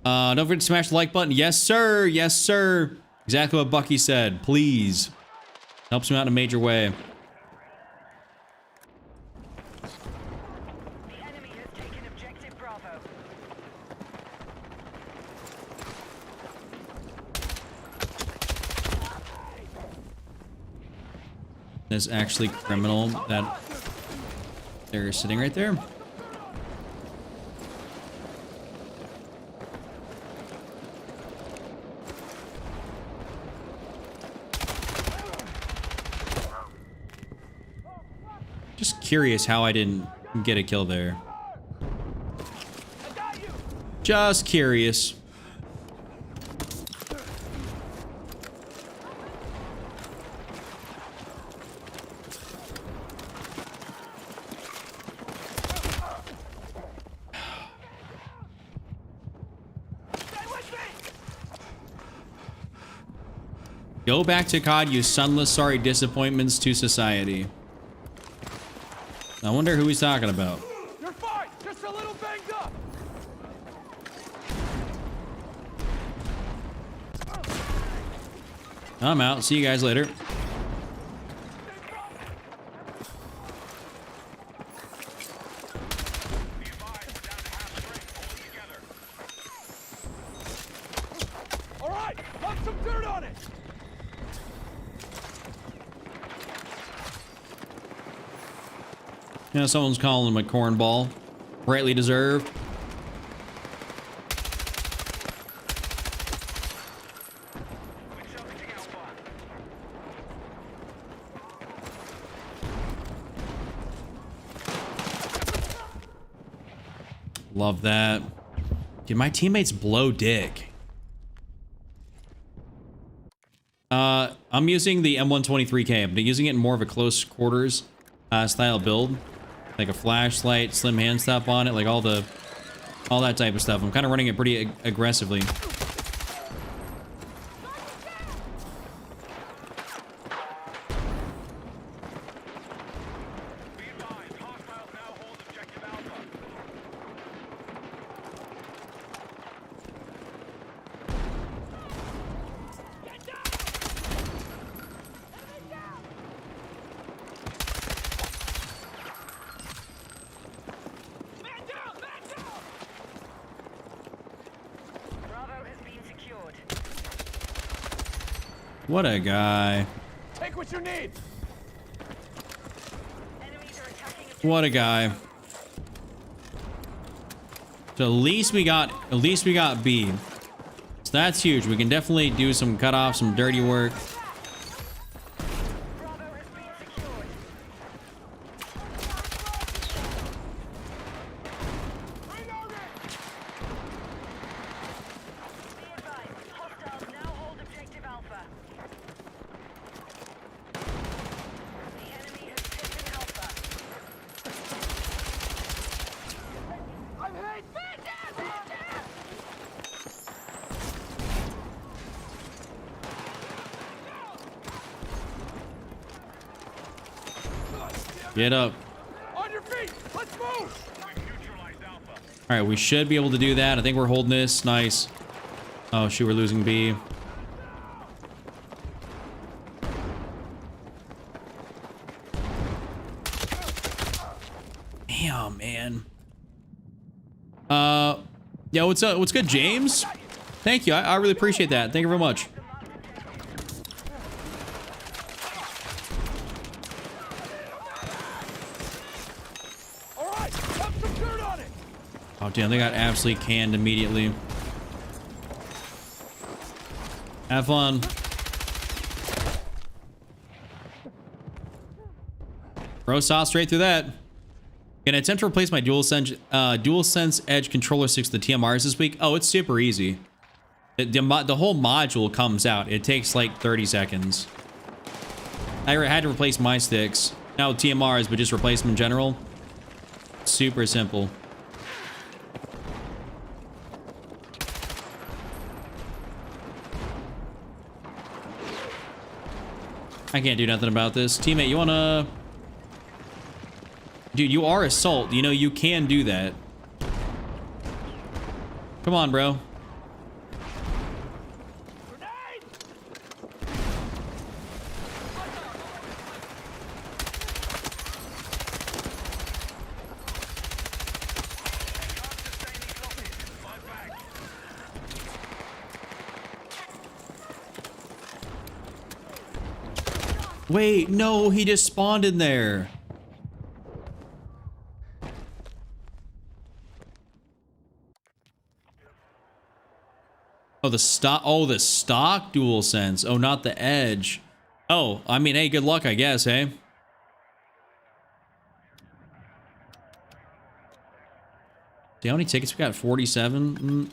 Don't forget to smash the like button. Yes, sir. Yes, sir. Exactly what Bucky said. Please. Helps me out in a major way. The enemy has taken objective Bravo. It's actually criminal that they're sitting right there. Just curious how I didn't get a kill there. I got you! Just curious. Stay with me! Go back to COD, you sunless, sorry disappointments to society. I wonder who he's talking about. You're fine! Just a little banged up! I'm out. See you guys later. Be advised, we're down to half strength. Hold it together. Alright! Put some dirt on it! You know, someone's calling him a cornball. Rightly deserved. We're challenging Alpha. Love that. Dude, my teammates blow dick. I'm using the M123K. I've been using it in more of a close quarters style build. Like a flashlight, slim hand stop on it, like all that type of stuff. I'm kind of running it pretty aggressively. Be advised, hostiles now hold objective Alpha. Bravo has been secured. What a guy. Take what you need! Enemies are attacking objective. What a guy. So at least we got B. So that's huge. We can definitely do some cut off, some dirty work. Bravo has been secured. Be advised, hostiles now hold objective Alpha. The enemy has taken Alpha. I'm hit! Get up. On your feet! Let's move! We've neutralized Alpha. All right, we should be able to do that. I think we're holding this. Nice. Oh, shoot, we're losing B. Yeah, what's up? What's good, James? Thank you. I really appreciate that. Thank you very much. All right, dump some dirt on it. Oh, damn, they got absolutely canned immediately. Have fun. Bro saw straight through that. Can I attempt to replace my DualSense Edge controller sticks with the TMRs this week? Oh, it's super easy. The whole module comes out. It takes like 30 seconds. I had to replace my sticks. Not with TMRs, but just replace them in general. Super simple. I can't do nothing about this. Teammate, you wanna... Dude, you are Assault. You know, you can do that. Come on, bro. Wait, no, he just spawned in there. Oh, the stock. Oh, the stock DualSense. Oh, not the Edge. Oh, I mean, hey, good luck, I guess, hey. See how many tickets we got? 47.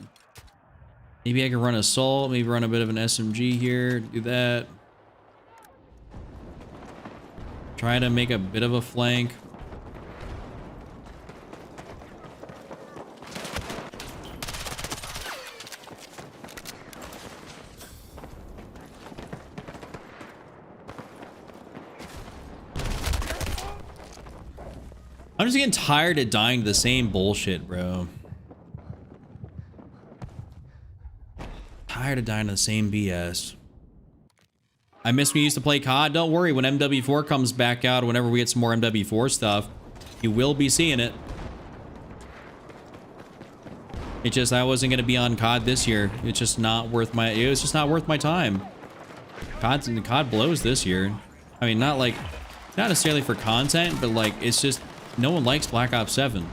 Maybe I can run Assault. Maybe run a bit of an SMG here. Do that. Try to make a bit of a flank. I'm just getting tired of dying to the same bullshit, bro. Tired of dying to the same BS. I miss when we used to play COD. Don't worry, when MW4 comes back out, or whenever we get some more MW4 stuff, you will be seeing it. It's just I wasn't gonna be on COD this year. It's just not worth my. It was just not worth my time. COD blows this year. I mean, not necessarily for content, but like it's just no one likes Black Ops 7.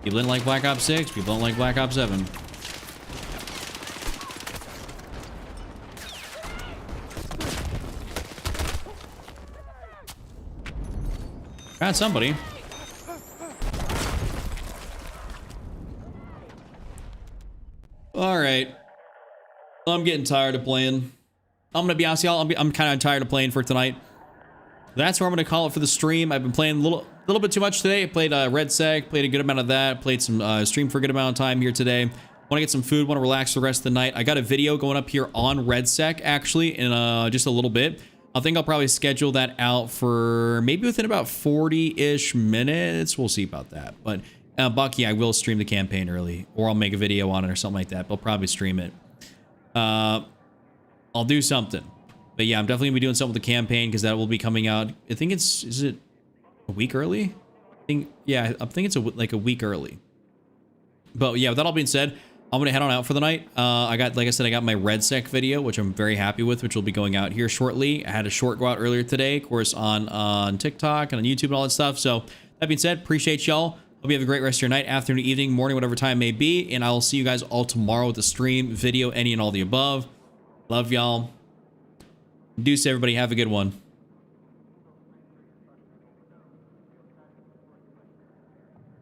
People didn't like Black Ops 6. People don't like Black Ops 7. Got somebody. All right. I'm getting tired of playing. I'm gonna be honest, y'all. I'm kind of tired of playing for tonight. That's where I'm gonna call it for the stream. I've been playing a little bit too much today. I played RedSec, played a good amount of that. Played some stream for a good amount of time here today. Want to get some food. Want to relax the rest of the night. I got a video going up here on RedSec actually in just a little bit. I think I'll probably schedule that out for maybe within about 40-ish minutes. We'll see about that. But Bucky, I will stream the campaign early, or I'll make a video on it or something like that. But I'll probably stream it. I'll do something. But yeah, I'm definitely gonna be doing something with the campaign because that will be coming out. I think is it a week early? I think it's like a week early. But yeah, with that all being said, I'm gonna head on out for the night. Like I said, I got my RedSec video, which I'm very happy with, which will be going out here shortly. I had a short go out earlier today, of course, on TikTok and on YouTube and all that stuff. So that being said, appreciate y'all. Hope you have a great rest of your night, afternoon, evening, morning, whatever time it may be. And I'll see you guys all tomorrow with the stream, video, any and all the above. Love y'all. Deuce, everybody. Have a good one.